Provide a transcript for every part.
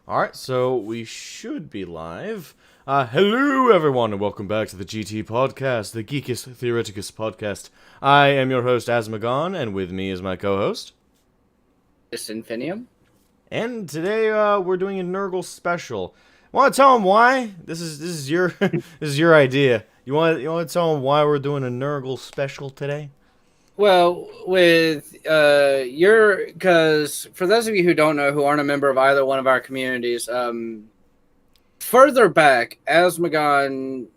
Alright, so we should be live. Hello everyone and welcome back to the GT Podcast, the Geekus Theoreticus Podcast. I am your host Asmogan, and with me is my co-host. This Infinium. And today we're doing a Nurgle special. Want to tell them why? This is your this is your idea. You want to tell them why we're doing a Nurgle special today? Well, because for those of you who don't know, who aren't a member of either one of our communities, further back, Asmogan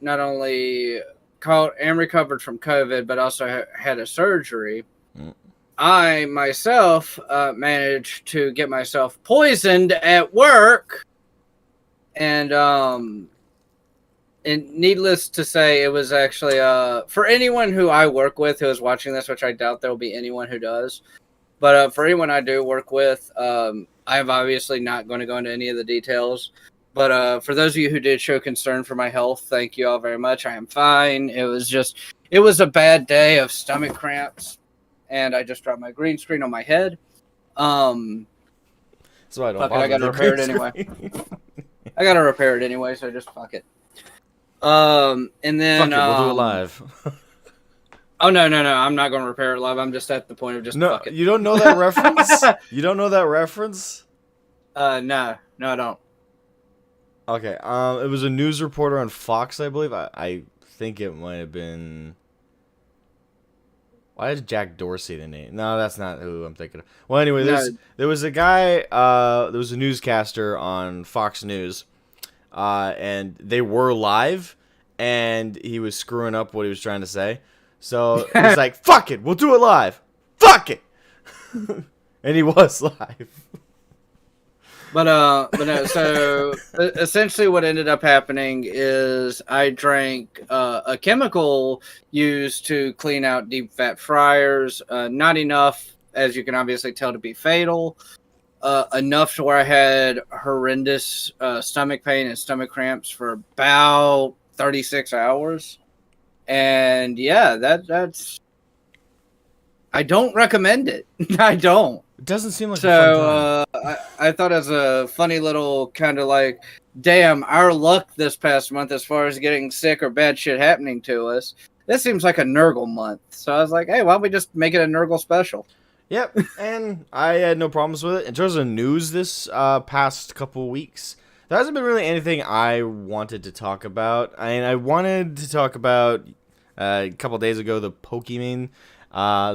not only caught and recovered from COVID, but also had a surgery. I myself managed to get myself poisoned at work, and needless to say, it was actually for anyone who I work with who is watching this, which I doubt there will be anyone who does. But for anyone I do work with, I'm obviously not going to go into any of the details. But for those of you who did show concern for my health, thank you all very much. I am fine. It was a bad day of stomach cramps, and I just dropped my green screen on my head. So I don't. I gotta repair it anyway. I gotta repair it anyway, so just fuck it. And then Fuck it, we'll do it live. Oh no! I'm not going to repair it live. I'm just at the point of just no. fuck it. You don't know that reference? You don't know that reference? No, I don't. Okay. It was a news reporter on Fox, I believe. I think it might have been. Why is Jack Dorsey the name? No, that's not who I'm thinking of. Well, anyway, there was a guy. There was a newscaster on Fox News. And they were live, and he was screwing up what he was trying to say. So he's like, fuck it, we'll do it live. Fuck it! And he was live. But no, so essentially what ended up happening is I drank a chemical used to clean out deep fat fryers. Not enough, as you can obviously tell, to be fatal. Enough to where I had horrendous stomach pain and stomach cramps for about 36 hours. And yeah, that's... I don't recommend it. I don't. It doesn't seem like a fun time. I thought as a funny little kind of like, damn, our luck this past month as far as getting sick or bad shit happening to us. This seems like a Nurgle month. So I was like, hey, why don't we just make it a Nurgle special? Yep, and I had no problems with it. In terms of news this past couple weeks, there hasn't been really anything I wanted to talk about. I wanted to talk about a couple days ago the Pokemon. I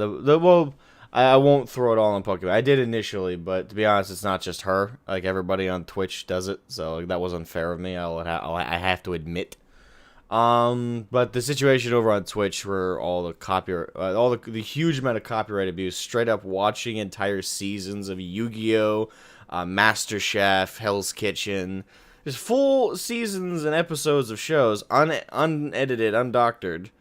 won't throw it all on Pokemon. I did initially, but to be honest, it's not just her. Like everybody on Twitch does it, so that was unfair of me. I have to admit. But the situation over on Twitch where all the huge amount of copyright abuse, straight up watching entire seasons of Yu-Gi-Oh, Master Chef, Hell's Kitchen, just full seasons and episodes of shows, unedited, undoctored,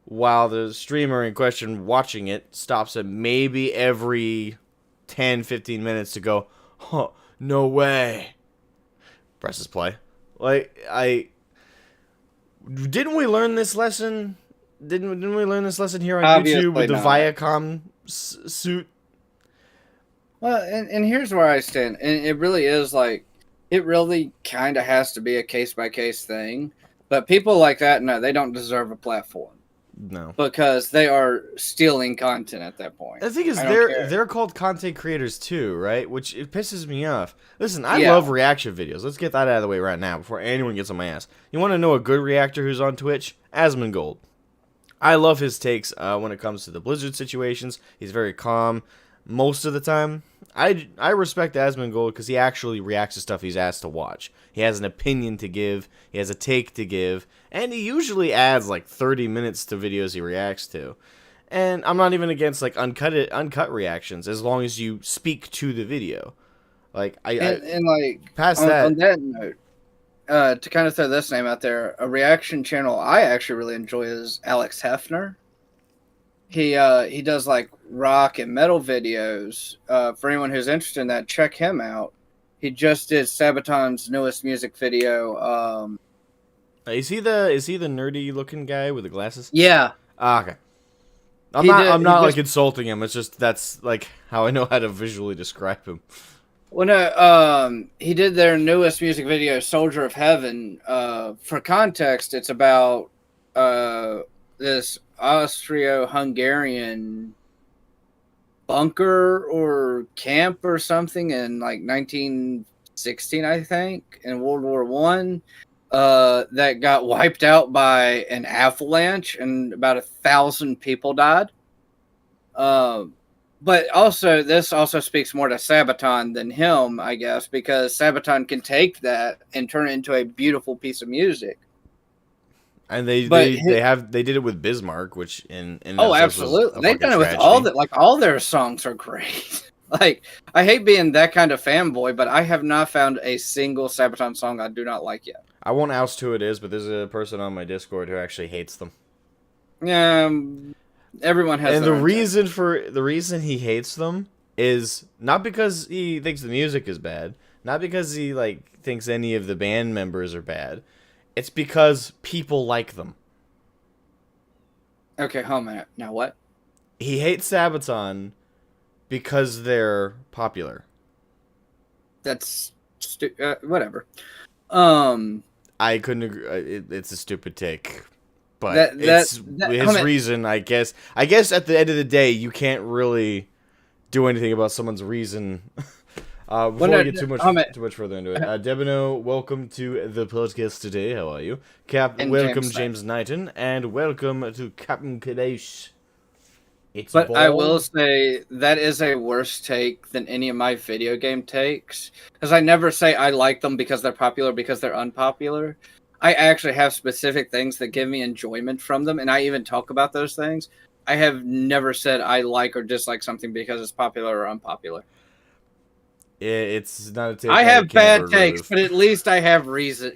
while the streamer in question watching it stops at maybe every 10-15 minutes to go, huh, no way. Presses play. Didn't we learn this lesson? Didn't we learn this lesson here on Obviously YouTube with the not. Viacom suit? Well, and here's where I stand. And it really is like, it really kind of has to be a case-by-case thing. But people like that, no, they don't deserve a platform. No. Because they are stealing content at that point. The thing is, they're called content creators too, right? Which it pisses me off. Listen, I love reaction videos. Let's get that out of the way right now before anyone gets on my ass. You want to know a good reactor who's on Twitch? Asmongold. I love his takes when it comes to the Blizzard situations. He's very calm most of the time. I respect Asmongold because he actually reacts to stuff he's asked to watch. He has an opinion to give. He has a take to give. And he usually adds like 30 minutes to videos he reacts to. And I'm not even against like uncut reactions as long as you speak to the video. Like past that. On that note, to kind of throw this name out there, a reaction channel I actually really enjoy is Alex Hefner. He does like rock and metal videos. For anyone who's interested in that, check him out. He just did Sabaton's newest music video. Is he the nerdy looking guy with the glasses? Yeah. Okay. I'm not like insulting him. It's just that's like how I know how to visually describe him. Well, no, he did their newest music video, "Soldier of Heaven." For context, it's about this Austro-Hungarian bunker or camp or something in like 1916, I think, in World War One, that got wiped out by an avalanche, and about 1,000 people died. But also, this also speaks more to Sabaton than him, I guess, because Sabaton can take that and turn it into a beautiful piece of music. And But they did it with Bismarck, which in oh, themselves was absolutely, a they've fucking done it with tragedy. all that. Like all their songs are great. Like I hate being that kind of fanboy, but I have not found a single Sabaton song I do not like yet. I won't oust who it is, but there's a person on my Discord who actually hates them. Yeah, everyone has. And their the own reason he hates them is not because he thinks the music is bad, not because he like thinks any of the band members are bad. It's because people like them. Okay, hold on a minute. Now what? He hates Sabaton because they're popular. That's whatever. I couldn't agree. It's a stupid take, but That his reason. I guess. I guess at the end of the day, you can't really do anything about someone's reason. Before we get too much further into it, Debino, welcome to the podcast today. How are you, welcome James Knighton, and welcome to Captain Kadesh. But I will say that is a worse take than any of my video game takes, because I never say I like them because they're popular, because they're unpopular. I actually have specific things that give me enjoyment from them, and I even talk about those things. I have never said I like or dislike something because it's popular or unpopular. It's not a take. I have bad takes, but at least I have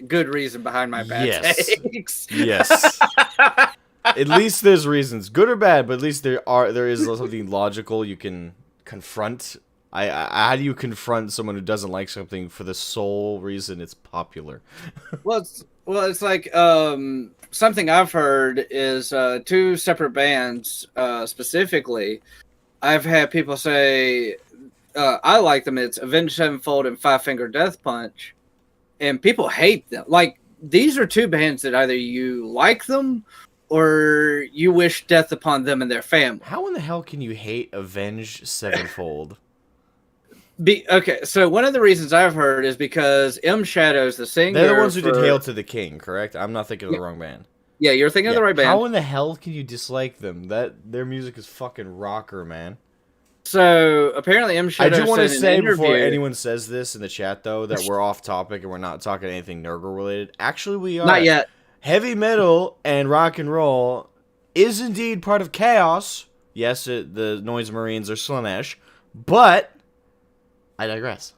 good reason behind my bad takes. Yes. At least there's reasons, good or bad, but at least there is something logical you can confront. How do you confront someone who doesn't like something for the sole reason it's popular? It's like something I've heard is two separate bands specifically. I've had people say I like them. It's Avenged, Sevenfold, and Five Finger Death Punch, and people hate them. Like these are two bands that either you like them or you wish death upon them and their family. How in the hell can you hate Avenged Sevenfold? Okay, so one of the reasons I've heard is because M Shadows, the singer, they're the ones who did Hail to the King, correct? I'm not thinking of the wrong band. Yeah, you're thinking of the right band. How in the hell can you dislike them? Their music is fucking rocker, man. So apparently M Shadows, I do want to say before anyone says this in the chat though that we're off topic and we're not talking anything Nurgle related. Actually, we are. Not yet. Heavy metal and rock and roll is indeed part of chaos. Yes, the Noise Marines are Slanesh, but I digress.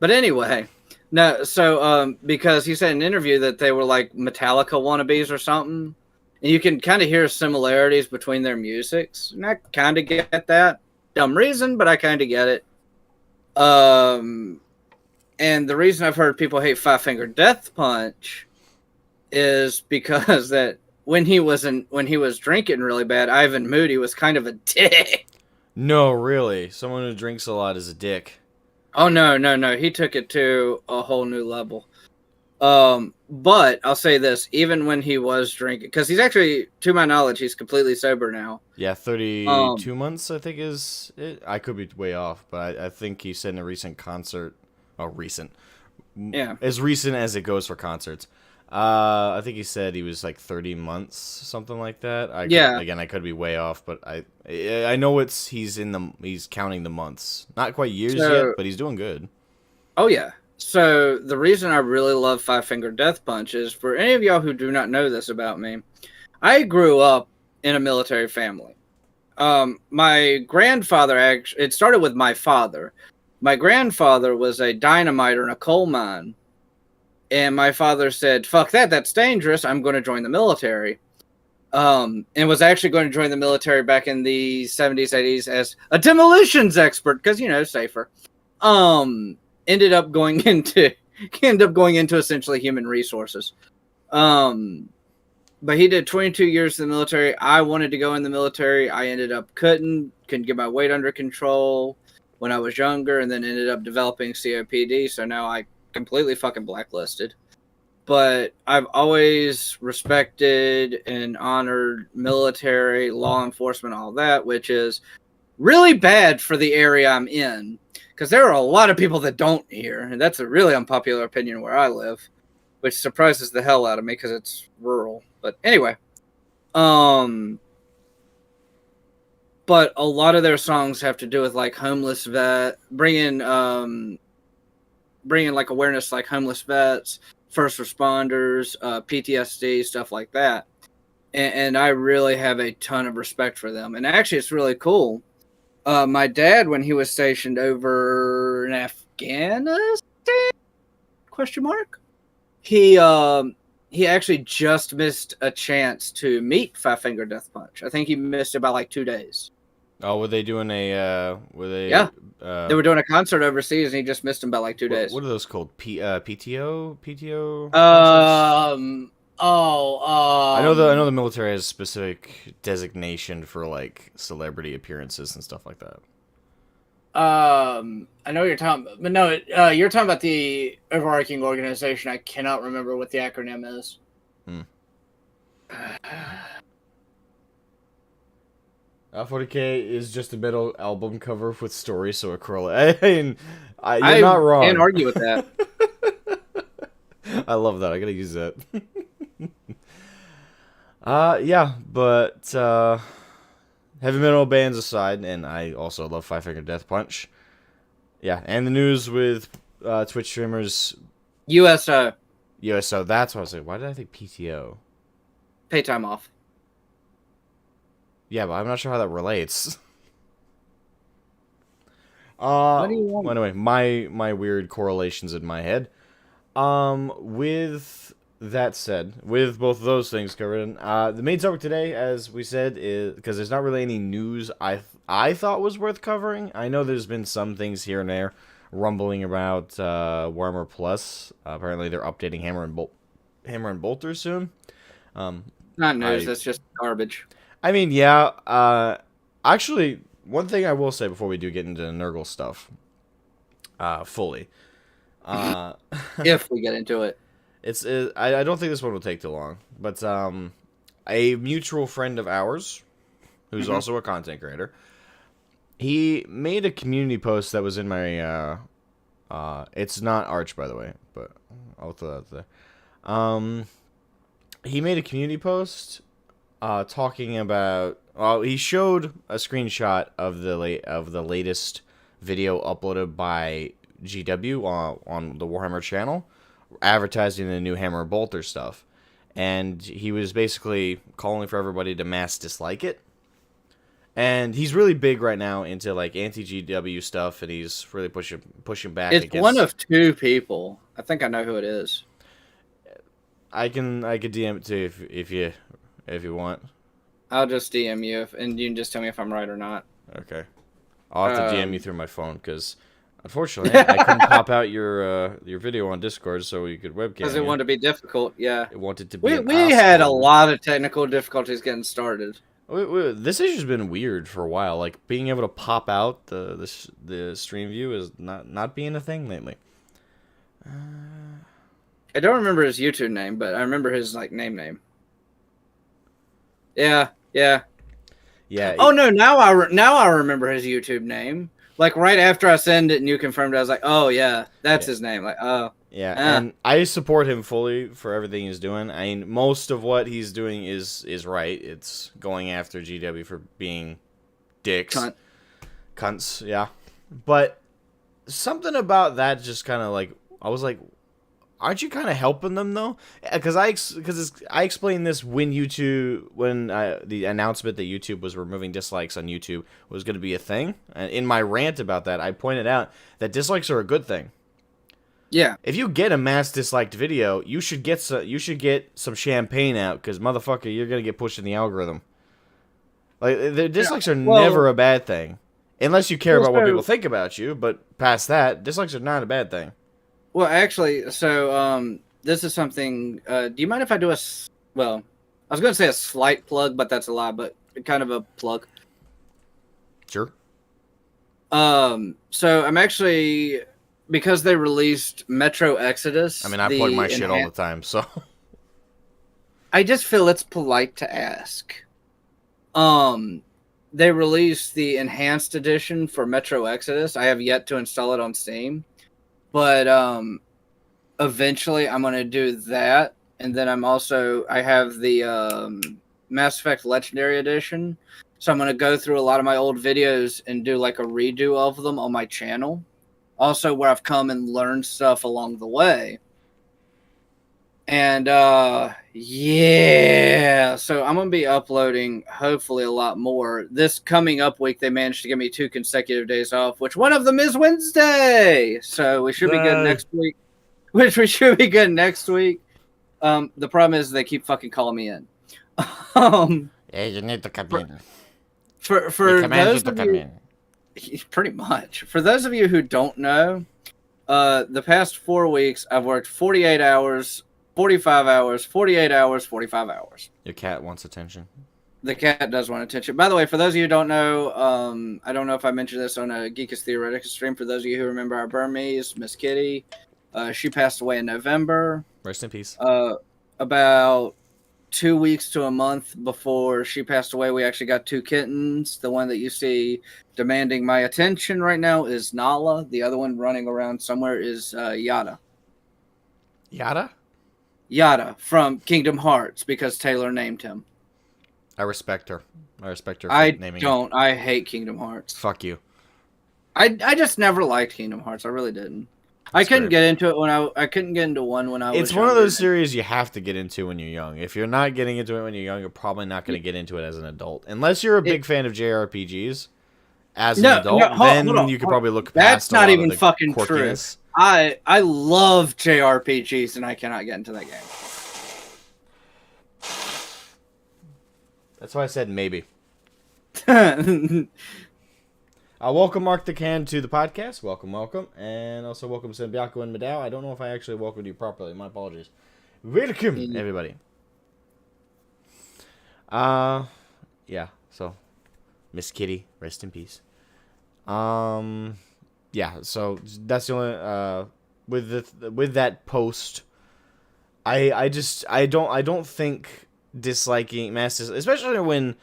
But anyway, no. So because he said in an interview that they were like Metallica wannabes or something, and you can kind of hear similarities between their musics, and I kind of get that. Dumb reason, but I kind of get it. And the reason I've heard people hate Five Finger Death Punch is because that when he was drinking really bad, Ivan Moody was kind of a dick. No, really. Someone who drinks a lot is a dick. Oh no. He took it to a whole new level. But I'll say this, even when he was drinking, because he's actually, to my knowledge, he's completely sober now. Yeah, 32 months, I think is it. I could be way off, but I think he said in a recent concert, as recent as it goes for concerts. I think he said he was like 30 months, something like that. Again, I could be way off, but I know he's counting the months. Not quite years yet, but he's doing good. Oh yeah. So the reason I really love Five Finger Death Punch is, for any of y'all who do not know this about me, I grew up in a military family. My grandfather it started with my father. My grandfather was a dynamiter in a coal mine. And my father said, fuck that, that's dangerous. I'm going to join the military. And was actually going to join the military back in the 70s, 80s as a demolitions expert, because, safer. Ended up going into essentially human resources. But he did 22 years in the military. I wanted to go in the military. I ended up couldn't get my weight under control. when I was younger, and then ended up developing COPD. So now I completely fucking blacklisted. But I've always respected and honored military, law enforcement, all that, which is really bad for the area I'm in, because there are a lot of people that don't here, and that's a really unpopular opinion where I live, which surprises the hell out of me because it's rural. But anyway, but a lot of their songs have to do with like homeless bringing like awareness, like homeless vets, first responders, PTSD, stuff like that. And I really have a ton of respect for them. And actually, it's really cool. My dad, when he was stationed over in Afghanistan, question mark, he actually just missed a chance to meet Five Finger Death Punch. I think he missed about like 2 days. Oh, were they doing a? Were they? Yeah, they were doing a concert overseas, and he just missed him by like 2 days. What are those called? PTO? PTO? I know the military has a specific designation for like celebrity appearances and stuff like that. I know what you're talking about, but no, you're talking about the overarching organization. I cannot remember what the acronym is. 40K is just a metal album cover with stories, so it correlates. You're not wrong. I can't argue with that. I love that. I gotta use that. Yeah, but heavy metal bands aside, and I also love Five Finger Death Punch. Yeah, and the news with Twitch streamers. USO. USO, that's what I was saying. Why did I think PTO? Pay time off. Yeah, but I'm not sure how that relates. What do you want? Anyway, my weird correlations in my head. With that said, with both of those things covered, the main topic today, as we said, is because there's not really any news I thought was worth covering. I know there's been some things here and there rumbling about Warhammer Plus. Apparently, they're updating Hammer and Bolter soon. Not news. That's just garbage. I mean, yeah. Actually, one thing I will say before we do get into the Nurgle stuff, fully. If we get into it. I don't think this one will take too long, but a mutual friend of ours, who's also a content creator, he made a community post that was in my it's not Arch, by the way, but I'll throw that there. He made a community post talking about. Well, he showed a screenshot of the latest video uploaded by GW on the Warhammer channel, advertising the new Hammer and Bolter stuff, and he was basically calling for everybody to mass dislike it. And he's really big right now into like anti-GW stuff, and he's really pushing back. It's against... one of two people. I think I know who it is. I could DM it to you if you want. I'll just DM you, and you can just tell me if I'm right or not. Okay. I'll have to DM you through my phone, because unfortunately I couldn't pop out your video on Discord so you could webcam. Because it wanted to be difficult, yeah. It wanted to be. We had a lot of technical difficulties getting started. This issue's been weird for a while. Like being able to pop out the stream view is not being a thing lately. I don't remember his YouTube name, but I remember his like name. Yeah. Oh no! Now I remember his YouTube name. Like right after I send it and you confirmed it, I was like, oh yeah, that's his name. Like oh. Yeah, and I support him fully for everything he's doing. I mean, most of what he's doing is right. It's going after GW for being dicks. Cunts, yeah. But something about that just kind of like, I was like, aren't you kind of helping them though? Because I explained this when the announcement that YouTube was removing dislikes on YouTube was going to be a thing. And in my rant about that, I pointed out that dislikes are a good thing. Yeah. If you get a mass disliked video, you should get some champagne out, because motherfucker, you're gonna get pushed in the algorithm. Like the dislikes are never a bad thing, unless you care about what people think about you. But past that, dislikes are not a bad thing. Well, actually, so this is something. Do you mind if I do I was going to say a slight plug, but that's a lie. But kind of a plug. Sure. So I'm actually, because they released Metro Exodus. I mean, I plug my shit all the time, so. I just feel it's polite to ask. They released the enhanced edition for Metro Exodus. I have yet to install it on Steam, but eventually I'm gonna do that, and then I have the Mass Effect Legendary Edition, so I'm gonna go through a lot of my old videos and do like a redo of them on my channel. Also, where I've come and learned stuff along the way. And yeah, so I'm gonna be uploading hopefully a lot more. This coming up week, they managed to give me 2 consecutive days off, which one of them is Wednesday. So we should be good next week. Which we should be good next week. The problem is they keep fucking calling me in. Yeah, you need to come in. For those of you, pretty much. For those of you who don't know, the past 4 weeks I've worked 48 hours. 45 hours, 48 hours, 45 hours. Your cat wants attention. The cat does want attention. By the way, for those of you who don't know, I don't know if I mentioned this on a Geekus Theoretica stream. For those of you who remember our Burmese, Miss Kitty, she passed away in November. Rest in peace. About 2 weeks to a month before she passed away, we actually got 2 kittens. The one that you see demanding my attention right now is Nala. The other one running around somewhere is Yada. Yada? Yada from Kingdom Hearts, because Taylor named him. I respect her. I respect her for naming him. I hate Kingdom Hearts. Fuck you. I just never liked Kingdom Hearts. I really didn't. I couldn't get into it I couldn't get into one when I was It's one of those series you have to get into when you're young. If you're not getting into it when you're young, you're probably not going to get into it as an adult. Unless you're a big fan of JRPGs as an adult, then you could probably look past That's not even fucking quirkiness. True. I love JRPGs and I cannot get into that game. That's why I said maybe. Welcome Mark the Can to the podcast. Welcome. And also welcome Sembiako and Madao. I don't know if I actually welcomed you properly. My apologies. Welcome, everybody. Yeah, so Miss Kitty, rest in peace. Yeah, so that's the only with that post. I don't think disliking mass, especially when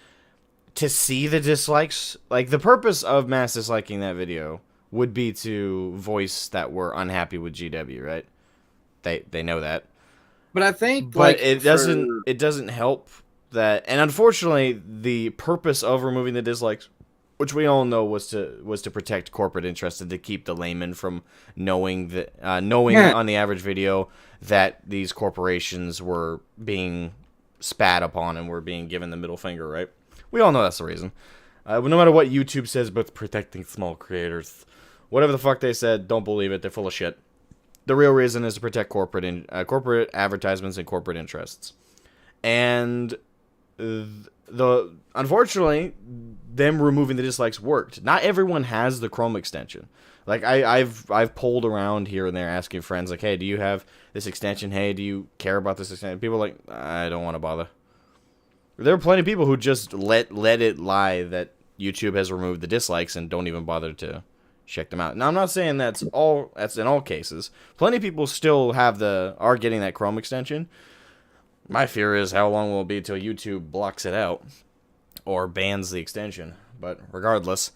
to see the dislikes, like the purpose of mass disliking that video would be to voice that we're unhappy with GW, right? They know that. But I think it doesn't help that, and unfortunately the purpose of removing the dislikes, which we all know was to protect corporate interests and to keep the layman from knowing on the average video that these corporations were being spat upon and were being given the middle finger, right? We all know that's the reason. No matter what YouTube says about protecting small creators, whatever the fuck they said, don't believe it. They're full of shit. The real reason is to protect corporate advertisements and corporate interests. And unfortunately, them removing the dislikes worked. Not everyone has the Chrome extension. Like I've polled around here and there asking friends like, hey, do you have this extension? Hey, do you care about this extension? People are like, I don't want to bother. There are plenty of people who just let it lie that YouTube has removed the dislikes and don't even bother to check them out. Now I'm not saying that's in all cases. Plenty of people still are getting that Chrome extension. My fear is how long will it be till YouTube blocks it out or bans the extension. But regardless,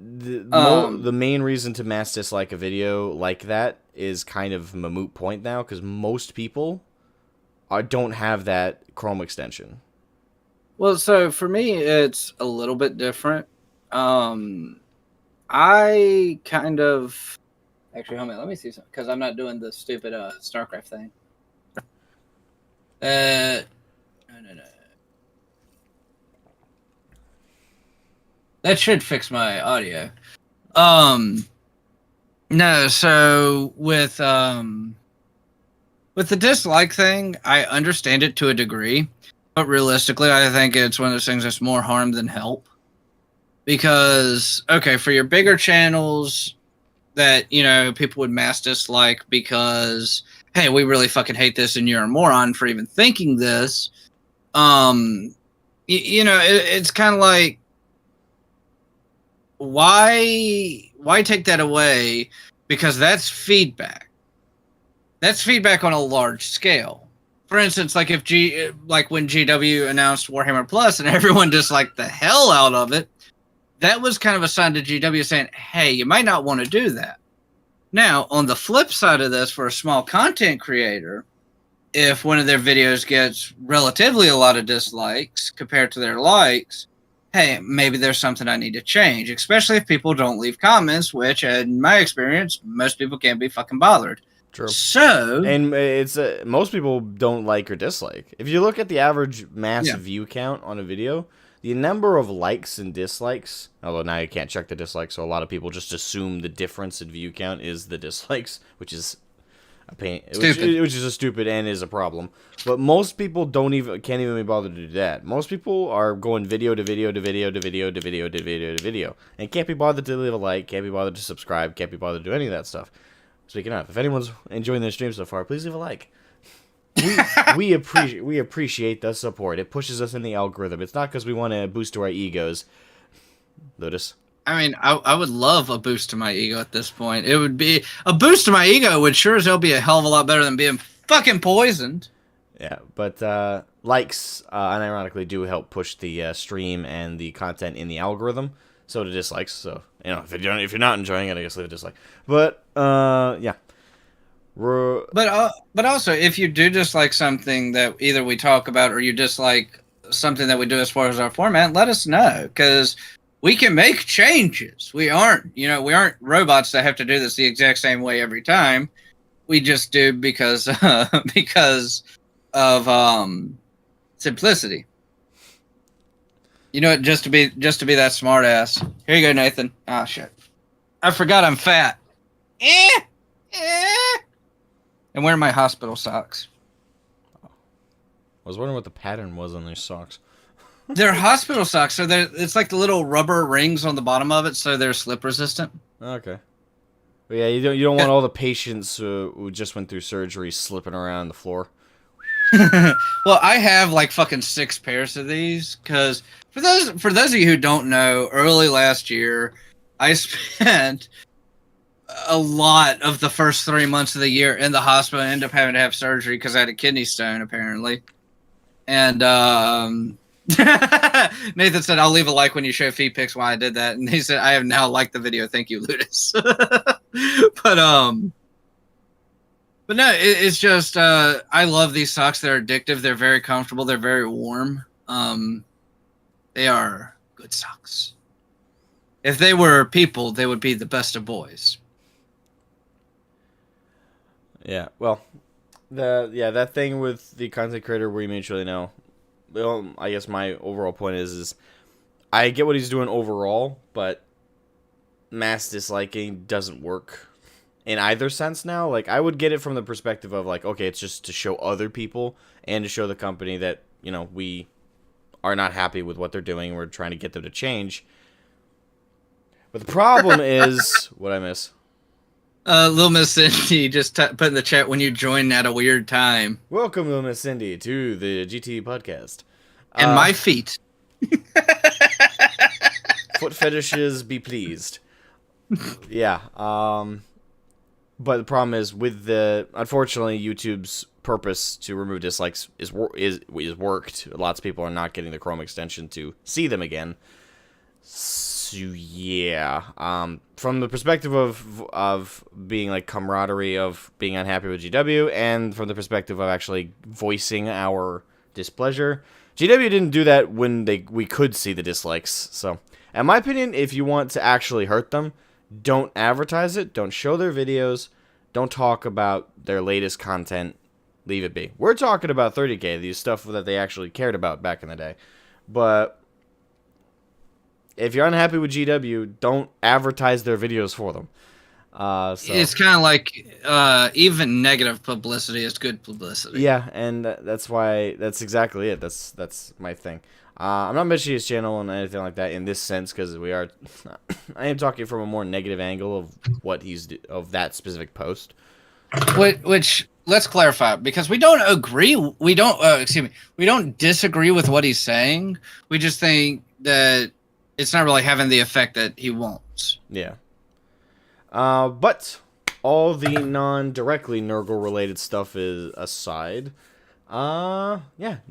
the main reason to mass dislike a video like that is kind of a moot point now, because most people don't have that Chrome extension. Well, so for me, it's a little bit different. I kind of... Actually, hold on, let me see something, because I'm not doing the stupid StarCraft thing. No. That should fix my audio. No, so with the dislike thing, I understand it to a degree. But realistically, I think it's one of those things that's more harm than help. Because, okay, for your bigger channels that, people would mass dislike because, hey, we really fucking hate this and you're a moron for even thinking this. It's kind of like, why take that away? Because that's feedback. That's feedback on a large scale. For instance, like like when GW announced Warhammer Plus and everyone disliked the hell out of it, that was kind of a sign to GW saying, hey, you might not want to do that. Now, on the flip side of this, for a small content creator, if one of their videos gets relatively a lot of dislikes compared to their likes, hey, maybe there's something I need to change, especially if people don't leave comments, which, in my experience, most people can't be fucking bothered. True. So, and it's most people don't like or dislike. If you look at the average mass view count on a video, the number of likes and dislikes, although now you can't check the dislikes, so a lot of people just assume the difference in view count is the dislikes, which is a pain, which is a stupid and is a problem. But most people can't even be bothered to do that. Most people are going video to video to video to video to video to video to video, and can't be bothered to leave a like, can't be bothered to subscribe, can't be bothered to do any of that stuff. Speaking of, if anyone's enjoying this stream so far, please leave a like. We appreciate the support. It pushes us in the algorithm. It's not because we want to boost to our egos. Lotus. I mean, I would love a boost to my ego at this point. It would be a boost to my ego would sure as hell be a hell of a lot better than being fucking poisoned. Yeah, but likes unironically do help push the stream and the content in the algorithm. So do dislikes. So if you're not enjoying it, I guess leave a dislike. But yeah. But also, if you do dislike something that either we talk about or you dislike something that we do as far as our format, let us know, because we can make changes. We aren't robots that have to do this the exact same way every time. We just do because of simplicity. You know what? Just to be that smart ass. Here you go, Nathan. Ah, shit. I forgot I'm fat. And wearing my hospital socks. I was wondering what the pattern was on these socks. They're hospital socks, so it's like the little rubber rings on the bottom of it, so they're slip resistant. Okay. But yeah, you don't want all the patients who just went through surgery slipping around the floor. Well, I have like fucking 6 pairs of these, because for those of you who don't know, early last year, I spent a lot of the first 3 months of the year in the hospital and ended up having to have surgery because I had a kidney stone, apparently. And Nathan said, I'll leave a like when you show feed pics why I did that. And he said, I have now liked the video. Thank you, Ludus. But no, it's just, I love these socks. They're addictive. They're very comfortable. They're very warm. They are good socks. If they were people, they would be the best of boys. Yeah, well, that thing with the content creator where you mutually know. Well, I guess my overall point is I get what he's doing overall, but mass disliking doesn't work in either sense now. Like, I would get it from the perspective of, like, okay, it's just to show other people and to show the company that, we are not happy with what they're doing. We're trying to get them to change. But the problem is, what I miss? Little Miss Cindy just put in the chat when you joined at a weird time. Welcome, Little Miss Cindy, to the GT podcast. And my feet. Foot fetishes, be pleased. Yeah. But the problem is unfortunately, YouTube's purpose to remove dislikes is worked. Lots of people are not getting the Chrome extension to see them again. So yeah, from the perspective of being like camaraderie of being unhappy with GW, and from the perspective of actually voicing our displeasure, GW didn't do that when we could see the dislikes. So, in my opinion, if you want to actually hurt them, don't advertise it, don't show their videos, don't talk about their latest content, leave it be. We're talking about 30K, these stuff that they actually cared about back in the day, but if you're unhappy with GW, don't advertise their videos for them. So. It's kind of like even negative publicity is good publicity. Yeah, and that's exactly it. That's my thing. I'm not mentioning his channel and anything like that in this sense, because I am talking from a more negative angle of what of that specific post. Which let's clarify, because we don't agree. We don't disagree with what he's saying. We just think that it's not really having the effect that he wants. Yeah. But all the non-directly Nurgle-related stuff is aside. Yeah,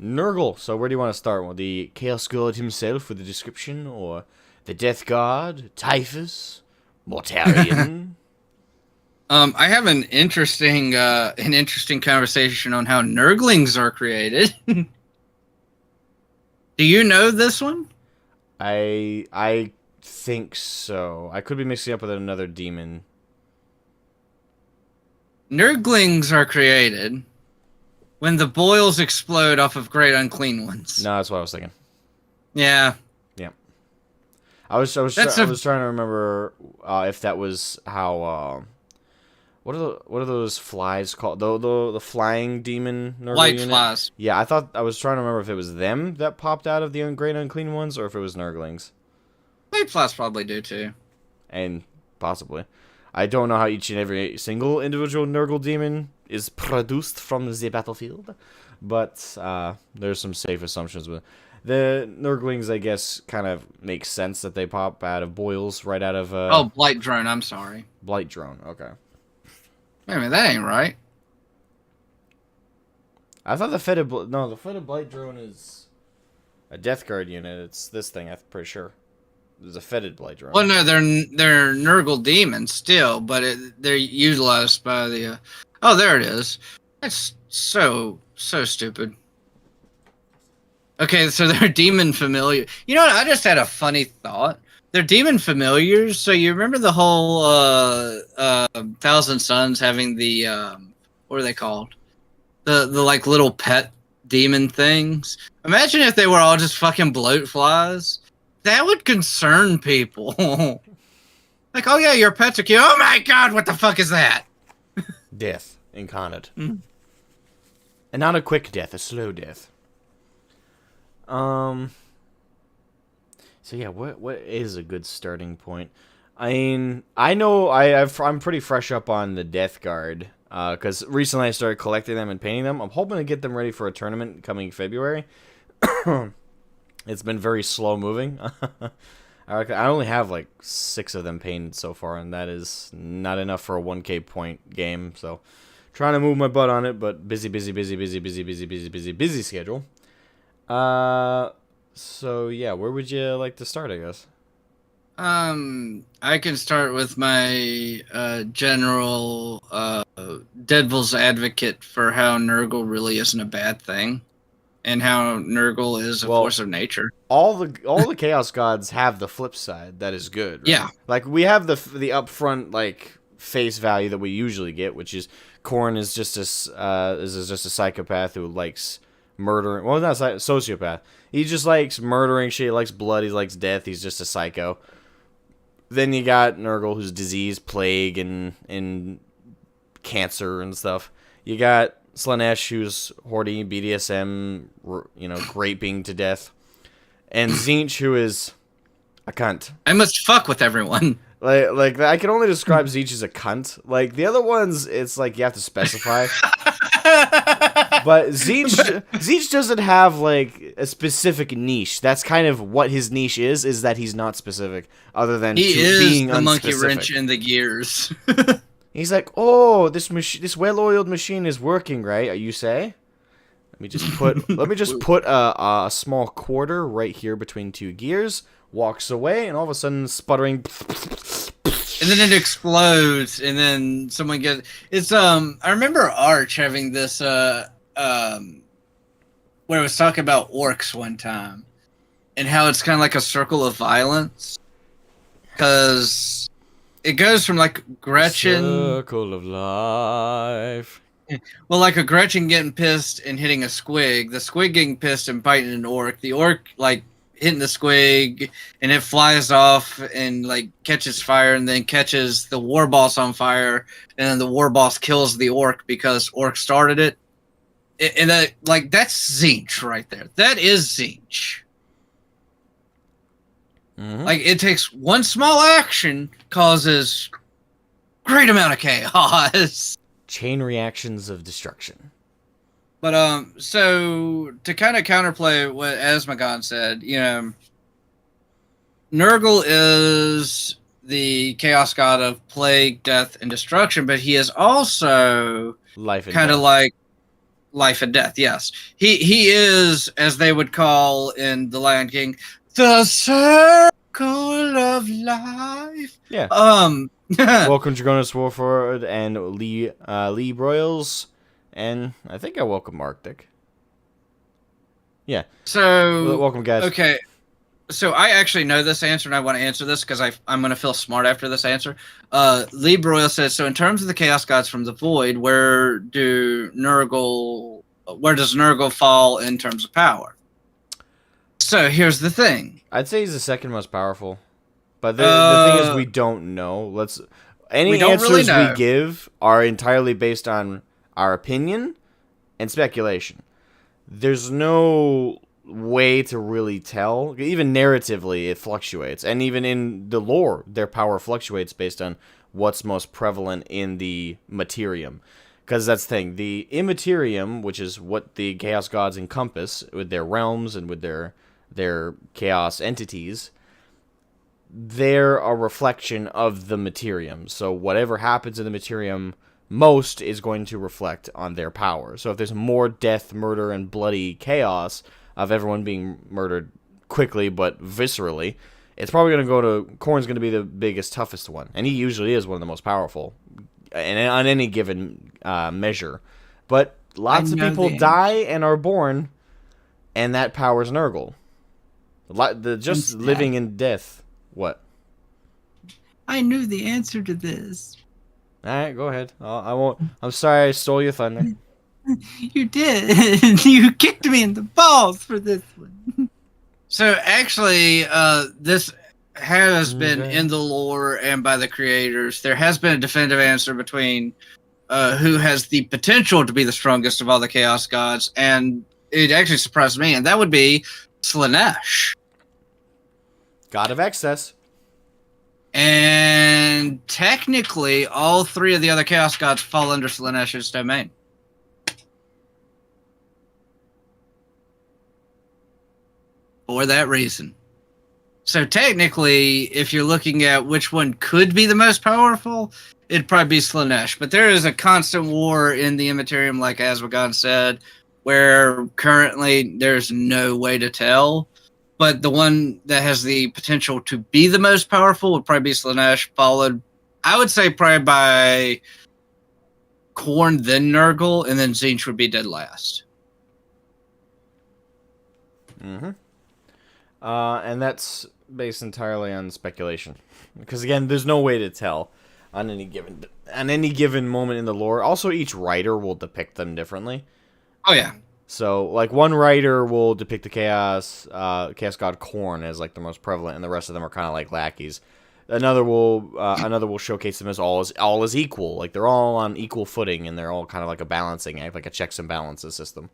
Nurgle. So where do you want to start? With the Chaos God himself with the description, or the Death God, Typhus, Mortarion? I have an interesting conversation on how Nurglings are created. Do you know this one? I think so. I could be mixing up with another demon. Nurglings are created when the boils explode off of great unclean ones. No, that's what I was thinking. Yeah. Yeah. I was trying to remember if that was how. What are those flies called? The flying demon Nurgle White unit? flies. Yeah, I was trying to remember if it was them that popped out of the great unclean ones, or if it was Nurglings. White flies probably do too. And possibly. I don't know how each and every single individual Nurgle demon is produced from the battlefield, but there's some safe assumptions with the Nurglings. I guess kind of makes sense that they pop out of boils right out of. Blight drone. I'm sorry. Blight drone. Okay. Wait a minute, that ain't right. I thought the fetid blight drone is a Death Guard unit. It's this thing. I'm pretty sure. There's a fetid blight drone. Well, no, they're Nurgle demons still, but they're utilized by the. Oh, there it is. That's so stupid. Okay, so they're demon familiar. You know what? I just had a funny thought. They're demon familiars. So you remember the whole Thousand Suns having the what are they called? The like little pet demon things. Imagine if they were all just fucking bloat flies. That would concern people. Like, oh yeah, your pet's are cute. Oh my god, what the fuck is that? Death incarnate. And not a quick death, a slow death. So yeah, what is a good starting point? I mean, I know I'm pretty fresh up on the Death Guard, because recently I started collecting them and painting them. I'm hoping to get them ready for a tournament coming February. It's been very slow moving. I only have like 6 of them painted so far, and that is not enough for a 1K point game. So, trying to move my butt on it, but busy schedule. So yeah, where would you like to start, I guess? I can start with my general devil's advocate for how Nurgle really isn't a bad thing. And how Nurgle is a force of nature. All the Chaos Gods have the flip side that is good. Right? Yeah, like we have the upfront like face value that we usually get, which is Khorne is just a psychopath who likes murdering. Well, not a sociopath. He just likes murdering shit. He likes blood. He likes death. He's just a psycho. Then you got Nurgle, who's disease, plague, and cancer and stuff. You got Slanesh, who's horny, BDSM, raping to death. And Tzeentch, who is a cunt. I must fuck with everyone. Like I can only describe Tzeentch as a cunt. Like, the other ones, it's like you have to specify. But Tzeentch doesn't have, like, a specific niche. That's kind of what his niche is that he's not specific, other than being the monkey wrench in the gears. He's like, oh, this well-oiled machine is working, right? You say? Let me just put a small quarter right here between 2 gears. Walks away, and all of a sudden, sputtering. And then it explodes, and then someone gets. It's I remember Arch having this where it was talking about orcs one time, and how it's kind of like a circle of violence, because it goes from like Gretchen. Circle of life. Well, like a Gretchen getting pissed and hitting a squig, the squig getting pissed and biting an orc, the orc like hitting the squig, and it flies off and like catches fire, and then catches the war boss on fire, and then the war boss kills the orc because orc started it. And that, like, that's Tzeentch right there. That is Tzeentch. Mm-hmm. Like, it takes one small action, causes great amount of chaos. Chain reactions of destruction. But so to kind of counterplay what Asmogan said, Nurgle is the chaos god of plague, death, and destruction, but he is also Life and kind of death. like life and death. Yes, he is, as they would call in The Lion King, the circle of life. Yeah. Um, Welcome Dragonis Warford and Lee Broyles, and I think I welcome Arctic. Yeah. so Welcome, guys. okay. So I actually know this answer, and I want to answer this because I'm going to feel smart after this answer. Lee Broyle says, so in terms of the Chaos Gods from the Void, where does Nurgle fall in terms of power? So here's the thing. I'd say he's the second most powerful. But the thing is, we don't know. Any answers we give are entirely based on our opinion and speculation. There's no way to really tell. Even narratively, it fluctuates, and even in the lore, their power fluctuates based on what's most prevalent in the materium. Because that's the thing, the immaterium, which is what the chaos gods encompass with their realms and with their chaos entities, they're a reflection of the materium. So whatever happens in the materium most is going to reflect on their power. So if there's more death, murder, and bloody chaos of everyone being murdered quickly but viscerally, it's probably going to go to... Khorne's going to be the biggest, toughest one. And he usually is one of the most powerful on any given measure. But lots of people die and are born, and that powers Nurgle. Just living in death. What? I knew the answer to this. All right, go ahead. I won't. I'm sorry I stole your thunder. You did. You kicked me in the balls for this one. So actually, this has been in the lore and by the creators. There has been a definitive answer between who has the potential to be the strongest of all the Chaos Gods, and it actually surprised me, and that would be Slaanesh. God of Excess. And technically, all three of the other Chaos Gods fall under Slaanesh's domain. For that reason. So technically, if you're looking at which one could be the most powerful, it'd probably be Slaanesh. But there is a constant war in the Immaterium, like Asmogan said, where currently there's no way to tell. But the one that has the potential to be the most powerful would probably be Slaanesh, followed, I would say, probably by Khorne, then Nurgle, and then Tzeentch would be dead last. Mm-hmm. And that's based entirely on speculation, because again, there's no way to tell on any given moment in the lore. Also, each writer will depict them differently. Oh yeah. So, like, one writer will depict the chaos god Khorne as like the most prevalent, and the rest of them are kind of like lackeys. Another will showcase them as all is equal, like they're all on equal footing, and they're all kind of like a balancing act, like a checks and balances system.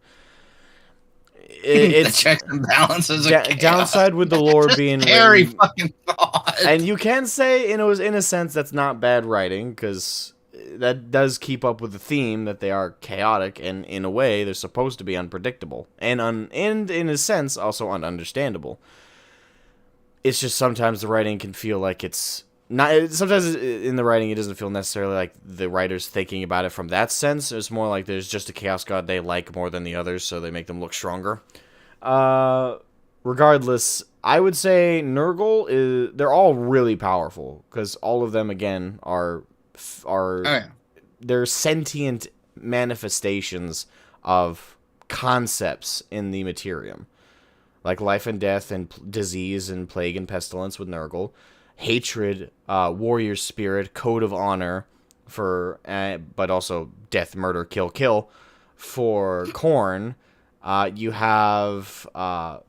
It's the checks and balances. Downside with the lore being scary fucking thought. And you can say, in a sense, that's not bad writing, because that does keep up with the theme that they are chaotic, and in a way they're supposed to be unpredictable, and in a sense also ununderstandable. It's just sometimes the writing can feel like it's not. Sometimes in the writing it doesn't feel necessarily like the writer's thinking about it from that sense. It's more like there's just a chaos god they like more than the others, so they make them look stronger. Regardless, I would say Nurgle they're all really powerful, because all of them again are they're sentient manifestations of concepts in the materium, like life and death and disease and plague and pestilence with Nurgle, hatred, warrior spirit, code of honor for but also death, murder, kill for Khorne. You have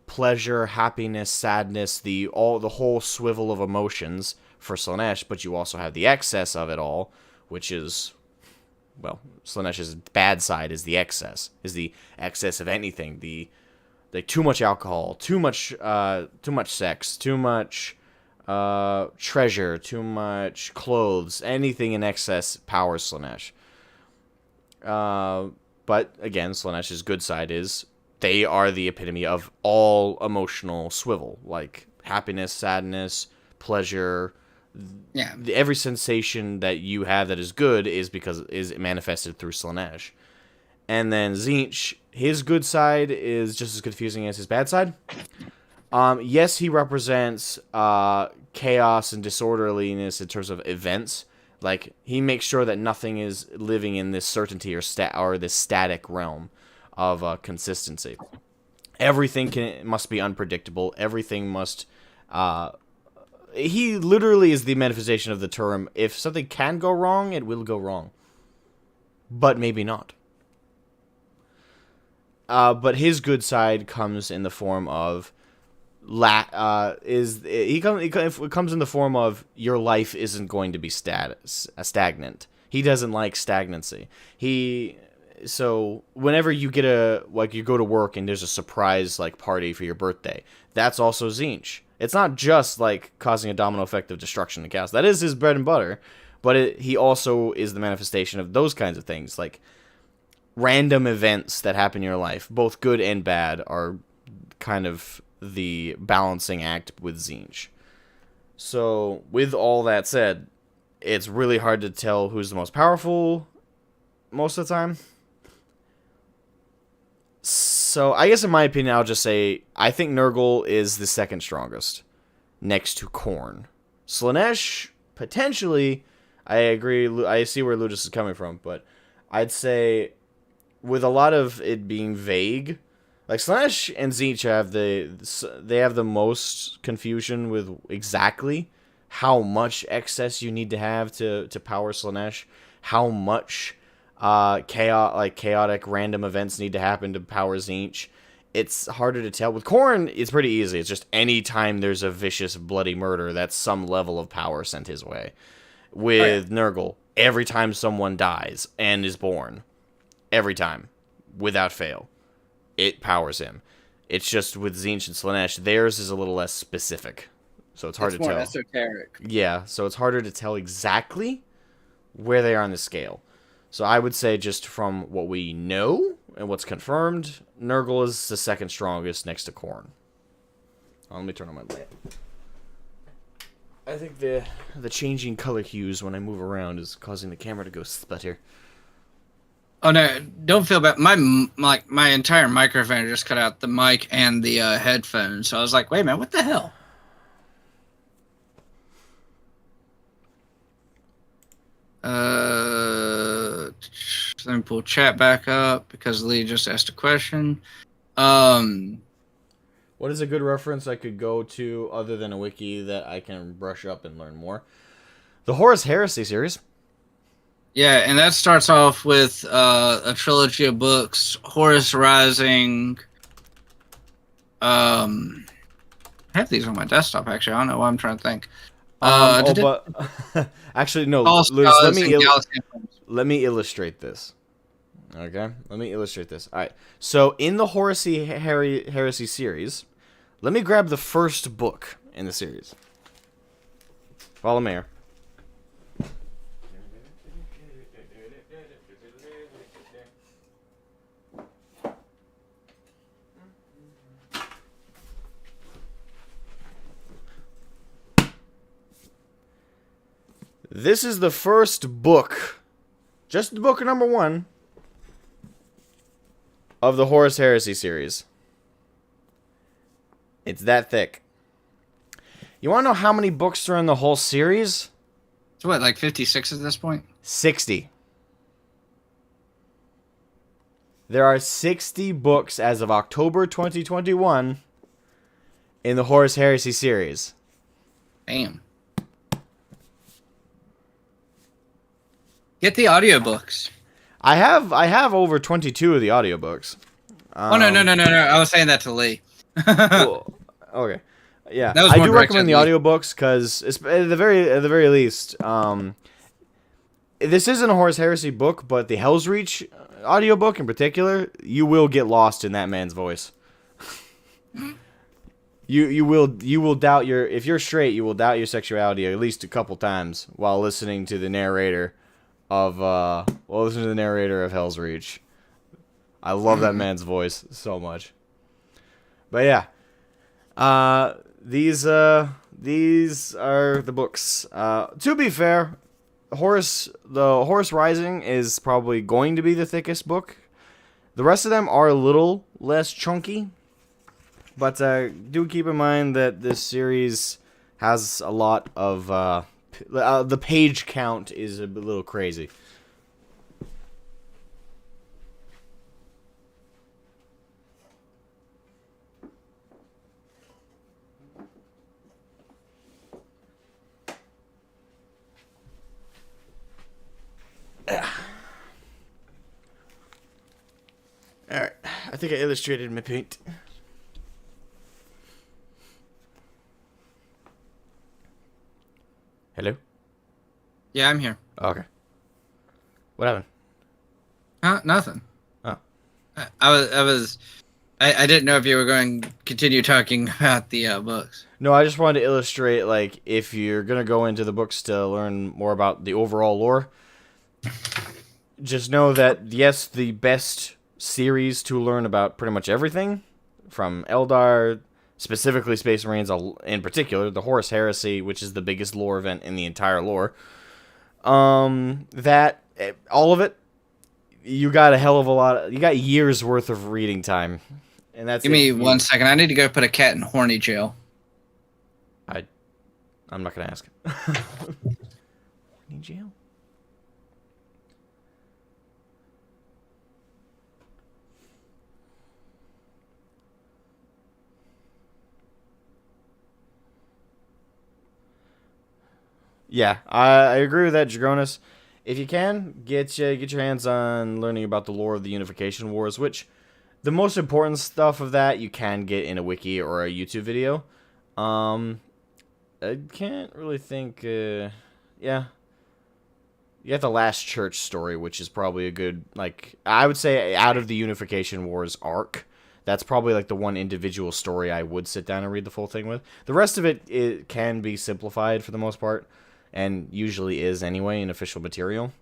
pleasure, happiness, sadness, the whole swivel of emotions for Slaanesh, but you also have the excess of it all, which is, well, Slaanesh's bad side is the excess of anything. The too much alcohol, too much sex, too much treasure, too much clothes, anything in excess powers Slaanesh. But again, Slaanesh's good side is they are the epitome of all emotional swivel, like happiness, sadness, pleasure. Yeah. Every sensation that you have that is good is manifested through Slaanesh. And then Tzeentch, his good side is just as confusing as his bad side. Yes, he represents chaos and disorderliness in terms of events. Like, he makes sure that nothing is living in this certainty or this static realm of consistency. Everything must be unpredictable. Everything must... he literally is the manifestation of the term, if something can go wrong, it will go wrong. But maybe not. But his good side comes in the form of... it comes in the form of your life isn't going to be stagnant. He doesn't like stagnancy. So whenever you you go to work and there's a surprise party for your birthday, that's also Tzeentch. It's not just causing a domino effect of destruction and chaos. That is his bread and butter, but he also is the manifestation of those kinds of things, like random events that happen in your life, both good and bad, are kind of the balancing act with Tzeentch. So, with all that said, it's really hard to tell who's the most powerful most of the time. So, I guess in my opinion, I'll just say, I think Nurgle is the second strongest, next to Khorne. Slaanesh, potentially, I agree, I see where Ludus is coming from, but I'd say, with a lot of it being vague, Slaanesh and Tzeentch have the most confusion with exactly how much excess you need to have to power Slaanesh, how much chaotic random events need to happen to power Tzeentch. It's harder to tell. With Khorne, it's pretty easy. It's just any time there's a vicious, bloody murder, that's some level of power sent his way. With Nurgle, every time someone dies and is born, every time, without fail, it powers him. It's just with Tzeentch and Slaanesh, theirs is a little less specific. So it's hard to tell. It's more esoteric. Yeah, so it's harder to tell exactly where they are on the scale. So I would say just from what we know and what's confirmed, Nurgle is the second strongest next to Khorne. Let me turn on my light. I think the changing color hues when I move around is causing the camera to go sputter. Oh no! Don't feel bad. My entire microphone just cut out, the mic and the headphones. So I was like, "Wait a minute, what the hell?" Let me pull chat back up because Lee just asked a question. What is a good reference I could go to other than a wiki that I can brush up and learn more? The Horus Heresy series. Yeah, and that starts off with a trilogy of books, Horus Rising. I have these on my desktop, actually. I don't know why I'm trying to think. But actually, no. Lucas, let me illustrate this. Okay? Let me illustrate this. All right. So, in the Horus Heresy series, let me grab the first book in the series. Follow me here. This is the first book, just book number 1, of the Horus Heresy series. It's that thick. You want to know how many books are in the whole series? It's what, like 56 at this point? 60. There are 60 books as of October 2021 in the Horus Heresy series. Damn. Get the audiobooks. I have over 22 of the audiobooks. No. I was saying that to Lee. Cool. Okay. Yeah. That was I more do recommend the Lee. audiobooks because at the very least, this isn't a Horus Heresy book, but the Hell's Reach audiobook in particular, you will get lost in that man's voice. You will doubt if you're straight, you will doubt your sexuality at least a couple times while listening to the narrator of Hell's Reach. I love that man's voice so much. But yeah. these are the books. To be fair, the Horus Rising is probably going to be the thickest book. The rest of them are a little less chunky, but do keep in mind that this series has a lot of the page count is a little crazy. Alright, I think I illustrated my paint. Hello? Yeah, I'm here. Okay. What happened? Nothing. Oh. I didn't know if you were going to continue talking about the books. No, I just wanted to illustrate, like, if you're going to go into the books to learn more about the overall lore, just know that, yes, the best series to learn about pretty much everything, from Eldar, specifically Space Marines in particular, the Horus Heresy, which is the biggest lore event in the entire lore, that, all of it, you got a hell of a lot, you got years worth of reading time. And that's Give me 1 second. I need to go put a cat in horny jail. I'm not gonna ask. Horny jail? Yeah, I agree with that, Dragonis. If you can, get your hands on learning about the lore of the Unification Wars, which the most important stuff of that you can get in a wiki or a YouTube video. I can't really think. Yeah, you got the Last Church story, which is probably a good, like, I would say out of the Unification Wars arc, that's probably like the one individual story I would sit down and read the full thing with. The rest of it can be simplified for the most part, and usually is anyway in official material.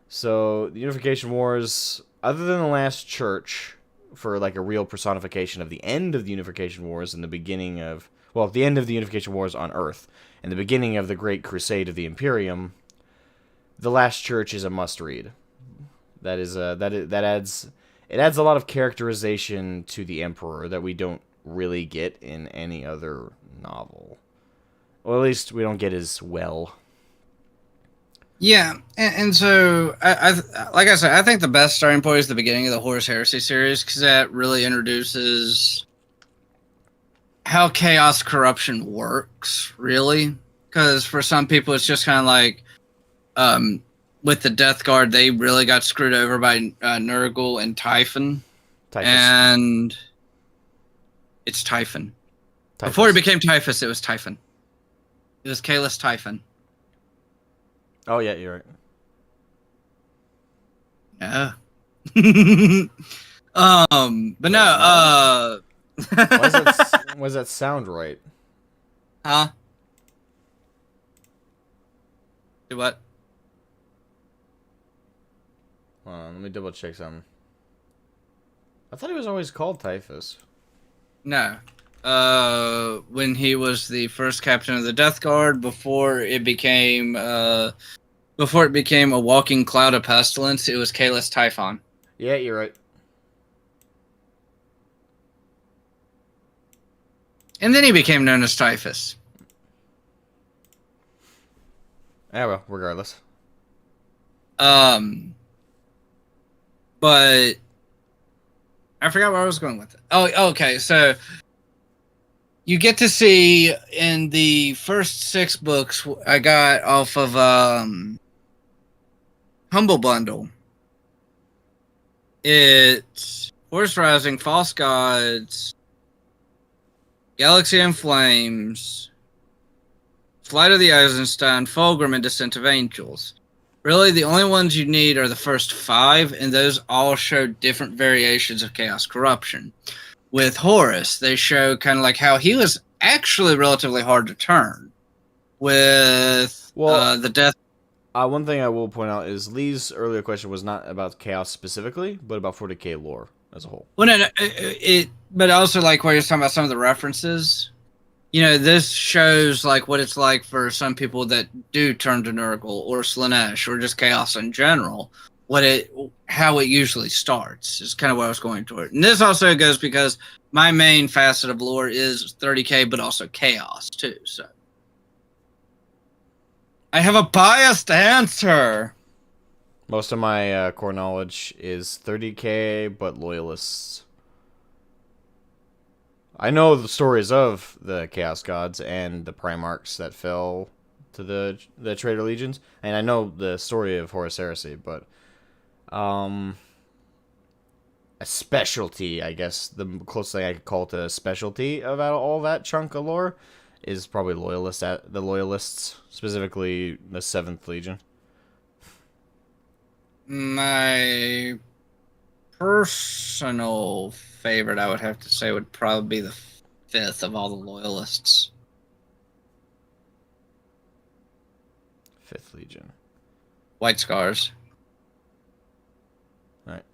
So the Unification Wars, other than the Last Church, for like a real personification of the end of the Unification Wars and the beginning of, well, the end of the Unification Wars on Earth and the beginning of the Great Crusade of the Imperium, the Last Church is a must-read. That adds a lot of characterization to the Emperor that we don't really get in any other novel. Or at least we don't get as well. Yeah, and so, I like I said, I think the best starting point is the beginning of the Horus Heresy series, because that really introduces how chaos corruption works, really. Because for some people, it's just kind of like, with the Death Guard, they really got screwed over by Nurgle and Typhon. Typhus. And it's Typhon. Typhus. Before he became Typhus, it was Typhon. It was Kalis Typhon. Oh, yeah, you're right. Yeah. But no, Why does that sound right? Huh? Do what? Hold on, let me double check something. I thought he was always called Typhus. No. When he was the first captain of the Death Guard before it became a walking cloud of pestilence, it was Kalis Typhon. Yeah, you're right. And then he became known as Typhus. Yeah, well, regardless. But I forgot where I was going with it. Oh, okay. So you get to see in the first 6 books I got off of Humble Bundle. It's Horus Rising, False Gods, Galaxy in Flames, Flight of the Eisenstein, Fulgrim, and Descent of Angels. Really, the only ones you need are the first 5, and those all show different variations of chaos corruption. With Horus, they show kind of like how he was actually relatively hard to turn. With the death. One thing I will point out is Lee's earlier question was not about chaos specifically, but about 40k lore as a whole. Well, no, but also like where you're talking about some of the references. this shows like what it's like for some people that do turn to Nurgle or Slanesh or just Chaos in general. How it usually starts is kind of what I was going toward. And this also goes because my main facet of lore is 30k, but also Chaos too. So I have a biased answer. Most of my core knowledge is 30k, but loyalists. I know the stories of the Chaos Gods and the Primarchs that fell to the Traitor Legions, and I know the story of Horus Heresy, but a specialty, I guess, the closest thing I could call it a specialty of all that chunk of lore is probably the Loyalists, specifically the 7th Legion. My personal favorite, I would have to say, would probably be the 5th of all the Loyalists. 5th Legion. White Scars. Right.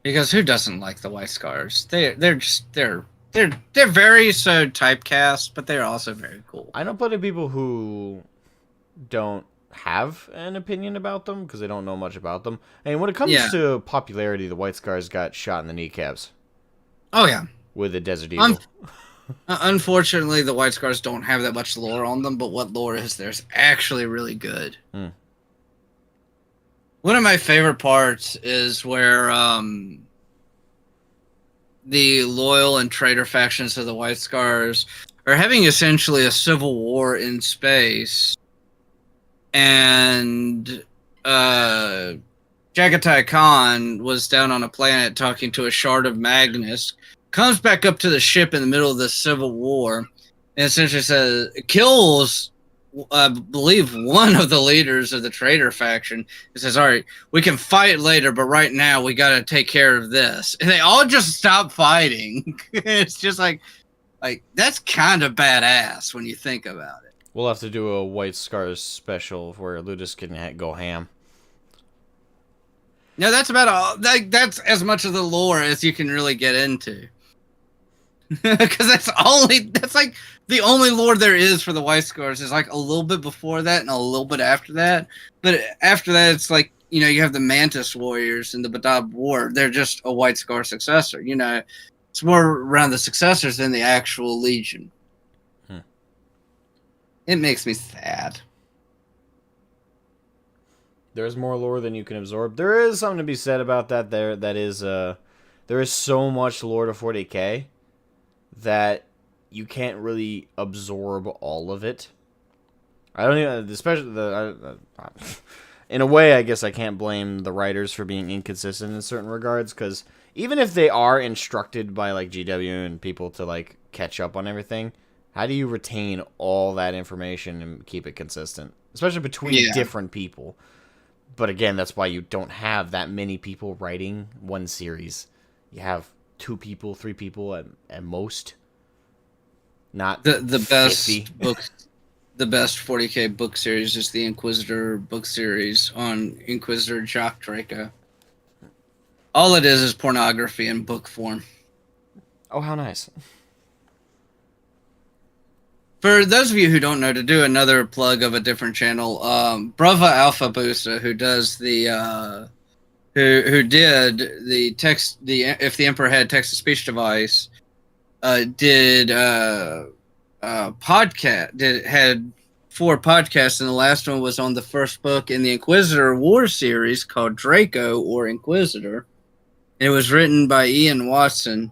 Because who doesn't like the White Scars? They're very so typecast, but they're also very cool. I know plenty of people who don't have an opinion about them because they don't know much about them. And when it comes to popularity, the White Scars got shot in the kneecaps. Oh yeah, with the Desert Eagle. Unfortunately, the White Scars don't have that much lore on them, but what lore is there's actually really good. One of my favorite parts is where the loyal and traitor factions of the White Scars are having essentially a civil war in space. And Jagatai Khan was down on a planet talking to a shard of Magnus, comes back up to the ship in the middle of this civil war, and essentially kills, I believe, one of the leaders of the traitor faction. He says, all right, we can fight later, but right now we got to take care of this. And they all just stop fighting. It's just like that's kind of badass when you think about it. We'll have to do a White Scars special where Ludus can go ham. No, that's about all. That's as much of the lore as you can really get into. Because that's like the only lore there is for the White Scars is like a little bit before that and a little bit after that. But after that, it's like, you have the Mantis Warriors and the Badab War. They're just a White Scar successor. It's more around the successors than the actual Legion. It makes me sad. There's more lore than you can absorb. There is something to be said about that. There is so much lore to 40k that you can't really absorb all of it. I don't even, especially in a way, I guess I can't blame the writers for being inconsistent in certain regards, because even if they are instructed by like GW and people to like catch up on everything, how do you retain all that information and keep it consistent? Especially between different people. But again, that's why you don't have that many people writing one series. You have 2 people, 3 people at most. Not the best book. The best 40k book series is the Inquisitor book series on Inquisitor Jock Draco. All it is pornography in book form. Oh, how nice. For those of you who don't know, to do another plug of a different channel, Brava Alpha Boosta, who does the who did the If the Emperor Had Text to Speech Device, did podcast had 4 podcasts, and the last one was on the first book in the Inquisitor War series called Draco or Inquisitor. It was written by Ian Watson,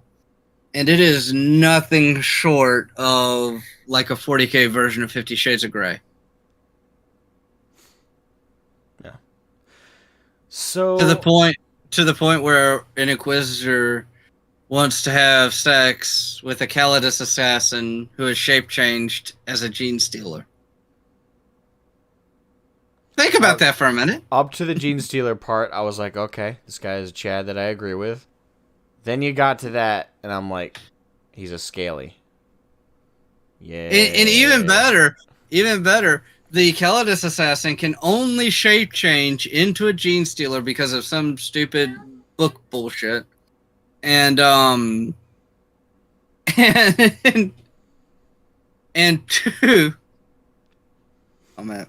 and it is nothing short of like a 40k version of 50 Shades of Grey. Yeah. So to the point where an Inquisitor wants to have sex with a Calidus assassin who is shape changed as a gene stealer. Think about that for a minute. Up to the gene stealer part, I was like, okay, this guy is a Chad that I agree with. Then you got to that, and I'm like, he's a scaly. Yeah. And even better, the Calidus assassin can only shape change into a gene stealer because of some stupid book bullshit. And and two, oh man,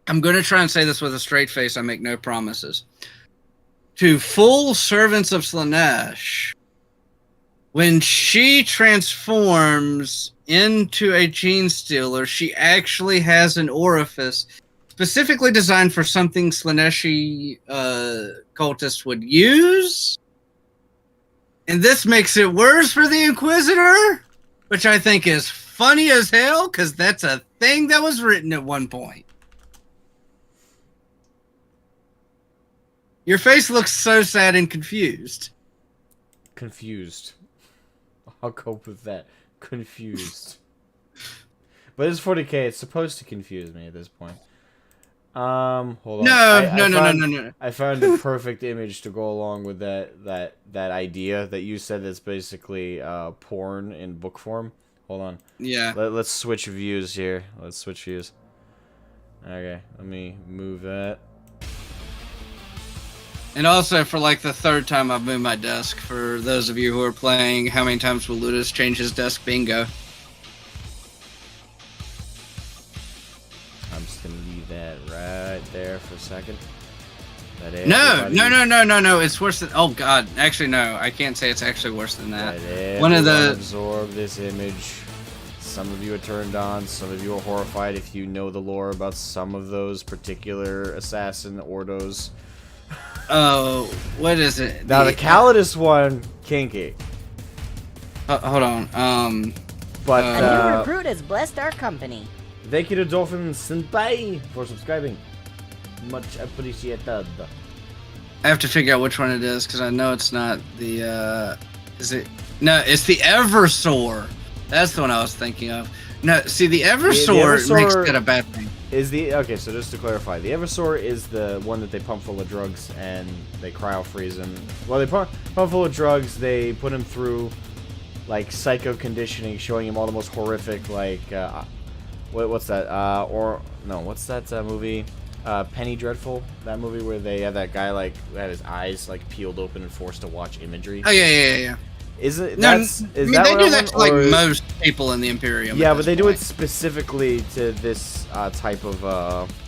I'm going to try and say this with a straight face. I make no promises. To full servants of Slaanesh, when she transforms into a gene stealer, she actually has an orifice specifically designed for something Slaaneshi cultists would use. And this makes it worse for the Inquisitor, which I think is funny as hell, because that's a thing that was written at one point. Your face looks so sad and confused. Confused. I'll cope with that. Confused. But it's 40K. It's supposed to confuse me at this point. Hold on. No. I found the perfect image to go along with that idea that you said that's basically porn in book form. Hold on. Yeah. Let's switch views here. Let's switch views. Okay, let me move that. And also, for like the third time, I've moved my desk. For those of you who are playing, how many times will Ludus change his desk? Bingo. I'm just gonna leave that right there for a second. No. It's worse than. Oh God, actually no. I can't say it's actually worse than that. One of the absorb this image. Some of you are turned on. Some of you are horrified if you know the lore about some of those particular assassin ordos. Oh, what is it? Now the Calidus one, kinky. Hold on. But a new recruit has blessed our company. Thank you to Dolphin Senpai for subscribing. Much appreciated. I have to figure out which one it is because I know it's not the. Is it? No, it's the Eversor. That's the one I was thinking of. No, see, the Eversor makes it a bad thing. Okay, so just to clarify, the Eversor is the one that they pump full of drugs and they cryo freeze him. Well, they pump full of drugs, they put him through like psycho conditioning, showing him all the most horrific, like what's that? What's that movie? Penny Dreadful, that movie where they have that guy like who had his eyes like peeled open and forced to watch imagery. Oh yeah. Is it? No, is they that do that to like most people in the Imperium. Yeah, but they do it specifically to this type of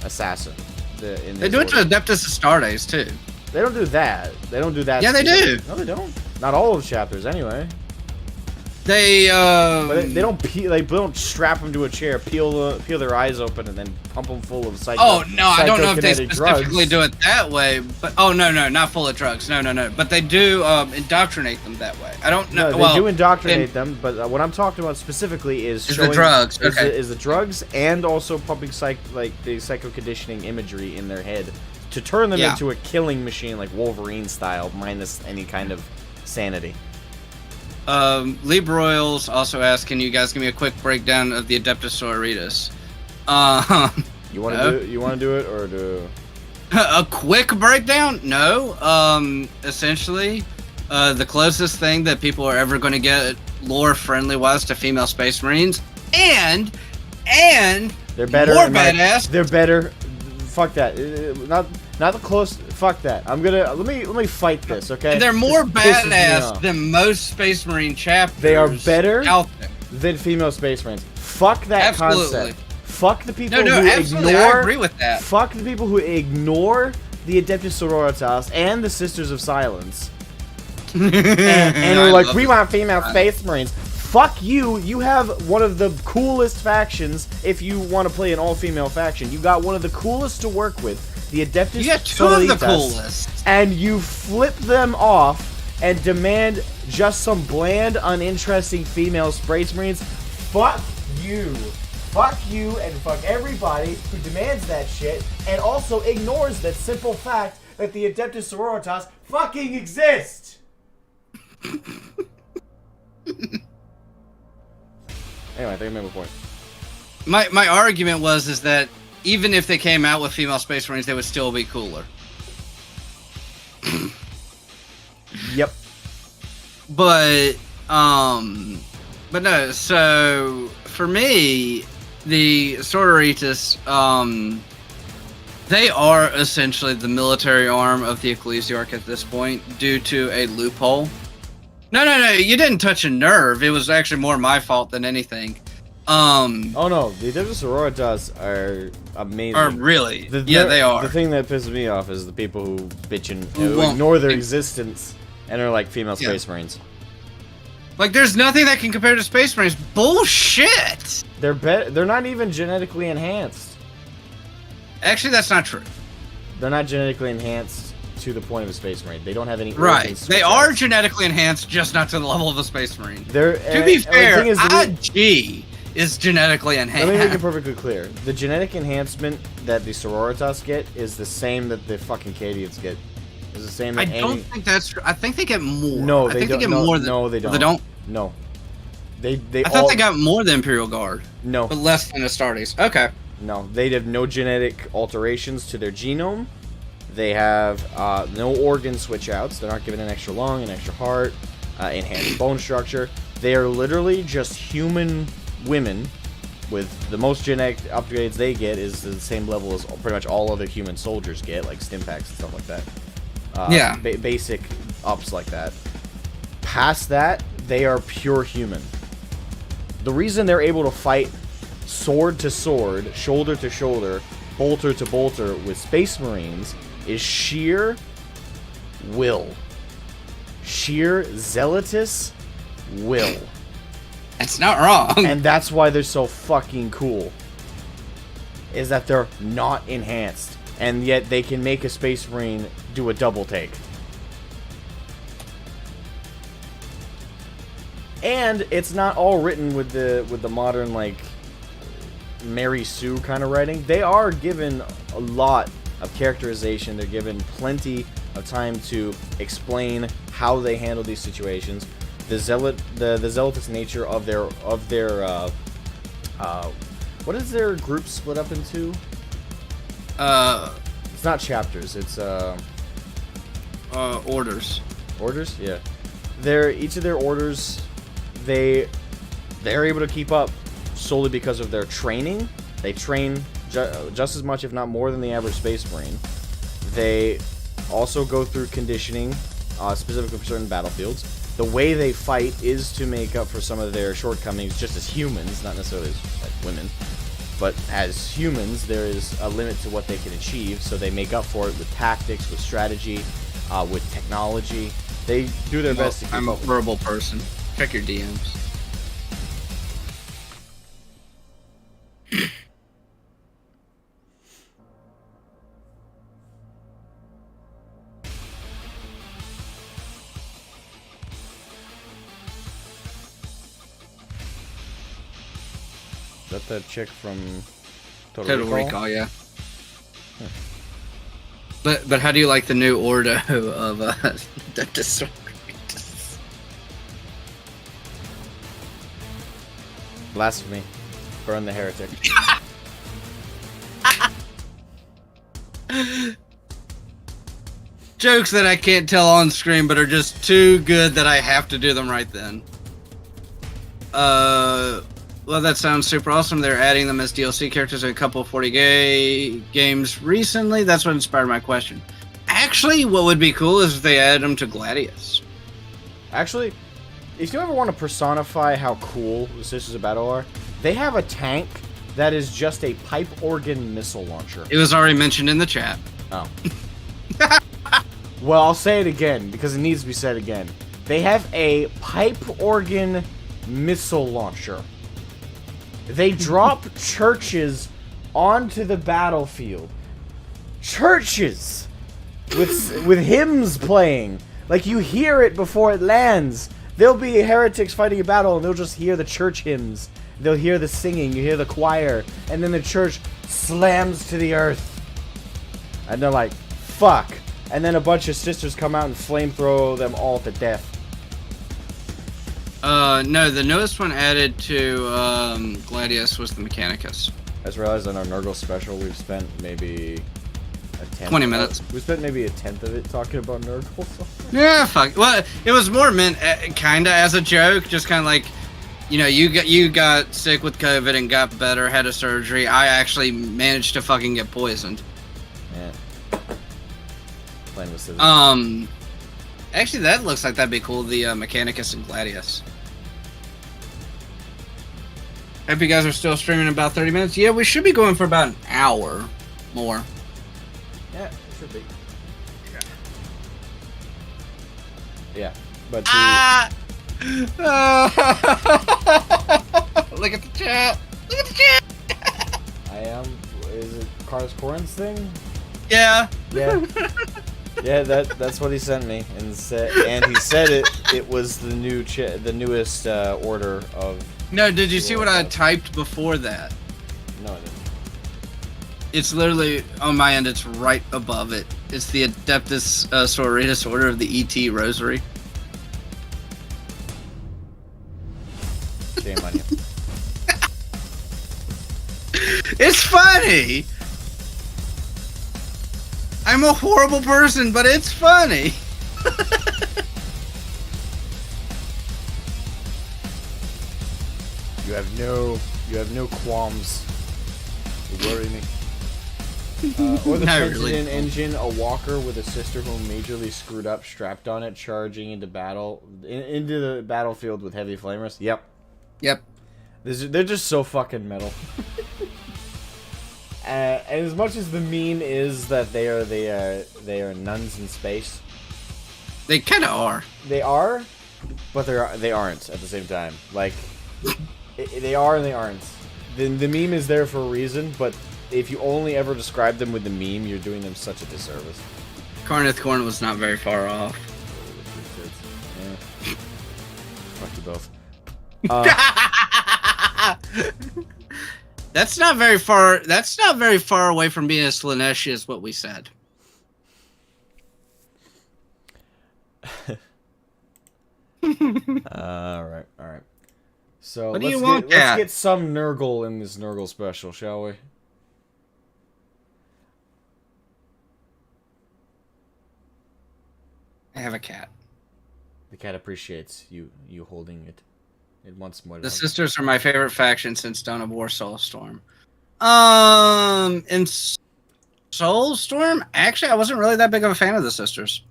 assassin. They do it to Adeptus Astartes too. They don't do that. They don't do that. Yeah, they do. No, they don't. Not all of the chapters, anyway. They But they don't they don't strap them to a chair, peel their eyes open, and then pump them full of psycho. Oh no, I don't know if they specifically drugs. do it that way. But no, not full of drugs. No. But they do indoctrinate them that way. I don't know. No, they do indoctrinate them, but what I'm talking about specifically is the drugs. Okay. Is the drugs and also pumping the psycho conditioning imagery in their head to turn them into a killing machine like Wolverine style, minus any kind of sanity. Lee Broyles also asked, "Can you guys give me a quick breakdown of the Adeptus Sororitas?" You want to do it or do a quick breakdown? No. Essentially, the closest thing that people are ever going to get lore friendly wise to female Space Marines, and they're better. More badass. They're better. Fuck that. Not the close. Fuck that. I'm gonna let me fight this. Okay. They're more badass than most Space Marine chapters. They are better out there than female Space Marines. Fuck that concept. Fuck the people who absolutely. ignore. I agree with that. Fuck the people who ignore the Adeptus Sororitas and the Sisters of Silence. and are like, we want female Space Marines. Fuck you. You have one of the coolest factions if you want to play an all-female faction. You got one of the coolest to work with, the Adeptus You got two of the coolest. And you flip them off and demand just some bland, uninteresting female Space Marines. Fuck you. Fuck you and fuck everybody who demands that shit and also ignores that simple fact that the Adeptus Sororitas fucking exist. Anyway, I think I made my point. My argument is that even if they came out with female Space Marines, they would still be cooler. Yep. But no. So for me, the Sororitas, they are essentially the military arm of the Ecclesiarch at this point, due to a loophole. No. You didn't touch a nerve. It was actually more my fault than anything. Oh no, the Sororitas are amazing. Or really? They are. The thing that pisses me off is the people who bitch and Who ignore their existence and are like female Space Marines. Like, there's nothing that can compare to Space Marines. Bullshit! They're not even genetically enhanced. Actually, that's not true. They're not genetically enhanced to the point of a Space Marine. They don't have any. Right. They are genetically enhanced, just not to the level of a Space Marine. To be fair, IG is genetically enhanced. Let me make it perfectly clear. The genetic enhancement that the Sororitas get is the same that the fucking Cadians get. It's the same. I don't think that's true. I think they get more. No, I they think don't. They get more than, no, they don't. They don't. No. I thought they got more than Imperial Guard. No. But less than Astartes. Okay. No, they have no genetic alterations to their genome. They have no organ switch outs. They're not given an extra lung, an extra heart, enhanced bone structure. They are literally just human women with the most genetic upgrades they get is the same level as pretty much all other human soldiers get, like stim packs and stuff like that. Basic ups like that. Past that, they are pure human. The reason they're able to fight sword to sword, shoulder to shoulder, bolter to bolter with Space Marines is sheer will. Sheer zealotous will. That's not wrong. And that's why they're so fucking cool. Is that they're not enhanced. And yet they can make a Space Marine do a double take. And it's not all written with the modern, like, Mary Sue kind of writing. They are given a lot of characterization. They're given plenty of time to explain how they handle these situations. The zealotous nature of their what is their group split up into? It's not chapters. It's orders. Orders, yeah. Each of their orders, they're able to keep up solely because of their training. They train just as much, if not more, than the average Space Marine. They also go through conditioning, specifically for certain battlefields. The way they fight is to make up for some of their shortcomings just as humans, not necessarily as like women. But as humans, there is a limit to what they can achieve, so they make up for it with tactics, with strategy, with technology. They do their best to keep I'm a up. verbal person. Check your DMs. Is that the chick from Total Recall, yeah. Huh. But how do you like the new Ordo of the Destroyers? Blasphemy. Burn the heretic. Jokes that I can't tell on screen, but are just too good that I have to do them right then. Well, that sounds super awesome. They're adding them as DLC characters in a couple of 40 games recently. That's what inspired my question. Actually, what would be cool is if they added them to Gladius. Actually, if you ever want to personify how cool the Sisters of Battle are, they have a tank that is just a pipe organ missile launcher. It was already mentioned in the chat. Oh. Well, I'll say it again, because it needs to be said again. They have a pipe organ missile launcher. They drop churches onto the battlefield. Churches! With hymns playing. Like, you hear it before it lands. There'll be heretics fighting a battle, and they'll just hear the church hymns. They'll hear the singing, you hear the choir, and then the church slams to the earth. And they're like, fuck. And then a bunch of sisters come out and flamethrow them all to death. No, the newest one added to Gladius was the Mechanicus. I just realized on our Nurgle special, we've spent maybe a tenth. 20 minutes. We spent maybe a tenth of it talking about Nurgle. Yeah, fuck. Well, it was more meant kind of as a joke, just kind of like, you know, you got sick with COVID and got better, had a surgery. I actually managed to fucking get poisoned. Yeah. Playing with scissors. Actually, that looks like that'd be cool. The Mechanicus and Gladius. Hope you guys are still streaming in about 30 minutes. Yeah, we should be going for about an hour more. Yeah, it should be. Yeah, but Look at the chat. Look at the chat. I am. Is it Carlos Corin's thing? Yeah. Yeah. Yeah, that's what he sent me, and he said it was the newest order of. No, did you see what I typed before that? No, I didn't. It's literally on my end. It's right above it. It's the Adeptus Sororitas Order of the ET Rosary. Shame on you. It's funny. I'm a horrible person, but it's funny. You have no qualms to worry me. Or the Not President really. engine, a walker with a sister who majorly screwed up, strapped on it, charging into into the battlefield with heavy flamers. Yep. They're just so fucking metal. And as much as the meme is that they are nuns in space, They kind of are. they are, but they aren't at the same time. Like they are and they aren't. The meme is there for a reason, but if you only ever describe them with the meme, you're doing them such a disservice. Carneth Corn was not very far off. Yeah. Fuck you both. That's not very far. That's not very far away from being as Slaneshi as what we said. All right. So What do let's you want, let's Cat? get some Nurgle in this Nurgle special, shall we? I have a cat. The cat appreciates you holding it. It wants more. The love. sisters are my favorite faction since Dawn of War Soulstorm. In Soulstorm, actually, I wasn't really that big of a fan of the sisters.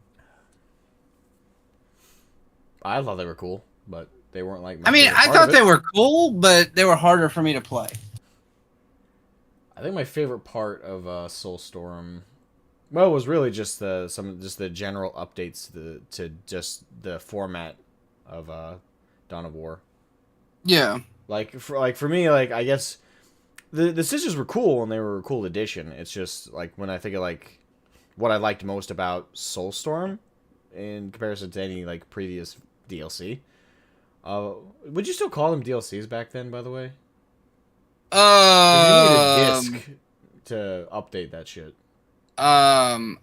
I thought they were cool, but they weren't like. I mean, I thought they were cool, but they were harder for me to play. I think my favorite part of Soulstorm, well, was really just the general updates to just the format of Dawn of War. Yeah. For me, I guess the sisters were cool and they were a cool addition. It's just like when I think of like what I liked most about Soulstorm in comparison to any like previous DLC. Would you still call them DLCs back then, by the way? 'Cause you need a disc to update that shit. I'm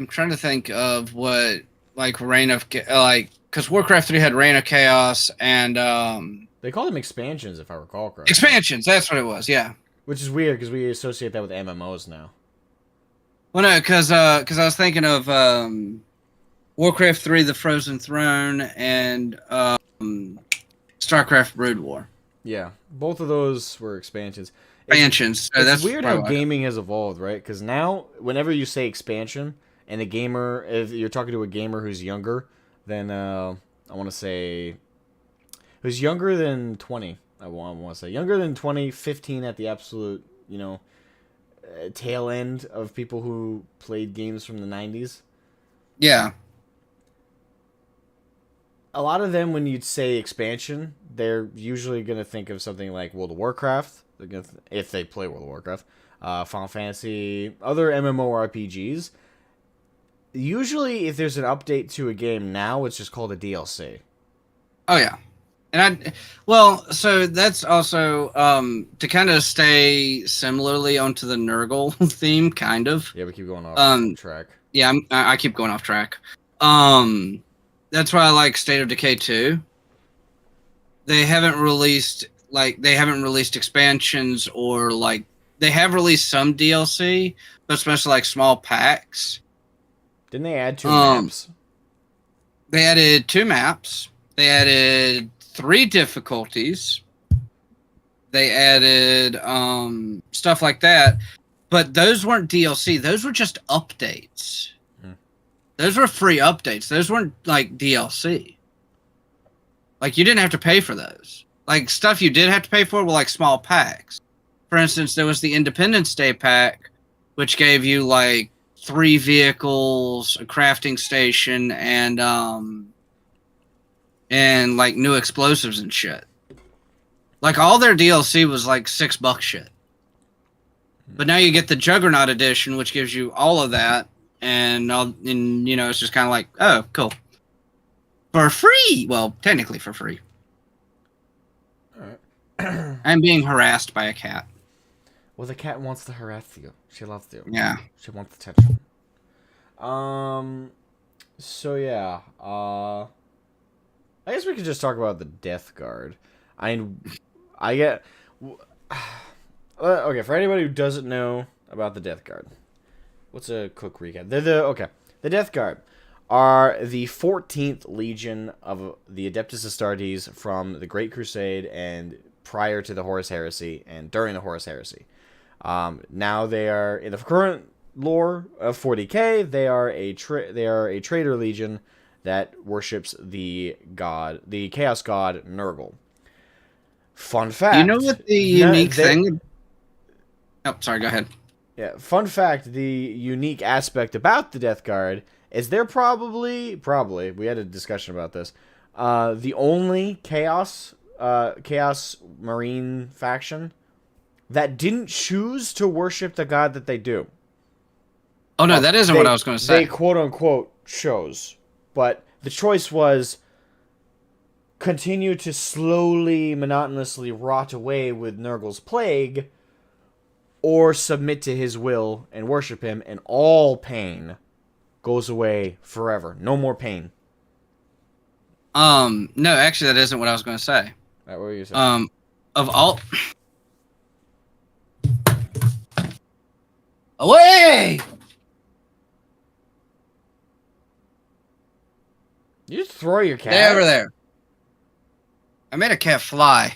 trying to think of what like Reign of because Warcraft 3 had Reign of Chaos and They call them expansions, if I recall correctly. expansions. That's what it was. Yeah. Which is weird because we associate that with MMOs now. Well, no, because I was thinking of Warcraft 3: The Frozen Throne and StarCraft Brood War. Yeah, both of those were expansions. Expansions. So It's that's weird how probably why. gaming has evolved, right? Because now, whenever you say expansion, and a gamer, if you're talking to a gamer who's younger than, I want to say, who's younger than 20, I want to say, younger than 20, 15 at the absolute, tail end of people who played games from the 90s. Yeah. A lot of them, when you'd say expansion, they're usually going to think of something like World of Warcraft, if they play World of Warcraft, Final Fantasy, other MMORPGs. Usually, if there's an update to a game now, it's just called a DLC. Oh yeah. And so that's also to kind of stay similarly onto the Nurgle theme, kind of. Yeah, we keep going off track. Yeah, I keep going off track. That's why I like State of Decay 2. They haven't released expansions or they have released some DLC, but especially like small packs. Didn't they add 2 maps? They added 2 maps. They added 3 difficulties. They added stuff like that. But those weren't DLC. Those were just updates. those were free updates. Those weren't like DLC. Like you didn't have to pay for those. Like stuff you did have to pay for were like small packs. For instance, there was the Independence Day pack, which gave you like 3 vehicles, a crafting station, and like new explosives and shit. Like all their DLC was like $6 shit. But now you get the Juggernaut edition, which gives you all of that, and you know, it's just kind of like, oh, cool, for free. Well, technically for free. All right. I'm being harassed by a cat. Well, the cat wants to harass you. She loves you. Yeah. She wants attention. So yeah. I guess we could just talk about the Death Guard. I get. Okay, for anybody who doesn't know about the Death Guard, what's a quick recap? The Death Guard are the 14th Legion of the Adeptus Astartes from the Great Crusade and prior to the Horus Heresy and during the Horus Heresy. Now they are in the current lore of 40k. They are a traitor legion that worships the chaos god Nurgle. Fun fact. You know what the unique thing? Oh, sorry. Go ahead. Yeah. Fun fact. The unique aspect about the Death Guard is they're probably we had a discussion about this. The only chaos marine faction that didn't choose to worship the god that they do. Oh no, that isn't what I was going to say. They quote unquote chose, but the choice was continue to slowly, monotonously rot away with Nurgle's plague, or submit to his will and worship him, and all pain goes away forever. No more pain. No, actually, that isn't what I was going to say. What were you saying? Of all. Away! You just throw your cat. Stay over there. I made a cat fly.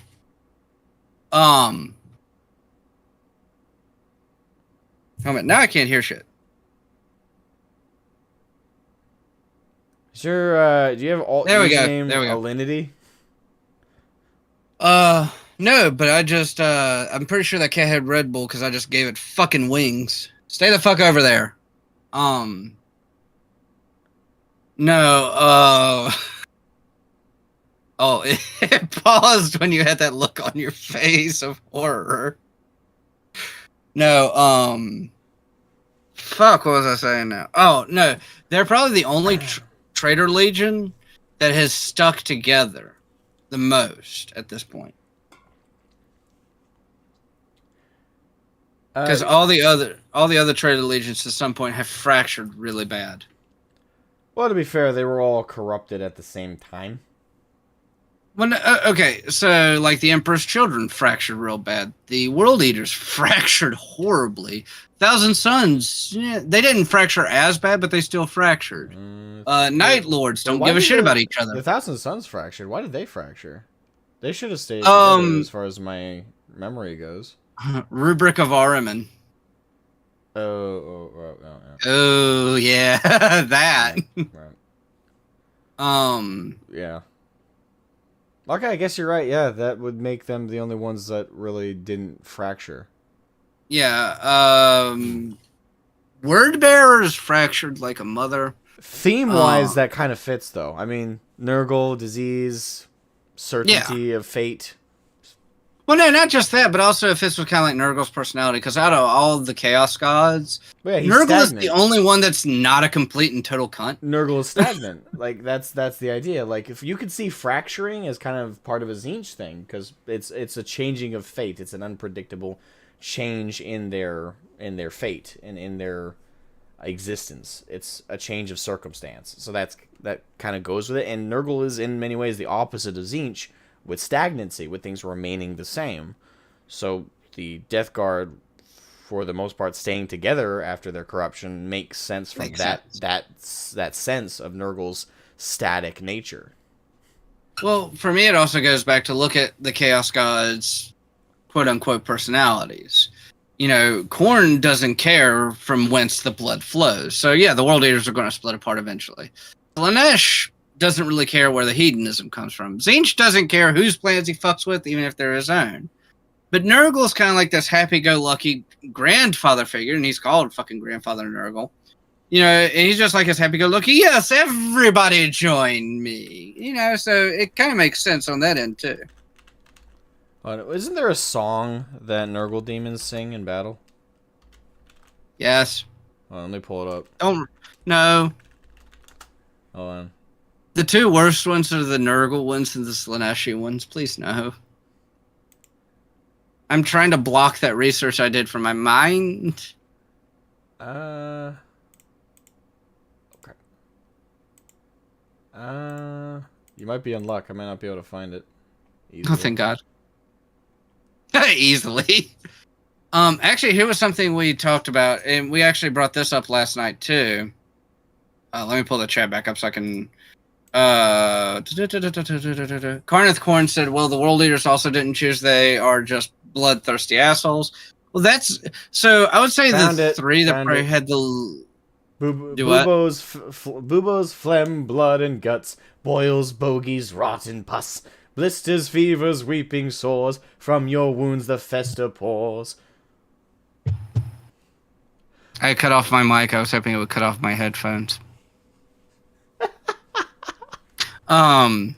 Now I can't hear shit. Is your, do you have alt There we go. name There we go. Alinity? No, but I just, I'm pretty sure that cat had Red Bull because I just gave it fucking wings. Stay the fuck over there. No, oh, it paused when you had that look on your face of horror. No, fuck, what was I saying now? Oh, no, they're probably the only traitor legion that has stuck together the most at this point. Because all the other traitor legions at some point have fractured really bad. Well, to be fair, they were all corrupted at the same time. Well, okay, so like the Emperor's Children fractured real bad. The World Eaters fractured horribly. Thousand Sons, yeah, they didn't fracture as bad, but they still fractured. Night Lords don't give a shit about each other. The Thousand Sons fractured. Why did they fracture? They should have stayed together as far as my memory goes. Rubric of Ahriman. Oh, yeah, that. Right. Yeah. Okay, I guess you're right. Yeah, that would make them the only ones that really didn't fracture. Yeah. Word Bearers fractured like a mother. Theme-wise, that kind of fits, though. I mean, Nurgle, disease, certainty of fate. Well, no, not just that, but also it fits with kind of like Nurgle's personality, because out of all the Chaos Gods, Nurgle is the only one that's not a complete and total cunt. Nurgle is stagnant. Like, that's the idea. Like, if you could see fracturing as kind of part of a Tzeentch thing, because it's a changing of fate. It's an unpredictable change in their fate and in their existence. It's a change of circumstance. So that kind of goes with it. And Nurgle is in many ways the opposite of Tzeentch, with stagnancy, with things remaining the same. So the Death Guard, for the most part, staying together after their corruption makes sense from that sense of Nurgle's static nature. Well, for me, it also goes back to look at the Chaos Gods' quote-unquote personalities. Khorne doesn't care from whence the blood flows. So yeah, the World Eaters are going to split apart eventually. Slaanesh doesn't really care where the hedonism comes from. Tzeentch doesn't care whose plans he fucks with, even if they're his own. But Nurgle is kind of like this happy-go-lucky grandfather figure, and he's called fucking Grandfather Nurgle. And he's just like this happy-go-lucky, yes, everybody join me. So it kind of makes sense on that end, too. Isn't there a song that Nurgle demons sing in battle? Yes. Let me pull it up. No. Hold on. The two worst ones are the Nurgle ones and the Slaaneshi ones. Please no. I'm trying to block that research I did from my mind. Okay. You might be in luck. I might not be able to find it easily. Oh, thank God. Easily. Actually, here was something we talked about, and we actually brought this up last night, too. Let me pull the chat back up so I can... Karneth Korn said, well, the World Eaters also didn't choose. They are just bloodthirsty assholes. Well, that's... So, I would say three that probably had the... Bubo's phlegm, blood, and guts, boils, bogies, rotten pus, blisters, fevers, weeping sores, from your wounds the fester pours. I cut off my mic. I was hoping it would cut off my headphones. And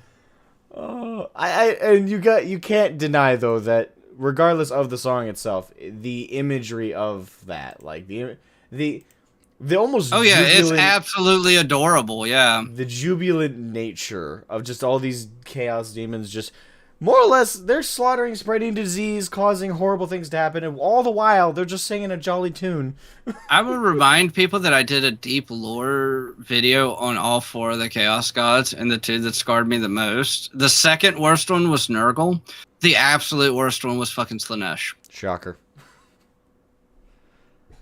you can't deny though that regardless of the song itself, the imagery of that, like the almost it's absolutely adorable. Yeah, the jubilant nature of just all these chaos demons, just more or less they're slaughtering, spreading disease, causing horrible things to happen, and all the while they're just singing a jolly tune. I would remind people that I did a deep lore video on all four of the chaos gods, and the two that scarred me the most. The second worst one was Nurgle. The absolute worst one was fucking Slaanesh. Shocker.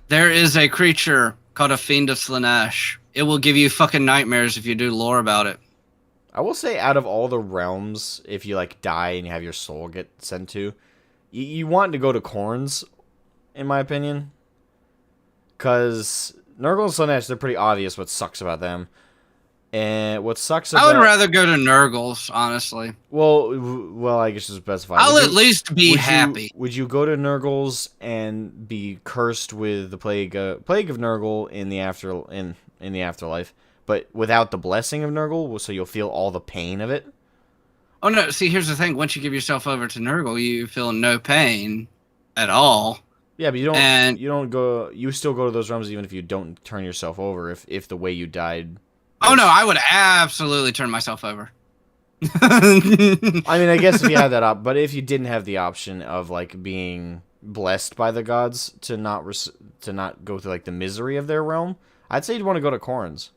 There is a creature called a Fiend of Slaanesh. It will give you fucking nightmares if you do lore about it. I will say, out of all the realms, if you like die and you have your soul get sent to, you want to go to Khorne's, in my opinion. Because Nurgle and Slaanesh, they're pretty obvious what sucks about them. And what sucks about... I would rather go to Nurgle's, honestly. Well, I guess it's specified. I'll at least be happy. Would you go to Nurgle's and be cursed with the plague of Nurgle in the afterlife, but without the blessing of Nurgle, so you'll feel all the pain of it? Oh no! See, here's the thing: once you give yourself over to Nurgle, you feel no pain at all. Yeah, but you still go to those realms even if you don't turn yourself over. If the way you died. Oh no, I would absolutely turn myself over. I mean, I guess if you had that but if you didn't have the option of like being blessed by the gods to not go through like the misery of their realm, I'd say you'd want to go to Khorne's.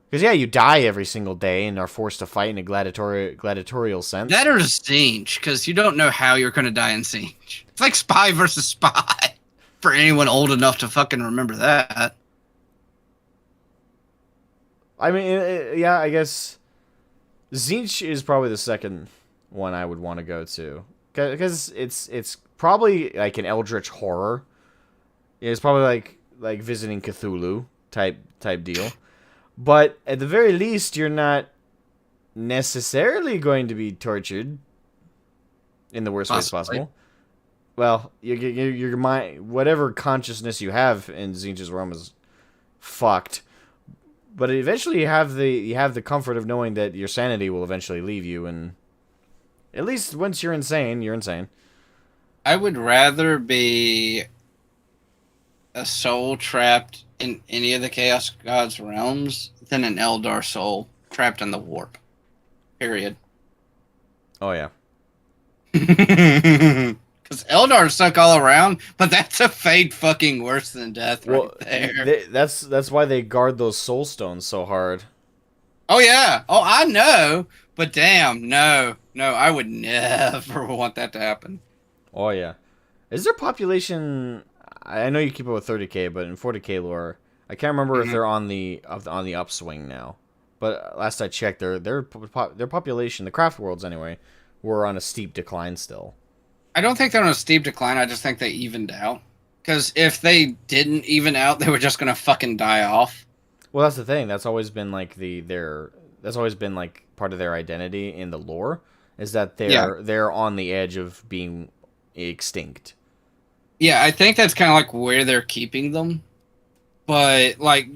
Because yeah, you die every single day and are forced to fight in a gladiatorial sense. That or Tzeentch, because you don't know how you're going to die in Tzeentch. It's like spy versus spy. For anyone old enough to fucking remember that. I mean, yeah, I guess Tzeentch is probably the second one I would want to go to. Because it's probably like an eldritch horror. It's probably like visiting Cthulhu type deal. But at the very least, you're not necessarily going to be tortured in the worst ways possible. Well, your mind, whatever consciousness you have in Tzeentch's realm is fucked. But eventually, you have the comfort of knowing that your sanity will eventually leave you, and at least once you're insane, you're insane. I would rather be a soul trapped in any of the Chaos God's realms than an Eldar soul trapped in the warp. Period. Oh, yeah. Because Eldar suck all around, but that's a fate fucking worse than death right there. That's why they guard those soul stones so hard. Oh, yeah. Oh, I know. But damn, no. No, I would never want that to happen. Oh, yeah. Is there population... I know you keep it with 30k, but in 40k lore, I can't remember if they're on the upswing now. But last I checked, their population, the craft worlds anyway, were on a steep decline still. I don't think they're on a steep decline. I just think they evened out. Because if they didn't even out, they were just gonna fucking die off. Well, that's the thing. That's always been like that's always been like part of their identity in the lore, is that they're on the edge of being extinct. Yeah, I think that's kind of like where they're keeping them. But like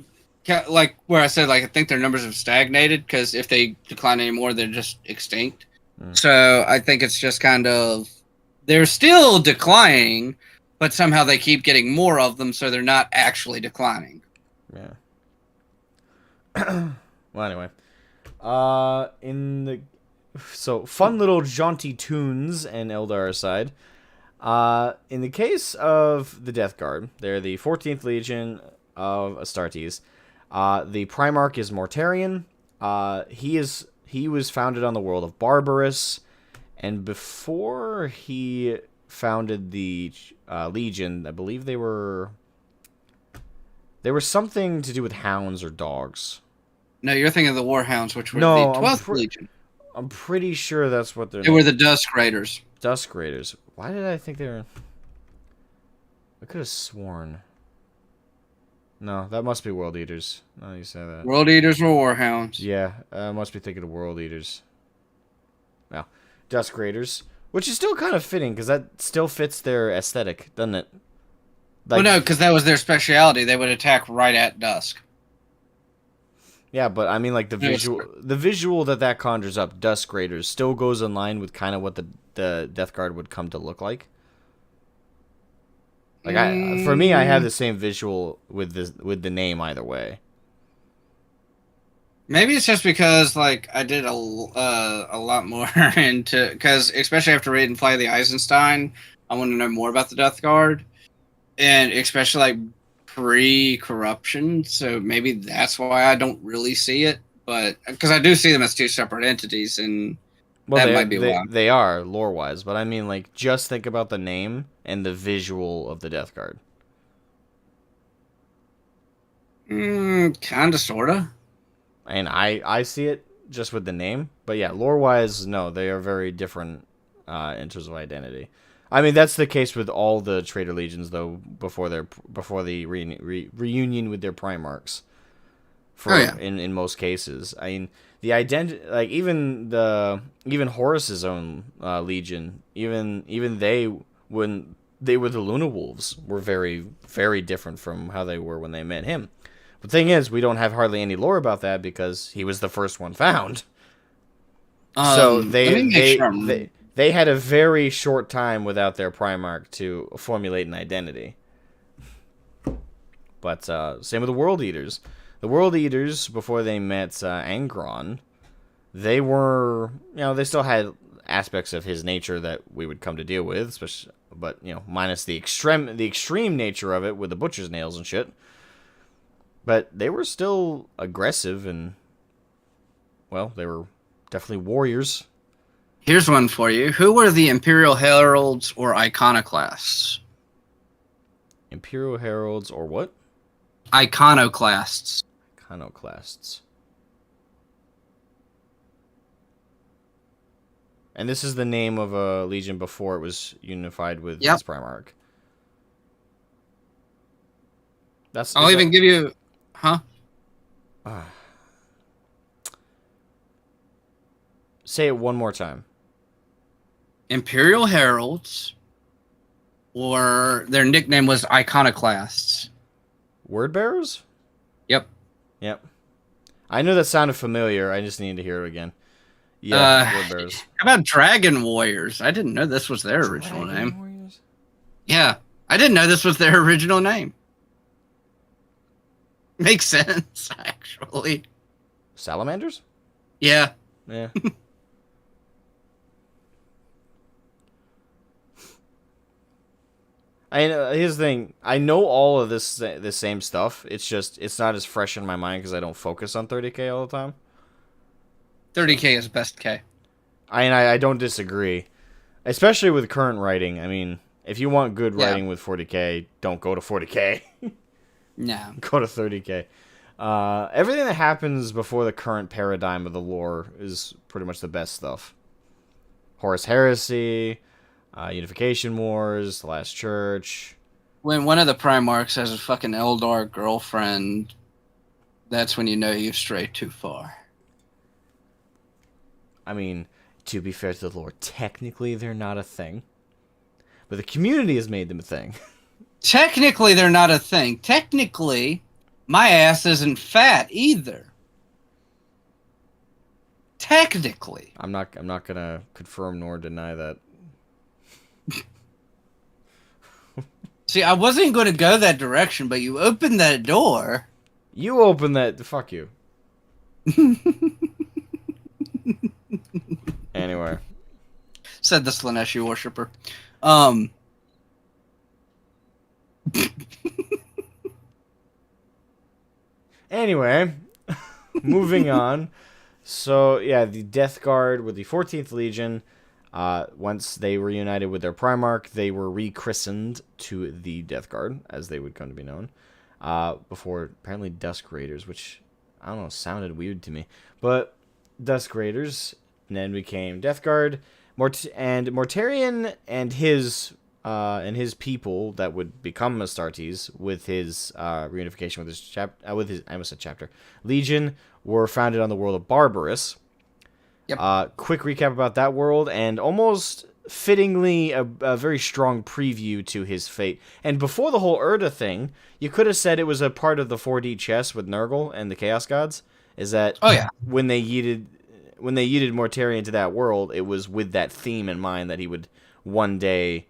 where I said, like I think their numbers have stagnated because if they decline anymore, they're just extinct. So I think it's just kind of they're still declining, but somehow they keep getting more of them, so they're not actually declining. Yeah. Well, anyway, so fun little jaunty tunes and Eldar aside. In the case of the Death Guard, they're the 14th Legion of Astartes. The Primarch is Mortarion. He was founded on the world of Barbarous, and before he founded the Legion, I believe they were something to do with hounds or dogs. No, you're thinking of the Warhounds, which were No, the 12th Legion. I'm pretty sure that's what They were the Dusk Raiders. Dusk Raiders. Why did I think they were... I could have sworn. No, that must be World Eaters. No, you say that. World Eaters were Warhounds. Yeah, I must be thinking of World Eaters. Well, Dusk Raiders. Which is still kind of fitting, because that still fits their aesthetic, doesn't it? Well, no, because that was their speciality. They would attack right at dusk. Yeah, but I mean, like, the visual that conjures up, Dusk Raiders, still goes in line with kind of what the Death Guard would come to look like. Like, for me, I have the same visual with the name either way. Maybe it's just because, like, I did a lot more into... Because, especially after reading Fly the Eisenstein, I want to know more about the Death Guard. And especially, like, pre-corruption, so maybe that's why I don't really see it. But because I do see them as two separate entities, and that might be why. They are, lore-wise, but I mean, like, just think about the name and the visual of the Death Guard. Kinda, sorta. And I see it just with the name, but yeah, lore-wise, no, they are very different in terms of identity. I mean, that's the case with all the Traitor Legions, though, before the reunion with their Primarchs. In most cases, I mean, the identity, like even Horus's own Legion, even they, when they were the Luna Wolves, were very, very different from how they were when they met him. The thing is, we don't have hardly any lore about that because he was the first one found. So they had a very short time without their Primarch to formulate an identity. But same with the World Eaters. The World Eaters, before they met Angron, they were, they still had aspects of his nature that we would come to deal with, especially, but minus the extreme nature of it with the butcher's nails and shit. But they were still aggressive and, well, they were definitely warriors. Here's one for you. Who were the Imperial Heralds or Iconoclasts? Imperial Heralds or what? Iconoclasts. Iconoclasts. And this is the name of a legion before it was unified with its Primarch. I'll even give you... Huh? Say it one more time. Imperial Heralds, or their nickname was Iconoclasts. Word bearers? Yep. I knew that sounded familiar. I just needed to hear it again. Yeah, word bearers. How about Dragon Warriors? I didn't know this was their original name. Warriors? Yeah, I didn't know this was their original name. Makes sense, actually. Salamanders? Yeah. Yeah. Here's the thing. I know all of the same stuff. It's just, it's not as fresh in my mind because I don't focus on 30K all the time. 30K is best K. I don't disagree. Especially with current writing. I mean, if you want good writing with 40K, don't go to 40K. No. Go to 30K. Everything that happens before the current paradigm of the lore is pretty much the best stuff. Horus Heresy, Unification Wars, The Last Church. When one of the Primarchs has a fucking Eldar girlfriend, that's when you know you've strayed too far. I mean, to be fair to the lore, technically they're not a thing. But the community has made them a thing. Technically, they're not a thing. Technically, my ass isn't fat either. Technically. I'm not gonna confirm nor deny that. See, I wasn't going to go that direction, but you opened that door. You open that. Fuck you. Anyway. Said the Slaneshi worshiper. Anyway, moving on. So, yeah, the Death Guard with the 14th Legion, once they reunited with their Primarch, they were rechristened to the Death Guard, as they would come to be known, before apparently Dusk Raiders, which, I don't know, sounded weird to me. But Dusk Raiders then became Death Guard, and Mortarion and his people that would become Astartes with his reunification with his I almost said chapter Legion were founded on the world of Barbarous. Yep. Quick recap about that world, and almost fittingly a very strong preview to his fate. And before the whole Urda thing, you could have said it was a part of the 4D chess with Nurgle and the Chaos Gods. Is that when they yeeted Mortarion to that world, it was with that theme in mind that he would one day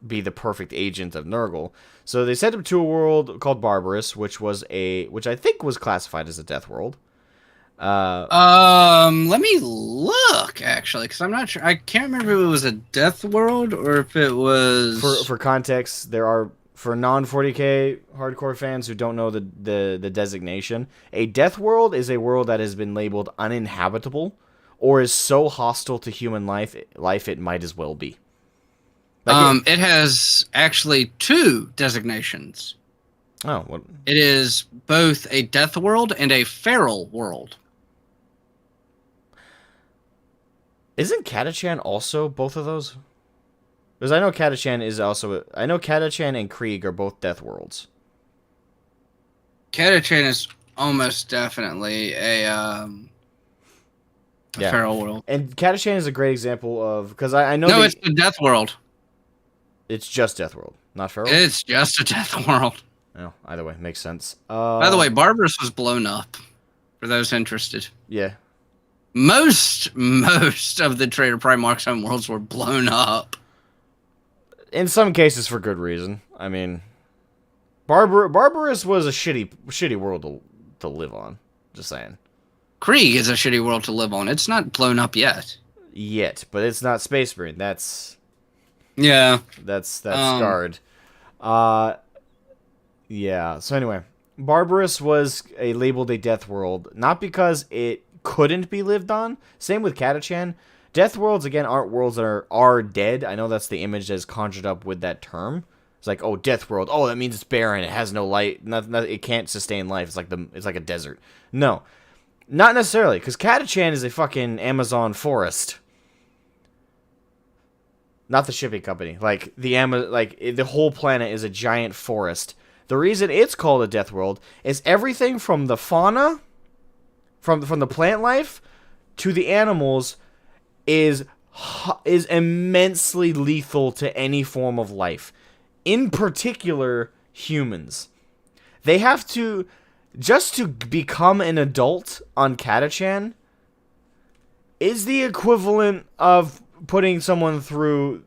be the perfect agent of Nurgle. So they sent him to a world called Barbarous, which I think was classified as a death world. Let me look actually, because I'm not sure. I can't remember if it was a death world or if it was. For context, there are, for non-40k hardcore fans who don't know the designation, a death world is a world that has been labeled uninhabitable or is so hostile to human life it might as well be. It has actually two designations. Oh, what? It is both a death world and a feral world. Isn't Catachan also both of those? Because I know Catachan is also... I know Catachan and Krieg are both death worlds. Catachan is almost definitely a feral world. And Catachan is a great example of... Because I know... No, it's a death world. It's just death world, not feral? It's just a death world. No, either way, makes sense. By the way, Barbarous was blown up, for those interested. Yeah. Most of the Trader Primarch's home worlds were blown up. In some cases, for good reason. I mean, Barbarous was a shitty world to live on. Just saying. Krieg is a shitty world to live on. It's not blown up yet. But it's not Space Marine. That's scarred. Yeah. So anyway, Barbarous was labeled a death world, not because it couldn't be lived on. Same with Catachan. Death worlds, again, aren't worlds that are dead. I know that's the image that's conjured up with that term. It's like, oh, death world. Oh, that means it's barren. It has no light. It can't sustain life. It's like a desert. No, not necessarily, because Catachan is a fucking Amazon forest. Not the shipping company. Like the whole planet is a giant forest. The reason it's called a death world is everything from the fauna, from the plant life, to the animals is immensely lethal to any form of life. In particular, humans. They have to, just to become an adult on Catachan, is the equivalent of putting someone through,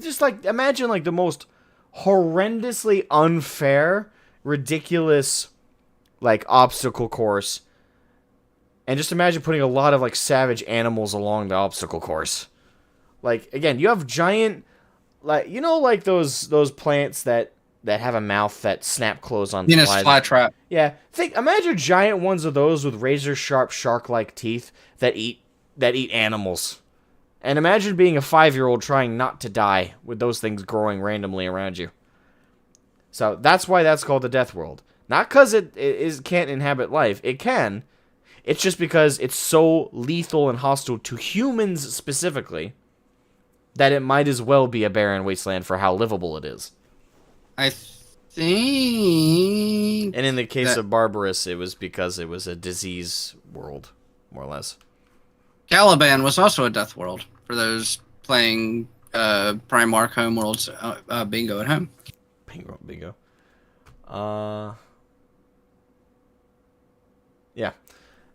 just like, imagine like the most horrendously unfair, ridiculous, like, obstacle course. And just imagine putting a lot of, like, savage animals along the obstacle course. Like, again, you have giant, like, you know, like those plants that have a mouth that snap close on Venus flytrap. Yeah. Imagine giant ones of those with razor-sharp, shark-like teeth that eat animals. And imagine being a 5-year-old trying not to die with those things growing randomly around you. So that's why that's called the Death World. Not because it can't inhabit life. It can. It's just because it's so lethal and hostile to humans specifically that it might as well be a barren wasteland for how livable it is. I think. And in the case of Barbarous, it was because it was a disease world, more or less. Caliban was also a death world for those playing Primarch Homeworlds bingo at home. Bingo. Yeah.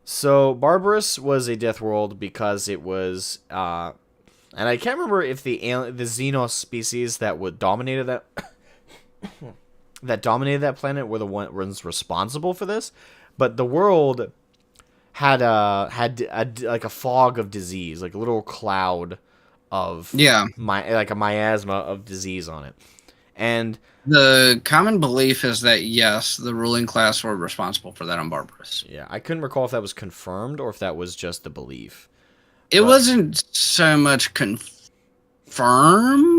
So Barbarous was a death world because it was, and I can't remember if the Xenos species that would dominated that planet were the ones responsible for this, but the world had like a fog of disease, like a little cloud of a miasma of disease on it. And the common belief is that, yes, the ruling class were responsible for that on Barbarous. Yeah, I couldn't recall if that was confirmed or if that was just the belief. It wasn't so much confirmed.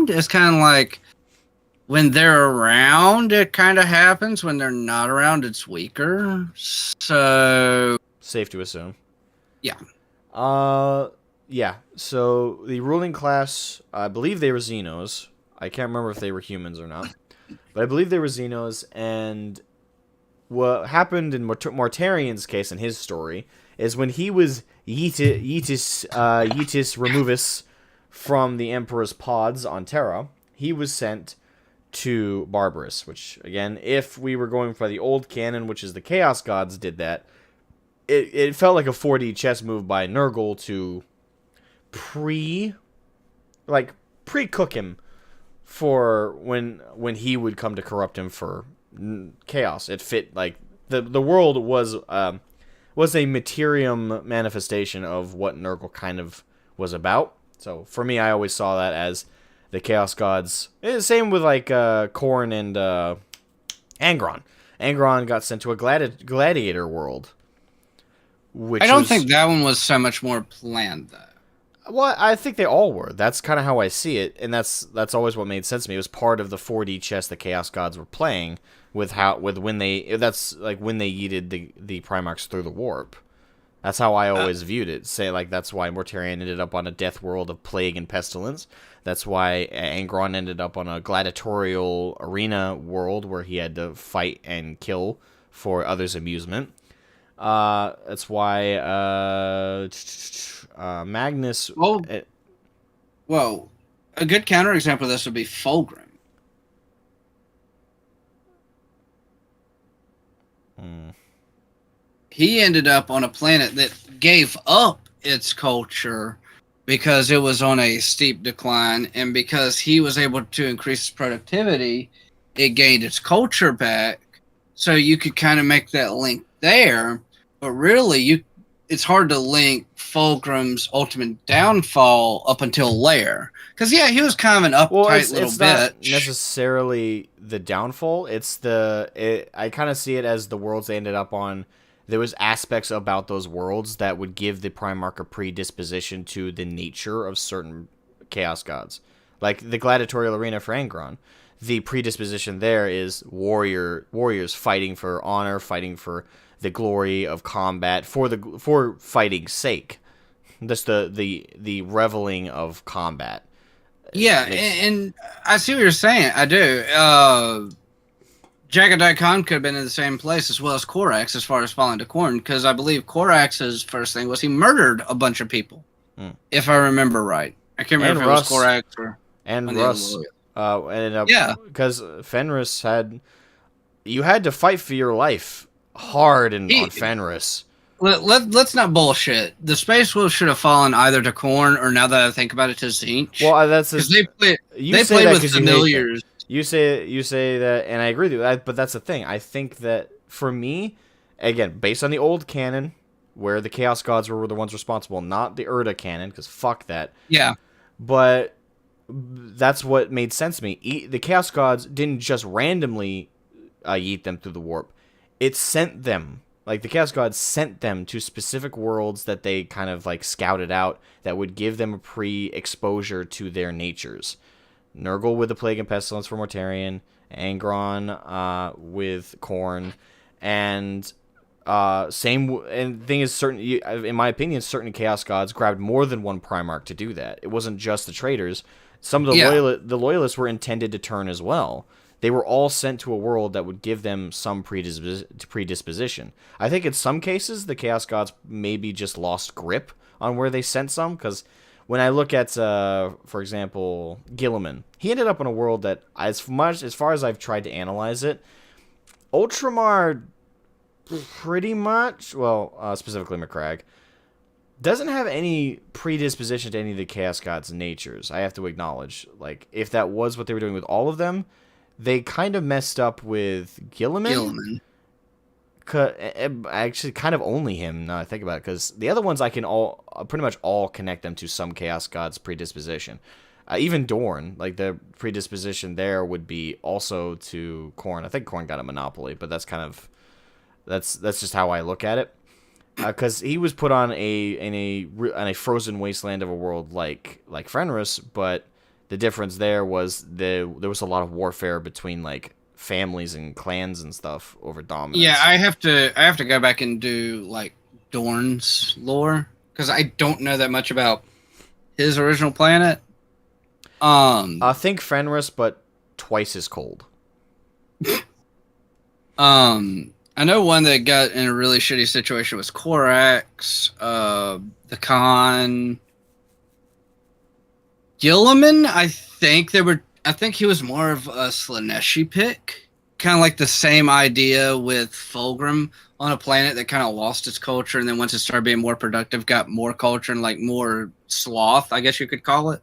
It's kind of like when they're around, it kind of happens. When they're not around, it's weaker. So... safe to assume. Yeah. Yeah. So the ruling class, I believe they were Xenos. I can't remember if they were humans or not, but I believe they were Xenos. And what happened in Mortarian's case in his story is when he was Yeetis Removis from the Emperor's pods on Terra, he was sent to Barbarous, which, again, if we were going for the old canon, which is the Chaos Gods did that, it felt like a 4D chess move by Nurgle to pre-cook him for when he would come to corrupt him for chaos. It fit, like, the world was a materium manifestation of what Nurgle kind of was about. So for me, I always saw that as the Chaos Gods. Same with like Khorne and Angron. Angron got sent to a gladiator world. I don't think that one was so much more planned, though. Well, I think they all were. That's kind of how I see it, and that's always what made sense to me. It was part of the 4D chess the Chaos Gods were playing when they yeeted the Primarchs through the warp. That's how I always viewed it. Say, like, that's why Mortarion ended up on a death world of plague and pestilence. That's why Angron ended up on a gladiatorial arena world where he had to fight and kill for others' amusement. That's why Magnus. Well, a good counterexample of this would be Fulgrim. He ended up on a planet that gave up its culture because it was on a steep decline, and because he was able to increase its productivity, it gained its culture back. So you could kind of make that link there, but really, it's hard to link Fulgrim's ultimate downfall up until Lair. Because, yeah, he was kind of an uptight little bitch. Not necessarily the downfall. I kind of see it as the worlds they ended up on. There was aspects about those worlds that would give the Primarch a predisposition to the nature of certain Chaos Gods. Like the gladiatorial arena for Angron. The predisposition there is warriors fighting for honor, fighting for the glory of combat, for fighting's sake. Just the reveling of combat. Yeah, and I see what you're saying. I do. Jagadai Khan could have been in the same place as well as Korax as far as falling to Khorne, because I believe Korax's first thing was he murdered a bunch of people, if I remember right. I can't remember if it was Korax or... And Russ ended up... Yeah. Because Fenris you had to fight for your life hard on Fenris. Let's not bullshit. The Space Wolves should have fallen either to Khorne or, now that I think about it, to Tzeentch. Well, that's... Because they played with familiars. You say that, and I agree with you, but that's the thing. I think that, for me, again, based on the old canon, where the Chaos Gods were the ones responsible, not the Urda canon, because fuck that. Yeah. But that's what made sense to me. The Chaos Gods didn't just randomly yeet them through the warp. It sent them. Like, the Chaos Gods sent them to specific worlds that they kind of, like, scouted out that would give them a pre-exposure to their natures. Nurgle with the Plague and Pestilence for Mortarion, Angron with Khorne, and the thing is, in my opinion, certain Chaos Gods grabbed more than one Primarch to do that. It wasn't just the traitors. Some of Yeah. the loyalists were intended to turn as well. They were all sent to a world that would give them some predisposition. I think in some cases, the Chaos Gods maybe just lost grip on where they sent some, because when I look at, for example, Gilliman, he ended up in a world that, as far as I've tried to analyze it, Ultramar pretty much, well, specifically McCrag, doesn't have any predisposition to any of the Chaos Gods' natures. I have to acknowledge, like, if that was what they were doing with all of them, they kind of messed up with Gilliman. Actually, kind of only him, now I think about it, because the other ones I can pretty much all connect them to some Chaos God's predisposition. Even Dorn, like, the predisposition there would be also to Khorne. I think Khorne got a monopoly, but that's kind of, that's just how I look at it. Because he was put on a frozen wasteland of a world like Fenris, but the difference there was there was a lot of warfare between, like, families and clans and stuff over dominance. Yeah, I have to go back and do, like, Dorn's lore, because I don't know that much about his original planet. I think Fenris, but twice as cold. I know one that got in a really shitty situation was Korax, the Khan, Gilliman. I think he was more of a Slaaneshi pick, kind of like the same idea with Fulgrim on a planet that kind of lost its culture, and then once it started being more productive, got more culture and, like, more sloth, I guess you could call it.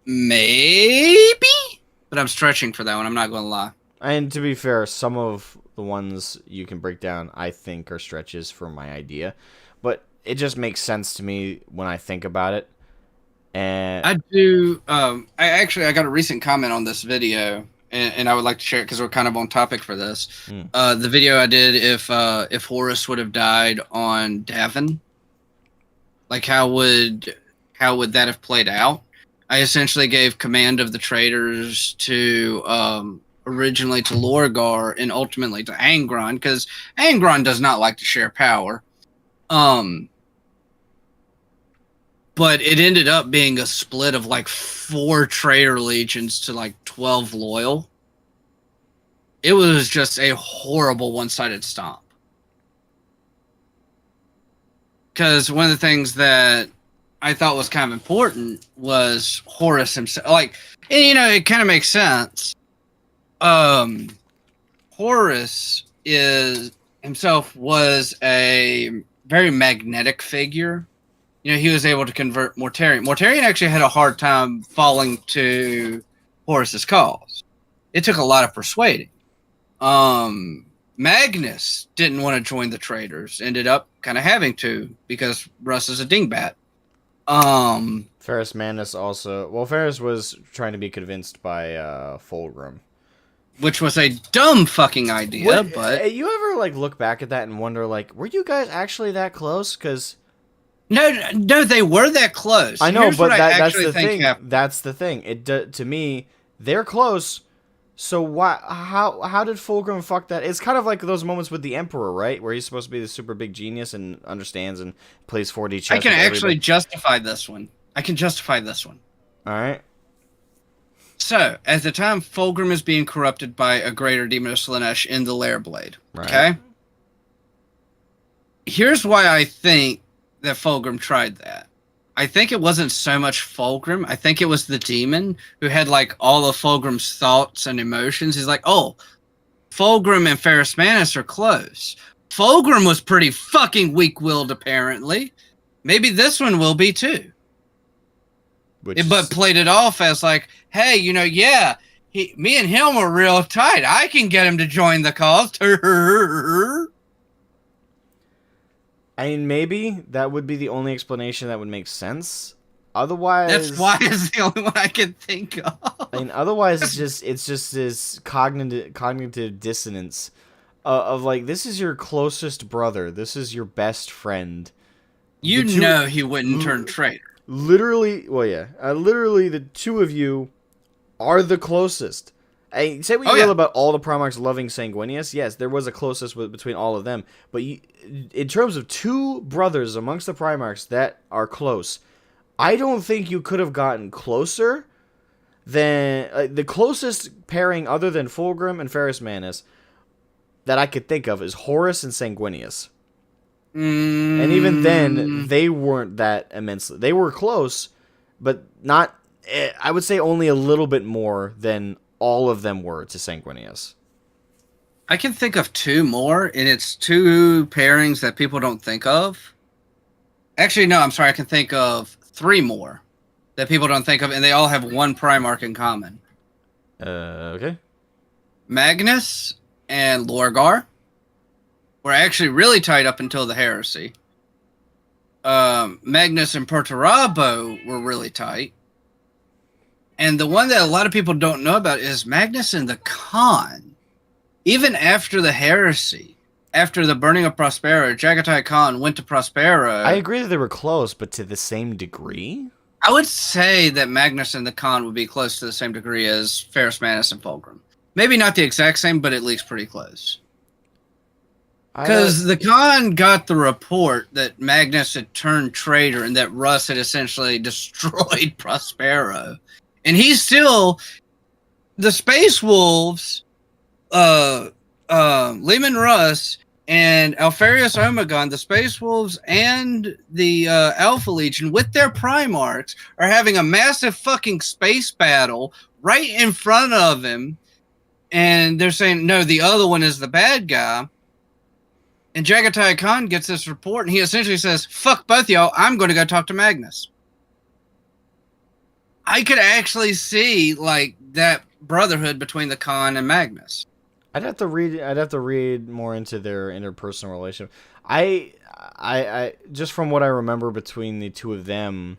Maybe, but I'm stretching for that one. I'm not going to lie. And to be fair, some of the ones you can break down, I think, are stretches for my idea, but it just makes sense to me when I think about it. And I do. I got a recent comment on this video, and I would like to share it because we're kind of on topic for this. The video I did, if Horus would have died on Davin, like, how would that have played out? I essentially gave command of the traitors to originally to Lorgar and ultimately to Angron, because Angron does not like to share power. But it ended up being a split of, like, 4 traitor legions to, like, 12 loyal. It was just a horrible one-sided stomp. Because one of the things that I thought was kind of important was Horus himself. Like, and, you know, it kind of makes sense. Horus himself was a very magnetic figure. You know, he was able to convert Mortarion. Mortarion actually had a hard time falling to Horus's cause. It took a lot of persuading. Magnus didn't want to join the traitors. Ended up kind of having to, because Russ is a dingbat. Ferrus Manus also... Well, Ferrus was trying to be convinced by Fulgrim. Which was a dumb fucking idea, but... You ever, like, look back at that and wonder, like, were you guys actually that close? Because... No, they were that close. I know, Here's but what that's the think thing. happened. That's the thing. To me, they're close. So why? How did Fulgrim fuck that? It's kind of like those moments with the Emperor, right, where he's supposed to be the super big genius and understands and plays 4D chess. I can actually justify this one. All right. So, at the time, Fulgrim is being corrupted by a greater demon of Slaanesh in the Lair Blade. Right. Okay? Here's why I think that Fulgrim tried that. I think it wasn't so much Fulgrim. I think it was the demon who had, like, all of Fulgrim's thoughts and emotions. He's like, oh, Fulgrim and Ferrus Manus are close. Fulgrim was pretty fucking weak-willed, apparently. Maybe this one will be, too. But played it off as like, hey, you know, yeah, me and him are real tight. I can get him to join the cause. I mean, maybe that would be the only explanation that would make sense. Otherwise, that's why it's the only one I can think of. I mean, otherwise it's just this cognitive dissonance of like, this is your closest brother, this is your best friend. You know he wouldn't turn traitor. Literally, well, yeah, literally the two of you are the closest. I say what you will about all the Primarchs loving Sanguinius. Yes, there was a closest between all of them. But in terms of two brothers amongst the Primarchs that are close, I don't think you could have gotten closer then the closest pairing other than Fulgrim and Ferrus Manus that I could think of is Horus and Sanguinius. And even then, they weren't that immensely. They were close, but not, I would say only a little bit more than all of them were to Sanguinius. I can think of two more, and it's two pairings that people don't think of. Actually, no, I'm sorry. I can think of three more that people don't think of, and they all have one Primarch in common. Okay. Magnus and Lorgar were actually really tight up until the heresy. Magnus and Perturabo were really tight. And the one that a lot of people don't know about is Magnus and the Khan. Even after the heresy, after the burning of Prospero, Jagatai Khan went to Prospero. I agree that they were close, but to the same degree? I would say that Magnus and the Khan would be close to the same degree as Ferrus Manus and Fulgrim. Maybe not the exact same, but at least pretty close. Because the Khan got the report that Magnus had turned traitor and that Russ had essentially destroyed Prospero. And he's still... The Space Wolves... Leman Russ and Alfarius Omegon, the Space Wolves and the Alpha Legion with their Primarchs are having a massive fucking space battle right in front of him, and they're saying, no, the other one is the bad guy. And Jagatai Khan gets this report, and he essentially says, fuck both y'all, I'm going to go talk to Magnus. I could actually see, like, that brotherhood between the Khan and Magnus. I'd have to read more into their interpersonal relationship. I just from what I remember between the two of them,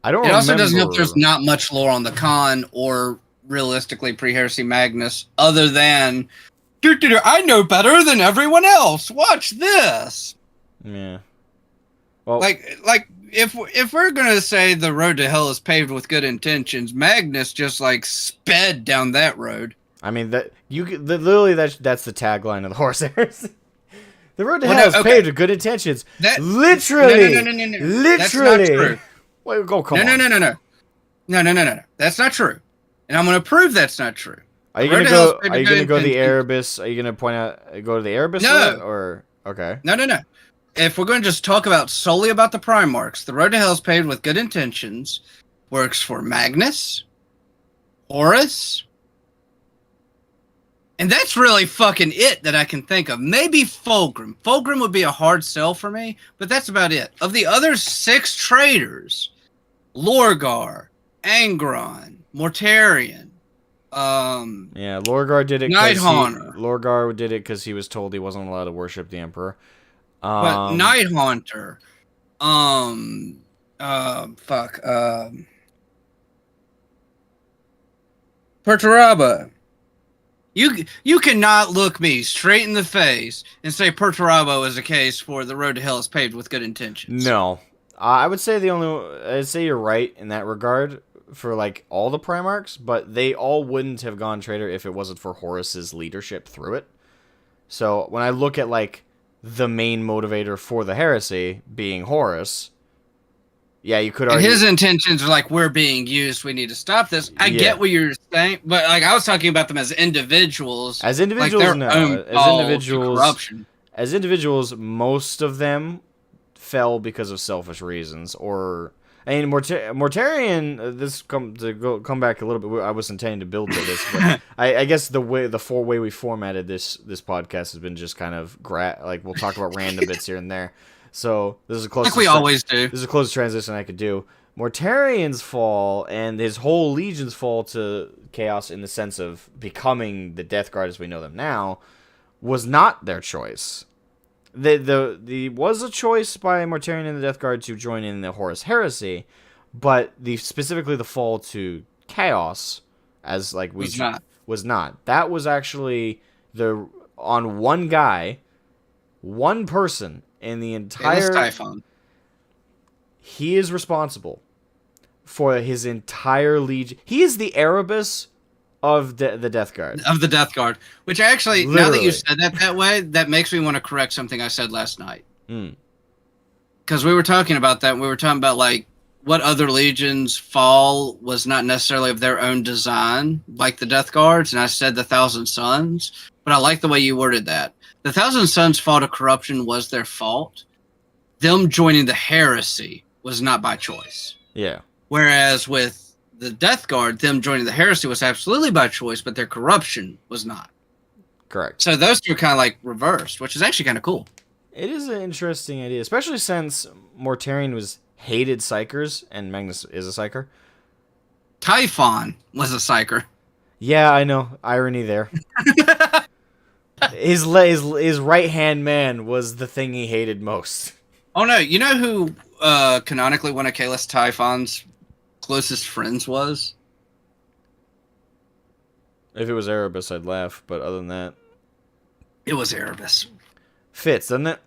I don't remember. It also doesn't help there's not much lore on the Khan or realistically pre-heresy Magnus other than I know better than everyone else. Watch this. Yeah. Well, like if we're gonna say the road to hell is paved with good intentions, Magnus just like sped down that road. I mean literally that's the tagline of the Horus Heresy. The road to hell is paved with good intentions. Literally. Literally. That's not true. Wait, come on. No. That's not true. And I'm going to prove that's not true. Are you going to go the Erebus? Are you going to go to the Erebus? No. Or okay. No. If we're going to just talk solely about the Primarchs, the road to hell is paved with good intentions. Works for Magnus, Horus. And that's really fucking it that I can think of. Maybe Fulgrim. Fulgrim would be a hard sell for me, but that's about it. Of the other 6 traitors, Lorgar, Angron, Mortarion, yeah, Lorgar did it. Nighthaunter. Lorgar did it because he was told he wasn't allowed to worship the Emperor. But Nighthaunter, Perturabo. You cannot look me straight in the face and say Perturabo is a case for the road to hell is paved with good intentions. No. I would say I'd say you're right in that regard for like all the Primarchs, but they all wouldn't have gone traitor if it wasn't for Horus's leadership through it. So when I look at like the main motivator for the heresy being Horus, yeah, you could argue. And his intentions are like, we're being used, we need to stop this. I get what you're saying, but like I was talking about them as individuals. As individuals, like no. As individuals, most of them fell because of selfish reasons. Mortarion, this come back a little bit. I was intending to build to this, but I guess the way we formatted this podcast has been just kind of like we'll talk about random bits here and there. So this is the closest. Like we always do. This is the closest transition I could do. Mortarion's fall and his whole legion's fall to chaos in the sense of becoming the Death Guard as we know them now was not their choice. The was a choice by Mortarion and the Death Guard to join in the Horus Heresy, but specifically the fall to chaos as like was not. That was actually on one guy, one person. In the entire, Typhon. He is responsible for his entire legion. He is the Erebus of the Death Guard. Of the Death Guard. Which actually, Literally. Now that you said that way, that makes me want to correct something I said last night. Because we were talking about that. We were talking about, like, what other legions fall was not necessarily of their own design, like the Death Guards, and I said the Thousand Sons, but I like the way you worded that. The Thousand Sons' fall to corruption was their fault. Them joining the heresy was not by choice. Yeah. Whereas with the Death Guard, them joining the heresy was absolutely by choice, but their corruption was not. Correct. So those two are kind of like reversed, which is actually kind of cool. It is an interesting idea, especially since Mortarion was hated psychers, and Magnus is a psyker. Typhon was a psyker. Yeah, I know. Irony there. his right-hand man was the thing he hated most. Oh no, you know who canonically one of Kalis Typhon's closest friends was? If it was Erebus, I'd laugh, but other than that... It was Erebus. Fits, doesn't it?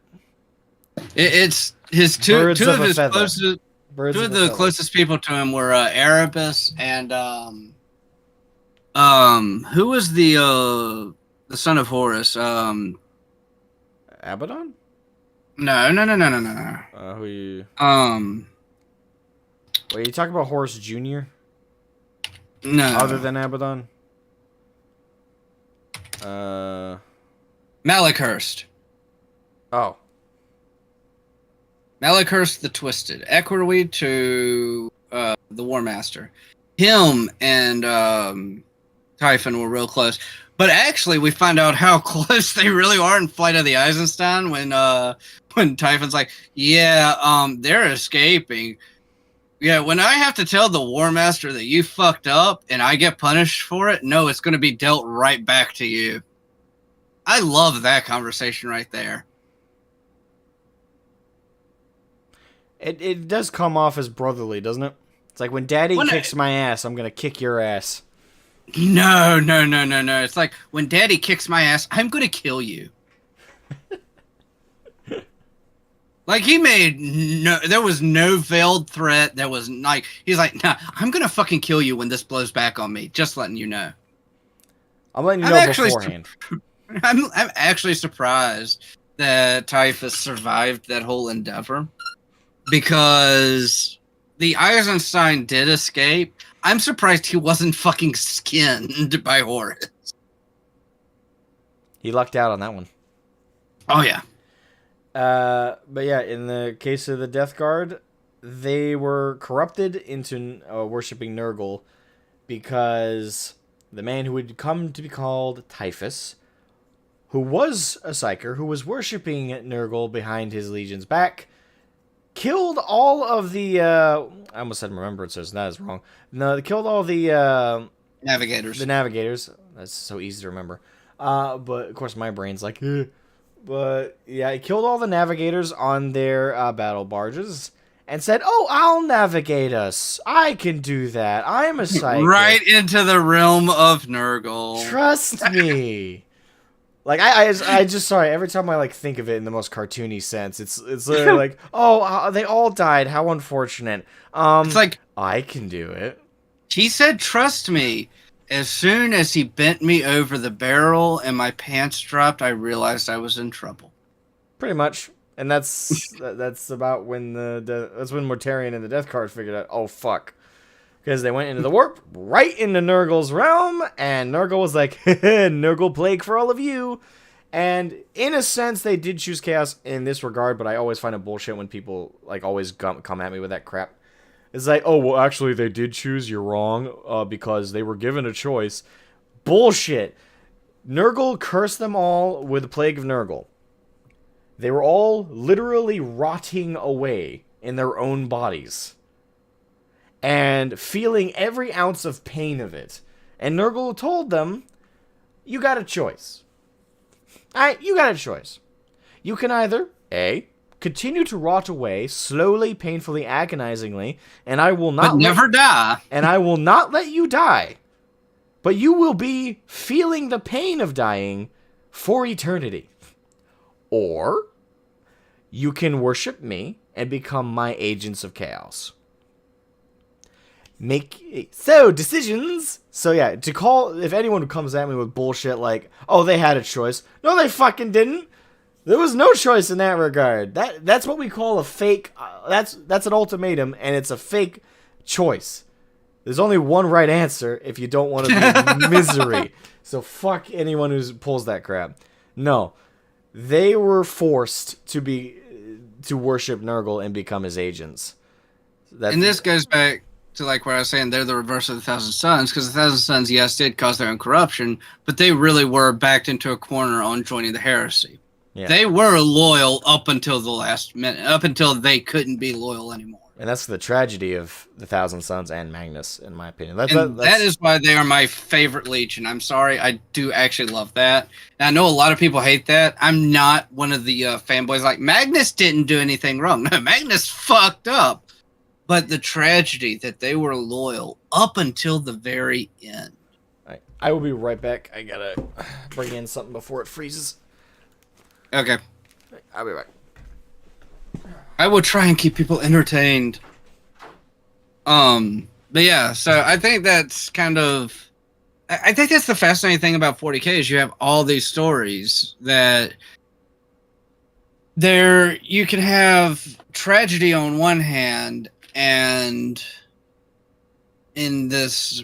It's his two of his closest... Birds Two of of a the feather. closest people to him were Erebus and who was the son of Horus? Abaddon? No. Who you... Um, Wait, you talking about Horus Jr.? no. Other than Abaddon? Malachurst. Oh. Malachurst the Twisted. Equerry to the War Master. Him and Typhon were real close. But actually, we find out how close they really are in Flight of the Eisenstein when Typhon's like, yeah, they're escaping. Yeah, when I have to tell the War Master that you fucked up and I get punished for it, no, it's going to be dealt right back to you. I love that conversation right there. It does come off as brotherly, doesn't it? It's like, when Daddy kicks my ass, I'm going to kick your ass. No. It's like, when Daddy kicks my ass, I'm going to kill you. Like, there was no veiled threat. There was like, he's like, nah, I'm going to fucking kill you when this blows back on me. Just letting you know. I'm letting you know beforehand. I'm actually surprised that Typhus survived that whole endeavor. Because the Eisenstein did escape. I'm surprised he wasn't fucking skinned by Horus. He lucked out on that one. Oh, yeah. But yeah, in the case of the Death Guard, they were corrupted into worshipping Nurgle because the man who would come to be called Typhus, who was a psyker, who was worshipping Nurgle behind his legion's back, killed all of the, I almost said remembrances, that is wrong. No, they killed all the, Navigators. The Navigators. That's so easy to remember. But, of course, my brain's like, eh. But, yeah, he killed all the Navigators on their battle barges and said, oh, I'll navigate us. I can do that. I'm a psychic. Right into the realm of Nurgle. Trust me. Like, I just, sorry, every time I, like, think of it in the most cartoony sense, it's literally like, oh, they all died, how unfortunate. It's like, I can do it. he said, trust me. As soon as he bent me over the barrel and my pants dropped, I realized I was in trouble. Pretty much. And that's about when that's when Mortarion and the Death Guard figured out, oh, fuck. Because they went into the warp, right into Nurgle's realm, and Nurgle was like, Nurgle plague for all of you. And in a sense, they did choose chaos in this regard, but I always find it bullshit when people, like, always come at me with that crap. It's like, oh, well, actually, they did choose, you're wrong, because they were given a choice. Bullshit. Nurgle cursed them all with the plague of Nurgle. They were all literally rotting away in their own bodies. And feeling every ounce of pain of it. And Nurgle told them, you got a choice. You got a choice. You can either, A, continue to rot away, slowly, painfully, agonizingly, and I will not never die. And I will not let you die. But you will be feeling the pain of dying for eternity. Or, you can worship me and become my agents of chaos. Decisions. So yeah, to call, if anyone comes at me with bullshit like, oh, they had a choice. No, they fucking didn't. There was no choice in that regard. That's what we call a fake. That's an ultimatum, and it's a fake choice. There's only one right answer if you don't want to be in misery. So fuck anyone who pulls that crap. No, they were forced to worship Nurgle and become his agents. And this goes back to like where I was saying they're the reverse of the Thousand Sons, because the Thousand Sons, yes, did cause their own corruption, but they really were backed into a corner on joining the heresy. Yeah. They were loyal up until the last minute, up until they couldn't be loyal anymore. And that's the tragedy of the Thousand Sons and Magnus, in my opinion. That is why they are my favorite Leech, and I'm sorry, I do actually love that. And I know a lot of people hate that. I'm not one of the fanboys like, Magnus didn't do anything wrong. No, Magnus fucked up. But the tragedy that they were loyal up until the very end. I will be right back. I gotta bring in something before it freezes. Okay. I'll be back. I will try and keep people entertained. But yeah, so I think that's kind of... I think that's the fascinating thing about 40K is you have all these stories that... You can have tragedy on one hand, and in this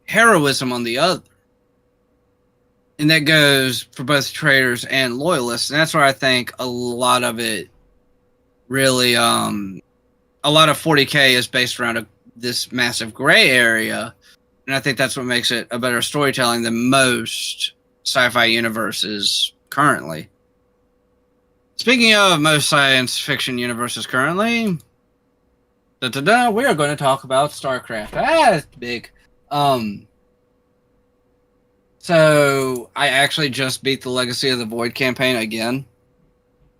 heroism on the other. And that goes for both traitors and loyalists. And that's where I think a lot of it really, a lot of 40K is based around this massive gray area. And I think that's what makes it a better storytelling than most sci-fi universes currently. Speaking of most science fiction universes currently, we are going to talk about StarCraft. That's big. So I actually just beat the Legacy of the Void campaign again,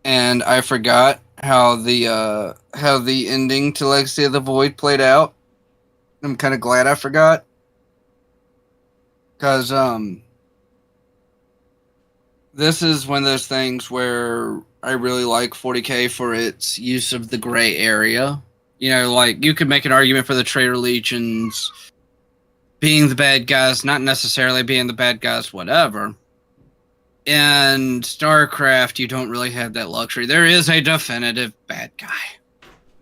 and I forgot how the ending to Legacy of the Void played out. I'm kind of glad I forgot, because this is one of those things where I really like 40K for its use of the gray area. You know, like, you could make an argument for the Traitor Legions being the bad guys, not necessarily being the bad guys, whatever. In StarCraft, you don't really have that luxury. There is a definitive bad guy.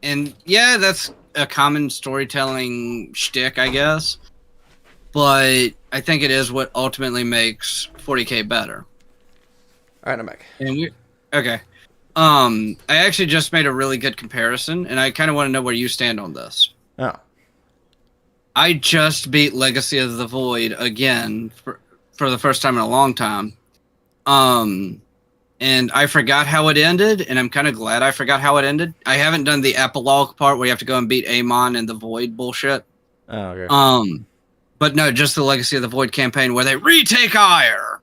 And yeah, that's a common storytelling shtick, I guess. But I think it is what ultimately makes 40K better. Alright, I'm back. Okay. I actually just made a really good comparison, and I kind of want to know where you stand on this. Oh. I just beat Legacy of the Void again for the first time in a long time. And I forgot how it ended, and I'm kind of glad I forgot how it ended. I haven't done the epilogue part where you have to go and beat Amon and the Void bullshit. Oh, okay. But no, just the Legacy of the Void campaign where they retake Ire.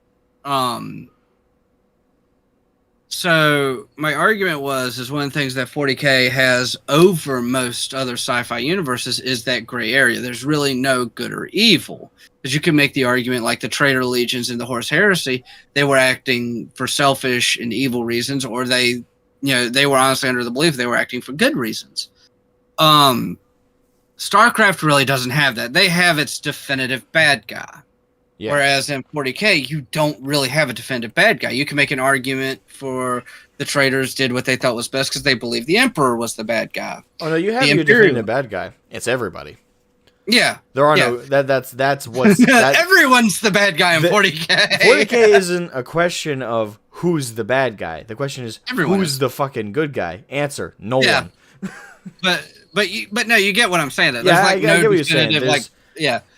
So my argument is one of the things that 40K has over most other sci-fi universes is that gray area. There's really no good or evil. Because you can make the argument like the Traitor Legions in the Horus Heresy, they were acting for selfish and evil reasons, or they were honestly under the belief they were acting for good reasons. StarCraft really doesn't have that. They have its definitive bad guy. Yeah. Whereas in 40K, you don't really have a definitive bad guy. You can make an argument for the traitors did what they thought was best because they believed the Emperor was the bad guy. Oh no, you have your definitive bad guy. It's everybody. Yeah, there are no that's what's everyone's the bad guy in 40K. 40K isn't a question of who's the bad guy. The question is who's the fucking good guy. Answer: no one. but no, you get what I'm saying. There's I get what you're saying.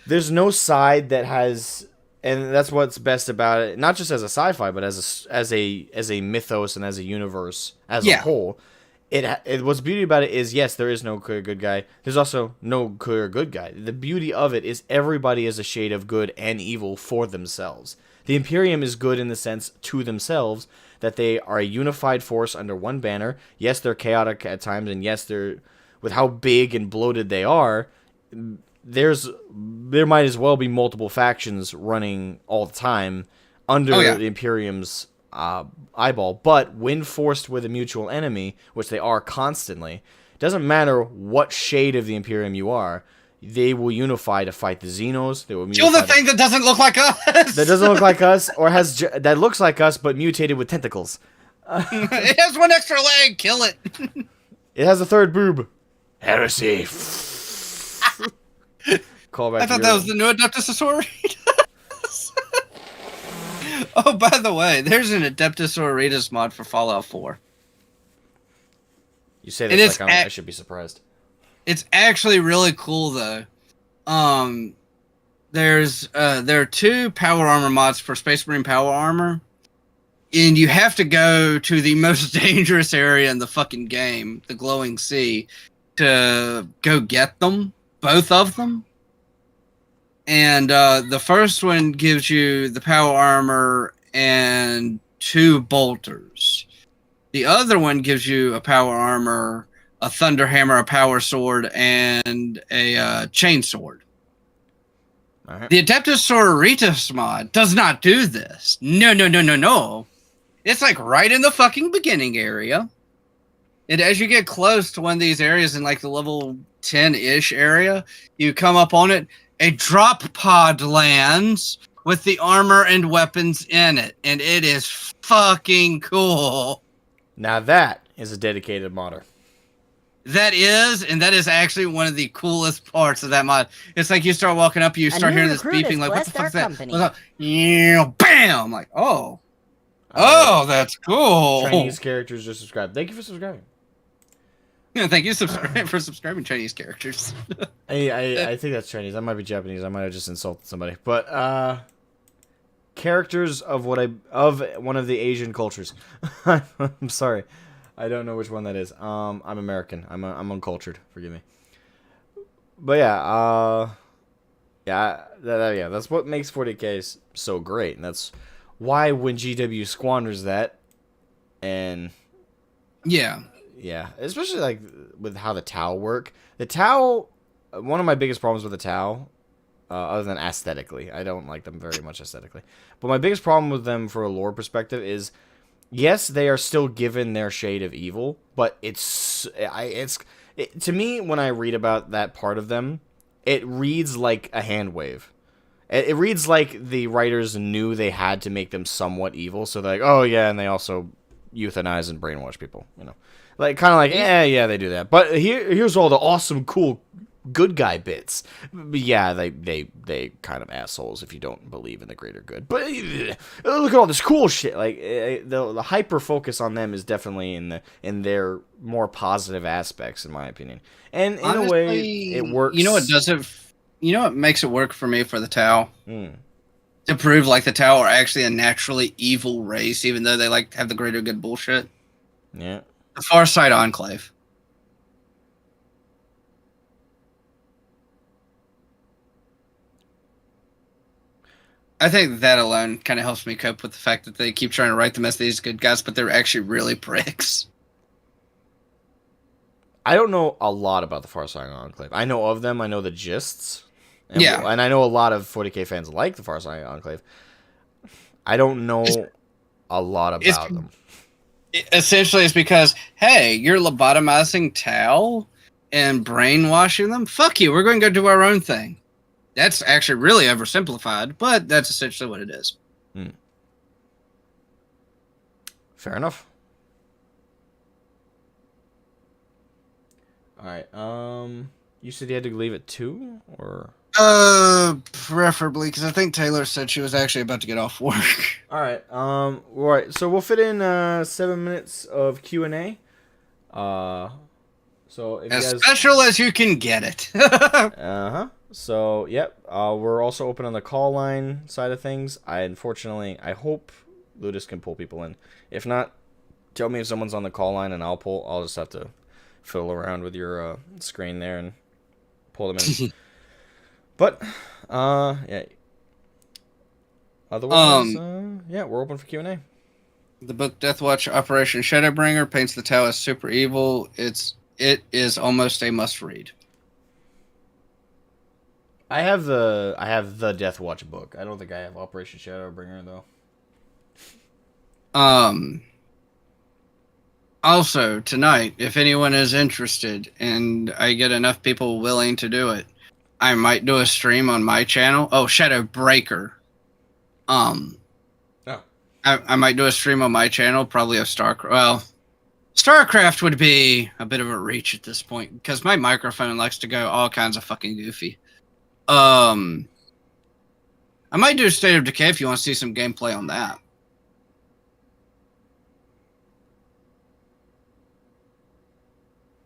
There's no side that has. And that's what's best about it, not just as a sci-fi, but as a mythos and as a universe as a whole. What's beauty about it is, yes, there is no clear good guy. There's also no clear good guy. The beauty of it is everybody is a shade of good and evil for themselves. The Imperium is good in the sense to themselves that they are a unified force under one banner. Yes, they're chaotic at times, and yes, they're with how big and bloated they are. There might as well be multiple factions running all the time under the Imperium's eyeball. But when forced with a mutual enemy, which they are constantly, it doesn't matter what shade of the Imperium you are. they will unify to fight the Xenos. They will Kill the thing that doesn't look like us. that doesn't look like us, or that looks like us but mutated with tentacles. It has one extra leg. Kill it. It has a third boob. Heresy. Call back. I thought that was the new Adeptus. Oh, by the way, there's an Adeptus mod for Fallout 4. You say this like I should be surprised. It's actually really cool though. There are 2 power armor mods for Space Marine power armor, and you have to go to the most dangerous area in the fucking game, the Glowing Sea, to go get them, both of them. And the first one gives you the power armor and 2 bolters. The other one gives you a power armor, a thunder hammer, a power sword, and a chain sword. Right. The Adeptus Sororitas mod does not do this. No. It's like right in the fucking beginning area. And as you get close to one of these areas in like the level 10-ish area, you come up on it, a drop pod lands with the armor and weapons in it. And it is fucking cool. Now that is a dedicated modder. That is actually one of the coolest parts of that mod. It's like you start walking up, you start hearing this beeping, like, what the fuck is that? Yeah, bam! Like, oh. Oh, that's cool. Chinese characters just subscribed. Thank you for subscribing. Yeah, thank you for subscribing, Chinese characters. I think that's Chinese. I might be Japanese. I might have just insulted somebody. But characters of one of the Asian cultures. I'm sorry. I don't know which one that is. I'm American. I'm uncultured. Forgive me. But yeah, that's what makes 40K so great, and that's why when GW squanders that, and yeah, especially like with how the Tau work. The Tau, one of my biggest problems with the Tau, other than aesthetically, I don't like them very much aesthetically. But my biggest problem with them for a lore perspective is, yes, they are still given their shade of evil, but to me, when I read about that part of them, it reads like a hand wave. It reads like the writers knew they had to make them somewhat evil, so they're like, oh yeah, and they also euthanize and brainwash people, you know, like kind of like, yeah, they do that. But here's all the awesome, cool, good guy bits. But yeah, they kind of assholes if you don't believe in the greater good. But look at all this cool shit. Like the hyper focus on them is definitely in their more positive aspects, in my opinion. And in honestly, a way, it works. You know what does it? You know what makes it work for me for the Tau? To prove like the Tau are actually a naturally evil race, even though they like have the greater good bullshit. Yeah. The Farsight Enclave. I think that alone kind of helps me cope with the fact that they keep trying to write them as these good guys, but they're actually really pricks. I don't know a lot about the Farsight Enclave. I know of them. I know the gists. And and I know a lot of 40K fans like the Farsight Enclave. I don't know a lot about them. Essentially, it's because, hey, you're lobotomizing Tau and brainwashing them? Fuck you, we're going to go do our own thing. That's actually really oversimplified, but that's essentially what it is. Fair enough. Alright, you said you had to leave at 2, or? Preferably, because I think Taylor said she was actually about to get off work. Alright, right, so we'll fit in, 7 minutes of Q&A. So if as you guys... special as you can get it. Uh-huh. So, yep, we're also open on the call line side of things. I hope Ludus can pull people in. If not, tell me if someone's on the call line and I'll just have to fiddle around with your screen there and pull them in. But, yeah. Otherwise, yeah, we're open for Q&A. The book Deathwatch Operation Shadowbringer paints the Tau as super evil. It is almost a must-read. I have the Deathwatch book. I don't think I have Operation Shadowbringer though. Also, tonight, if anyone is interested and I get enough people willing to do it, I might do a stream on my channel. Oh, Shadow Breaker. Oh. I might do a stream on my channel, probably of StarCraft. Well, StarCraft would be a bit of a reach at this point because my microphone likes to go all kinds of fucking goofy. I might do State of Decay if you want to see some gameplay on that.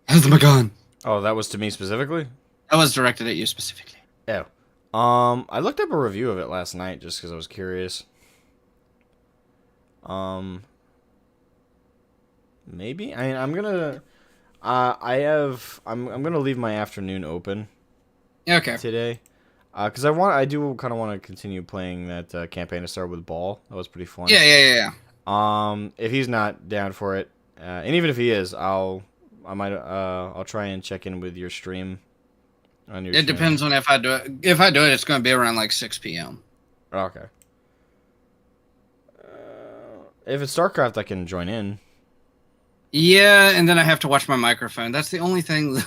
Asmogan. Oh, that was to me specifically? That was directed at you specifically. Oh. I looked up a review of it last night just because I was curious. Maybe? I mean, I'm gonna... I'm gonna leave my afternoon open Okay. today. Because I do kind of want to continue playing that campaign to start with Ball. That was pretty fun. Yeah. If he's not down for it, and even if he is, I'll try and check in with your stream. On your It depends on if I do it. If I do it, it's going to be around like 6 p.m. Okay. If it's StarCraft, I can join in. Yeah, and then I have to watch my microphone. That's the only thing.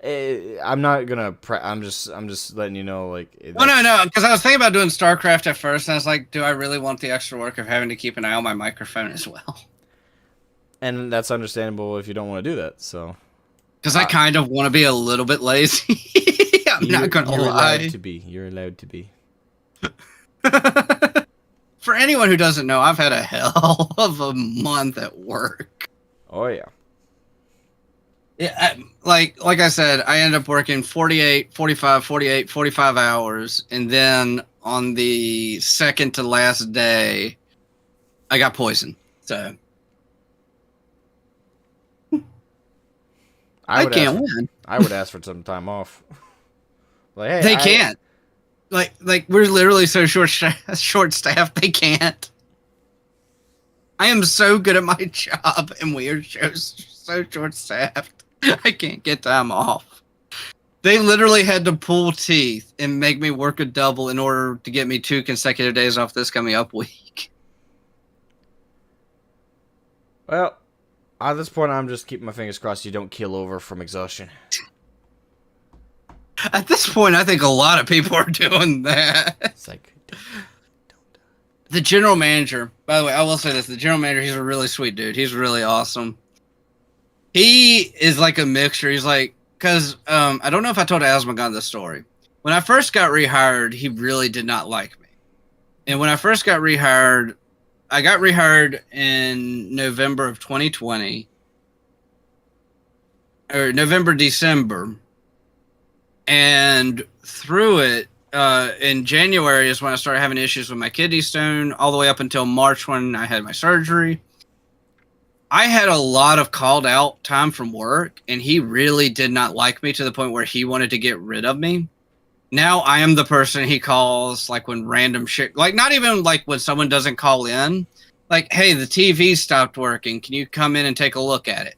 I'm not gonna. I'm just letting you know. Like. No. Because I was thinking about doing StarCraft at first, and I was like, do I really want the extra work of having to keep an eye on my microphone as well? And that's understandable if you don't want to do that. So. Because I kind of want to be a little bit lazy. I'm not gonna lie. You're allowed to be. You're allowed to be. For anyone who doesn't know, I've had a hell of a month at work. Oh yeah. Yeah, like I said, I ended up working 45 hours, and then on the second to last day, I got poisoned. So I can't win. I would ask for some time off. Like, hey, They can't. Like we're literally so short staffed. They can't. I am so good at my job, and we are so short staffed. I can't get time off. They literally had to pull teeth and make me work a double in order to get me 2 consecutive days off this coming up week. Well, at this point, I'm just keeping my fingers crossed you don't keel over from exhaustion. At this point, I think a lot of people are doing that. It's like, don't. The general manager, by the way, I will say this. The general manager, he's a really sweet dude. He's really awesome. He is like a mixture. He's like, because I don't know if I told Asmogan this story. When I first got rehired, he really did not like me. And when I first got rehired, I got rehired in November of 2020. Or November, December. And through it, in January is when I started having issues with my kidney stone, all the way up until March when I had my surgery. I had a lot of called out time from work, and he really did not like me to the point where he wanted to get rid of me. Now I am the person he calls, like, when random shit, like, not even like when someone doesn't call in, like, hey, the TV stopped working. Can you come in and take a look at it?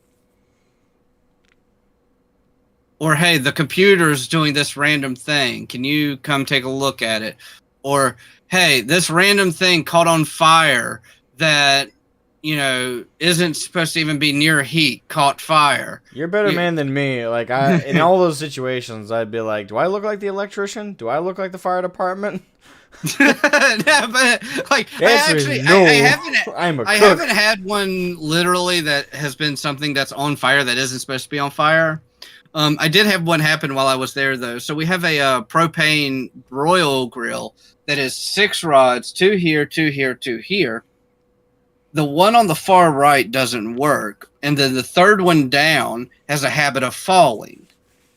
Or, hey, the computer's doing this random thing. Can you come take a look at it? Or, hey, this random thing caught on fire that, you know, isn't supposed to even be near heat, caught fire. You're a better man than me. Like, in all those situations, I'd be like, do I look like the electrician? Do I look like the fire department? No, but, like, I haven't had one literally that has been something that's on fire that isn't supposed to be on fire. I did have one happen while I was there, though. So we have a propane broil grill that is 6 rods, 2 here, 2 here, 2 here. The one on the far right doesn't work, and then the third one down has a habit of falling.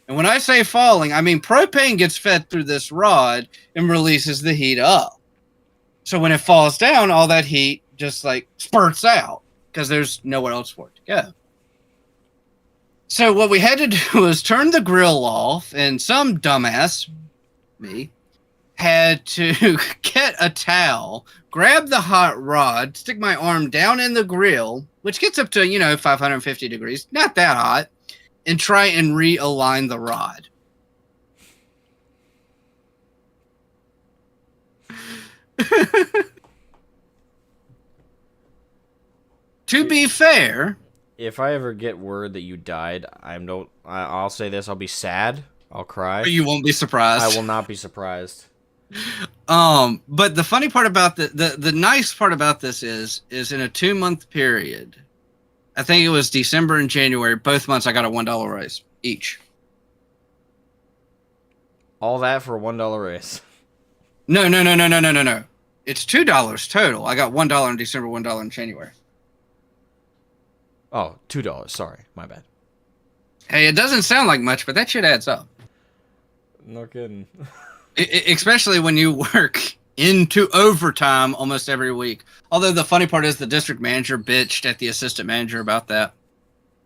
And when I say falling, I mean propane gets fed through this rod and releases the heat up. So when it falls down, all that heat just, like, spurts out because there's nowhere else for it to go. So what we had to do was turn the grill off, and some dumbass, me, had to get a towel, grab the hot rod, stick my arm down in the grill, which gets up to, 550 degrees, not that hot, and try and realign the rod. To be fair, if I ever get word that you died, I'll say this: I'll be sad, I'll cry. But you won't be surprised. I will not be surprised. But the funny part about the nice part about this is in a 2-month period, I think it was December and January, both months I got a $1 raise each. All that for a $1 raise. No. It's $2 total. I got $1 in December, $1 in January. Oh, $2. Sorry, my bad. Hey, it doesn't sound like much, but that shit adds up. No kidding. Especially when you work into overtime almost every week. Although the funny part is the district manager bitched at the assistant manager about that.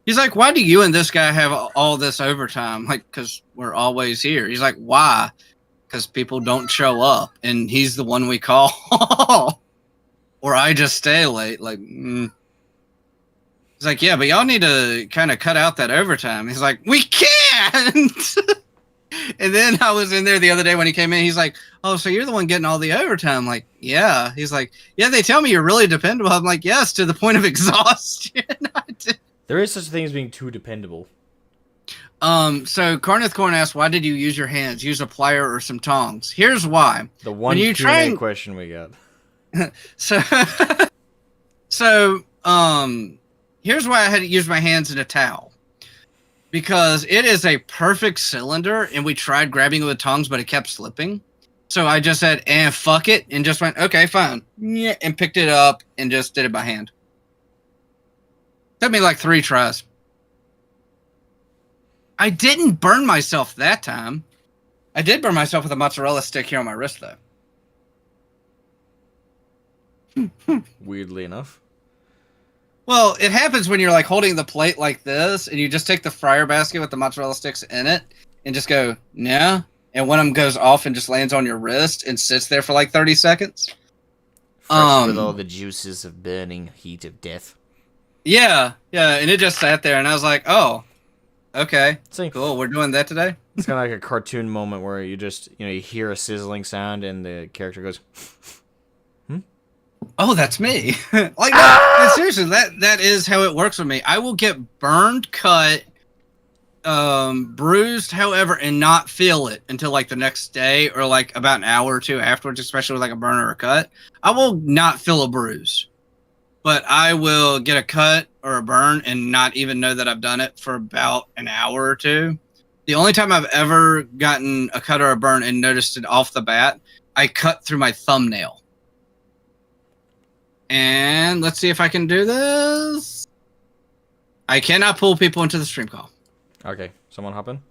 He's like, why do you and this guy have all this overtime? Like, because we're always here. He's like, why? Because people don't show up, and he's the one we call. Or I just stay late. Like, He's like, yeah, but y'all need to kind of cut out that overtime. He's like, we can't! And then I was in there the other day when he came in. He's like, oh, so you're the one getting all the overtime? I'm like, yeah. He's like, yeah, they tell me you're really dependable. I'm like, yes, to the point of exhaustion. There is such a thing as being too dependable. So Carneth Corn asked, why did you use your hands? Use a plier or some tongs? Here's why. The one Q&A question we got. So here's why I had to use my hands in a towel. Because it is a perfect cylinder, and we tried grabbing it with tongs, but it kept slipping. So I just said, fuck it, and just went, okay, fine. Yeah, and picked it up and just did it by hand. Took me like 3 tries. I didn't burn myself that time. I did burn myself with a mozzarella stick here on my wrist, though. Weirdly enough. Well, it happens when you're like holding the plate like this, and you just take the fryer basket with the mozzarella sticks in it, and just go, yeah. And one of them goes off and just lands on your wrist and sits there for like 30 seconds. Fresh with all the juices of burning heat of death. Yeah, and it just sat there, and I was like, oh, okay, See, cool, we're doing that today? it's kind of like a cartoon moment where you just, you hear a sizzling sound, and the character goes... Oh, that's me. Like, no, seriously, that is how it works with me. I will get burned, cut, bruised, however, and not feel it until like the next day or like about an hour or two afterwards, especially with like a burn or a cut. I will not feel a bruise, but I will get a cut or a burn and not even know that I've done it for about an hour or two. The only time I've ever gotten a cut or a burn and noticed it off the bat, I cut through my thumbnail. And let's see if I can do this. I cannot pull people into the stream call. Okay, someone hop in?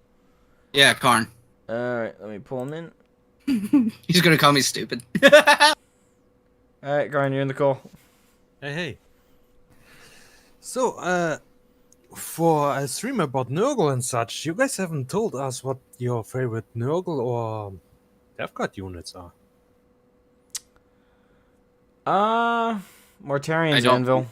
Yeah, Karn. Alright, let me pull him in. He's gonna call me stupid. Alright, Karn, you're in the call. Hey. So, for a stream about Nurgle and such, you guys haven't told us what your favorite Nurgle or Death Guard units are. Mortarian's Anvil.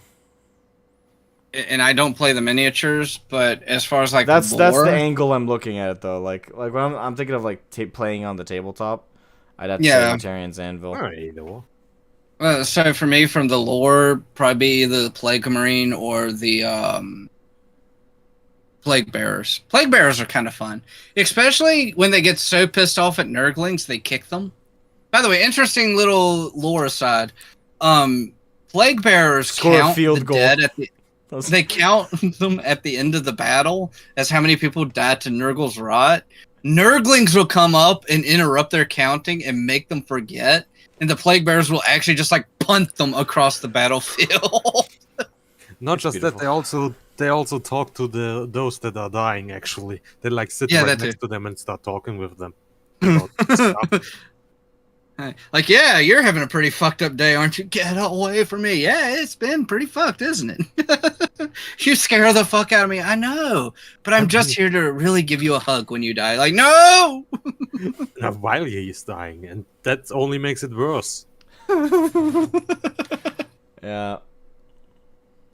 And I don't play the miniatures, but as far as like that's lore, the angle I'm looking at though. Like when I'm thinking of like playing on the tabletop, I'd have to say Mortarian's Anvil. Alright, either way. So for me, from the lore, probably the Plague Marine or the Plague Bearers. Plague Bearers are kind of fun, especially when they get so pissed off at Nurglings they kick them. By the way, interesting little lore aside. Plague Bearers count the dead at the. They count them at the end of the battle as how many people died to Nurgle's rot. Nurglings will come up and interrupt their counting and make them forget, and the Plague Bearers will actually just like punt them across the battlefield. Not just that, they also talk to those that are dying. Actually, they like sit right next to them and start talking with them. Like, yeah, you're having a pretty fucked up day, aren't you? Get away from me. Yeah, it's been pretty fucked, isn't it? You scare the fuck out of me. I know, but I'm just here to really give you a hug when you die. Like, no! While he is dying, and that only makes it worse. Yeah.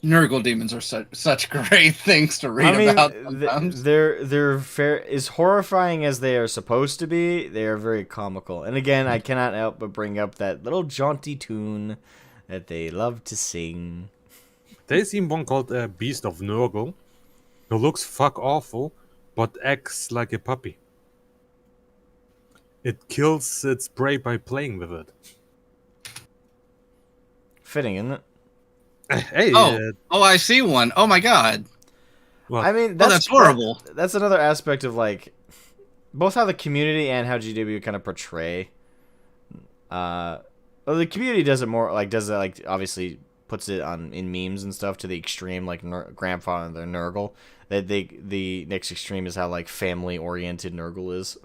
Nurgle demons are such great things to read about. Sometimes. They're fair. As horrifying as they are supposed to be, they are very comical. And again, I cannot help but bring up that little jaunty tune that they love to sing. There's even one called Beast of Nurgle, who looks fuck awful, but acts like a puppy. It kills its prey by playing with it. Fitting, isn't it? Hey, Oh, I see one. Oh my god. what? I mean, That's horrible. That's another aspect of like both how the community and how GW kind of portray. Well, the community does it more like obviously puts it on in memes and stuff to the extreme, like grandfather Nurgle. The next extreme is how like family oriented Nurgle is.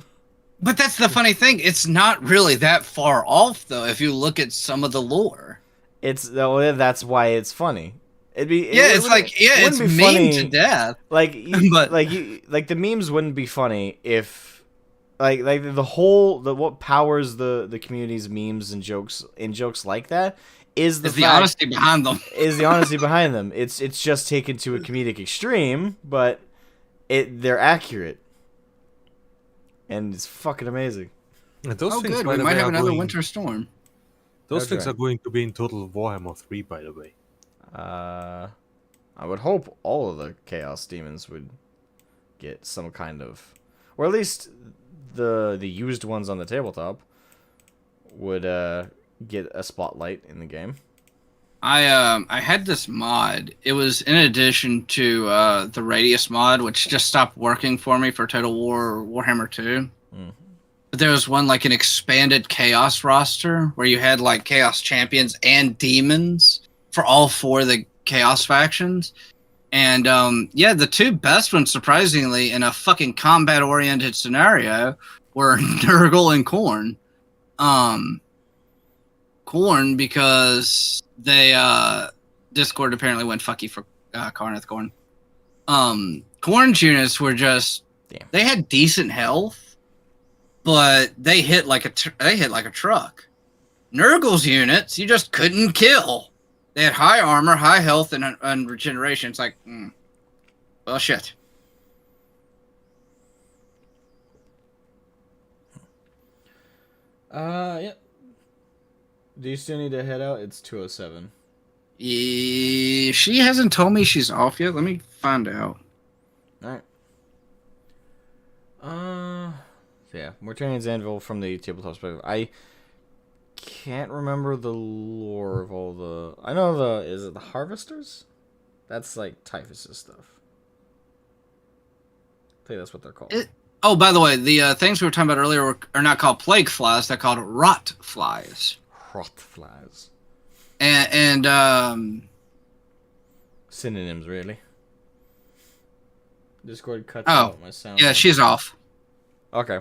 But that's the funny thing. It's not really that far off, though, if you look at some of the lore. That's why it's funny. It's mean to death. Like, But- like the memes wouldn't be funny if, like what powers the community's memes and jokes like that is the honesty behind them. Is the honesty behind them. It's just taken to a comedic extreme, but they're accurate, and it's fucking amazing. And those Oh, things, good. by We the might way, have are another going- winter storm. Those That's things right. are going to be in Total Warhammer 3, by the way. I would hope all of the Chaos Demons would get some kind of, or at least the used ones on the tabletop would get a spotlight in the game. I had this mod. It was in addition to the Radius mod, which just stopped working for me for Total War Warhammer 2. But there was one like an expanded Chaos roster where you had like Chaos Champions and Demons for all four of the Chaos factions. And the two best ones, surprisingly, in a fucking combat-oriented scenario, were Nurgle and Khorne. Khorne because they Discord apparently went fucky for Karneth Khorne. Khorne's units were just they had decent health, but they hit like a truck. Nurgle's units you just couldn't kill. They had high armor, high health, and regeneration. It's like, well, shit. Yeah. Do you still need to head out? It's 2:07. She hasn't told me she's off yet. Let me find out. Alright. So yeah, Mortarian's Anvil from the tabletop perspective. I can't remember the lore of all the... I know is it the Harvesters? That's like Typhus's stuff. I think that's what they're called. Oh, by the way, the things we were talking about earlier are not called plague flies. They're called rot flies. Rot flies. And Synonyms, really. Discord cuts Oh, out my sound. yeah, she's off. Okay.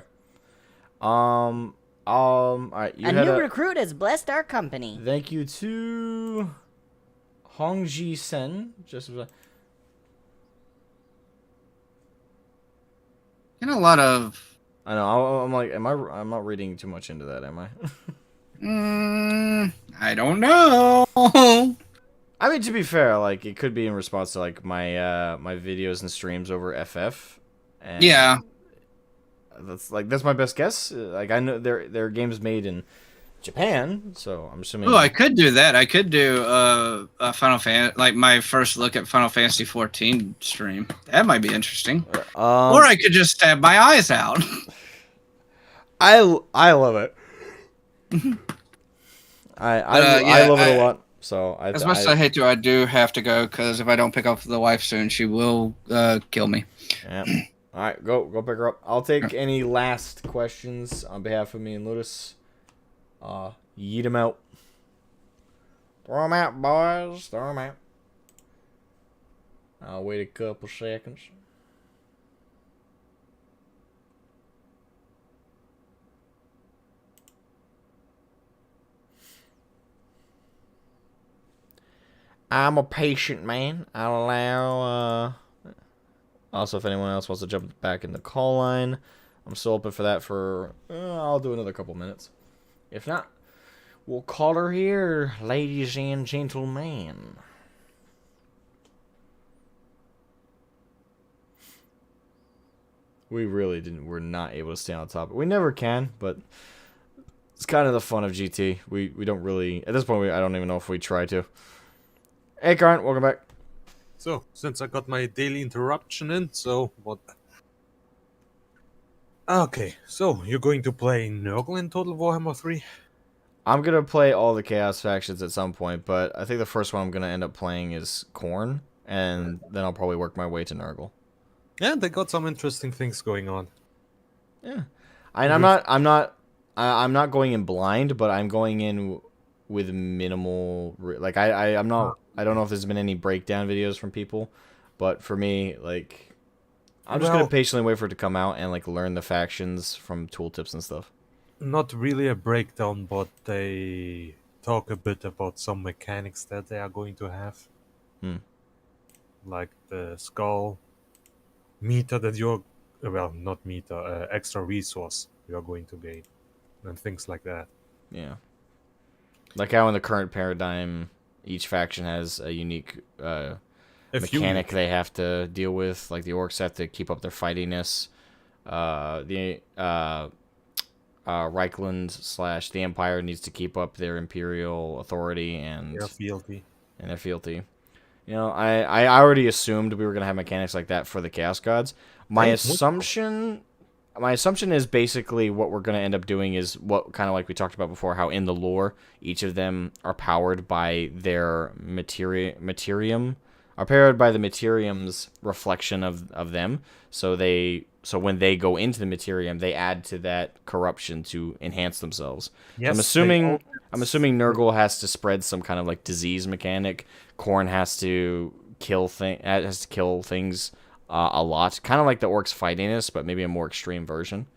Alright, you A had new recruit has blessed our company. Thank you to Hongji Sen. Just You know, a lot of. I know. I'm like, I'm not reading too much into that, am I? I don't know. I mean, to be fair, like it could be in response to like my my videos and streams over FF. And Yeah. That's my best guess. Like I know there are games made in Japan, so I'm assuming. Oh, I could do that. I could do a Final Fantasy, like my first look at Final Fantasy 14 stream. That might be interesting. Or I could just stab my eyes out. I love it. I love it a lot. So As much as I hate to, I do have to go because if I don't pick up the wife soon, she will kill me. Yeah. All right, go pick her up. I'll take any last questions on behalf of me and Ludus. Yeet them out. Throw them out, boys. Throw them out. I'll wait a couple seconds. I'm a patient man. I'll allow, also, if anyone else wants to jump back in the call line, I'm still open for that for, I'll do another couple minutes. If not, we'll call her here, ladies and gentlemen. We're not able to stay on topic. We never can, but it's kind of the fun of GT. We don't really, at this point, I don't even know if we try to. Hey, Karn, welcome back. So, since I got my daily interruption in, so what? Okay, so you're going to play Nurgle in Total Warhammer 3? I'm gonna play all the Chaos factions at some point, but I think the first one I'm gonna end up playing is Khorne, and then I'll probably work my way to Nurgle. Yeah, they got some interesting things going on. Yeah, I'm not going in blind, but I'm going in with minimal. Like I'm not. I don't know if there's been any breakdown videos from people, but for me, like, I'm just gonna Well, patiently wait for it to come out and like learn the factions from tooltips and stuff. not really a breakdown, but they talk a bit about some mechanics that they are going to have. Hmm. Like the skull meter that you're, well, not meter, extra resource you're going to gain, and things like that. Yeah. Like how in the current paradigm, each faction has a unique A few mechanic they have to deal with. Like the orcs have to keep up their fightiness. The Reichland / the Empire needs to keep up their imperial authority and They're fealty. their fealty. You know, I already assumed we were gonna have mechanics like that for the Chaos Gods. My Hey, assumption is basically what we're going to end up doing is what kind of like we talked about before, how in the lore each of them are powered by their materium, are powered by the materium's reflection of them. So when they go into the materium, they add to that corruption to enhance themselves. So Yes, I'm assuming Nurgle has to spread some kind of like disease mechanic. Khorne has to kill things a lot, kind of like the orcs fightiness, but maybe a more extreme version.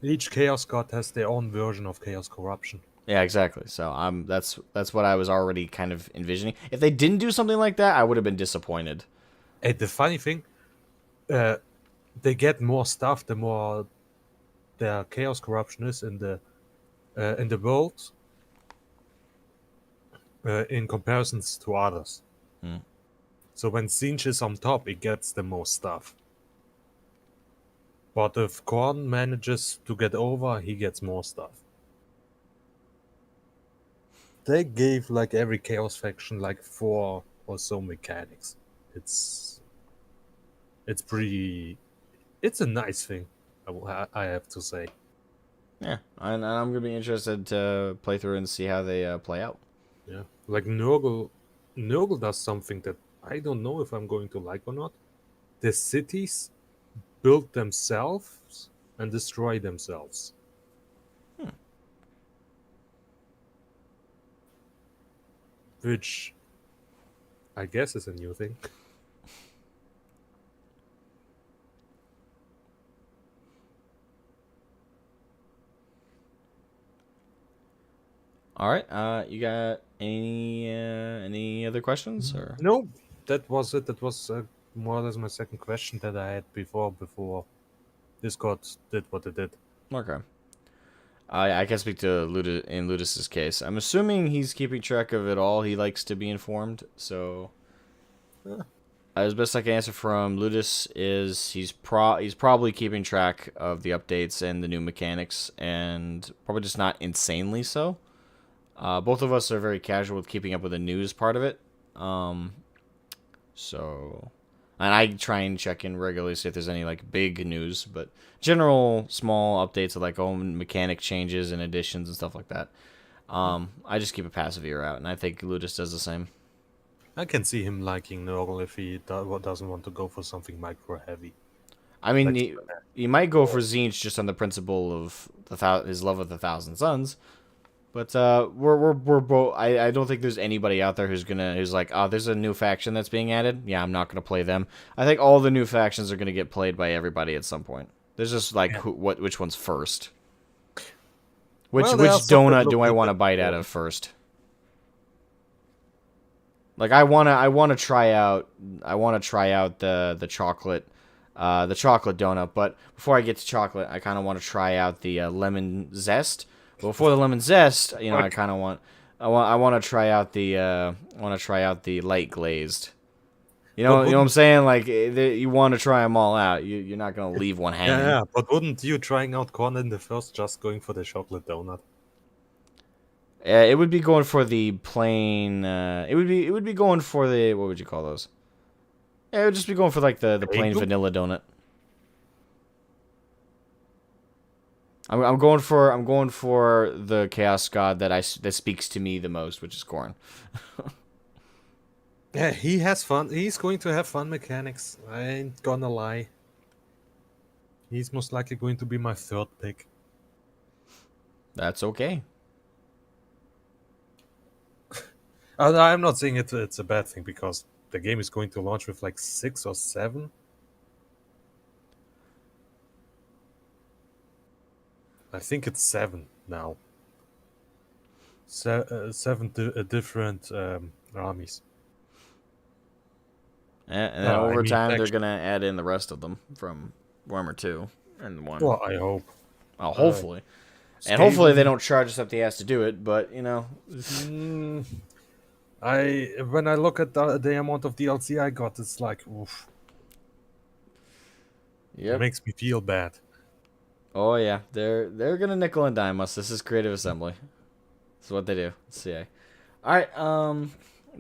each Chaos God has their own version of Chaos Corruption. Yeah, exactly. So that's what I was already kind of envisioning. If they didn't do something like that, I would have been disappointed. And the funny thing, they get more stuff the more their Chaos Corruption is in the world in comparisons to others. Hmm. So when Sinch is on top, it gets the most stuff. But if Khorne manages to get over, he gets more stuff. They gave like every Chaos faction like 4 or so mechanics. It's pretty. It's a nice thing, I have to say. Yeah, and I'm gonna be interested to play through and see how they play out. Yeah, like Nurgle does something that I don't know if I'm going to like or not. The cities build themselves and destroy themselves. Which I guess is a new thing. All right. You got any other questions or? No, that was it. That was more or less my second question that I had before Discord did what it did. Okay. I can speak to Ludus's case. I'm assuming he's keeping track of it all. He likes to be informed, so as best I can answer from Ludus is he's probably keeping track of the updates and the new mechanics, and probably just not insanely so. Both of us are very casual with keeping up with the news part of it. So, and I try and check in regularly, see if there's any like big news, but general small updates of like mechanic changes and additions and stuff like that. I just keep a passive ear out, and I think Ludus does the same. I can see him liking Nurgle if he doesn't want to go for something micro heavy. I mean, Like- he might go for Tzeentch just on the principle of his love of the Thousand Suns. But we're both. I don't think there's anybody out there who's like, oh, there's a new faction that's being added. Yeah, I'm not gonna play them. I think all the new factions are gonna get played by everybody at some point. There's just like which one's first. Which Well, there are some that donut do look I good want to at bite out all. of first? Like I wanna try out the chocolate donut. But before I get to chocolate, I kind of want to try out the lemon zest. But before the lemon zest, you know, I kind of want to try out the light glazed. You know what I'm saying? Like you want to try them all out. You're not gonna leave one hanging. Yeah, but wouldn't you trying out Khorne in the first just going for the chocolate donut? It would be going for the plain. It would be going for the, what would you call those? Yeah, it would just be going for like the plain Bagel? vanilla donut. I'm going for the Chaos God that speaks to me the most, which is Corn. Yeah, he has fun. He's going to have fun mechanics. I ain't gonna lie. He's most likely going to be my third pick. That's okay. I'm not saying it's a bad thing because the game is going to launch with like 6 or 7. I think it's 7 now. Seven different armies. And then I over mean, time, they're actually- gonna add in the rest of them from Warhammer 2 and 1. Well, I hope. Hopefully. And hopefully they Skaven- don't charge us up the ass to do it, but, you know. Mm, when I look at the amount of DLC I got, it's like, oof. It Yep. makes me feel bad. Oh, yeah. They're gonna nickel and dime us. This is Creative Assembly. This is what they do. CA. Alright,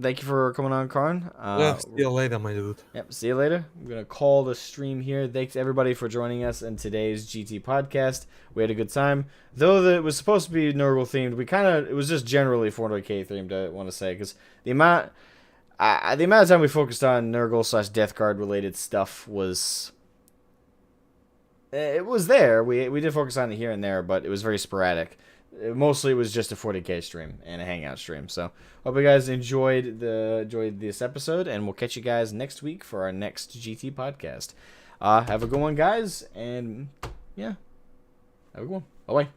thank you for coming on, Karn. Yeah, see you later, my dude. Yep, see you later. I'm going to call the stream here. Thanks, everybody, for joining us in today's GT podcast. We had a good time. Though it was supposed to be Nurgle themed, it was just generally 400k themed, I want to say, because the amount of time we focused on Nurgle / Death Guard related stuff was... It was there. We did focus on it here and there, but it was very sporadic. Mostly it was just a 40k stream and a hangout stream. So hope you guys enjoyed this episode, and we'll catch you guys next week for our next GT podcast. Have a good one, guys, and yeah, have a good one. Bye.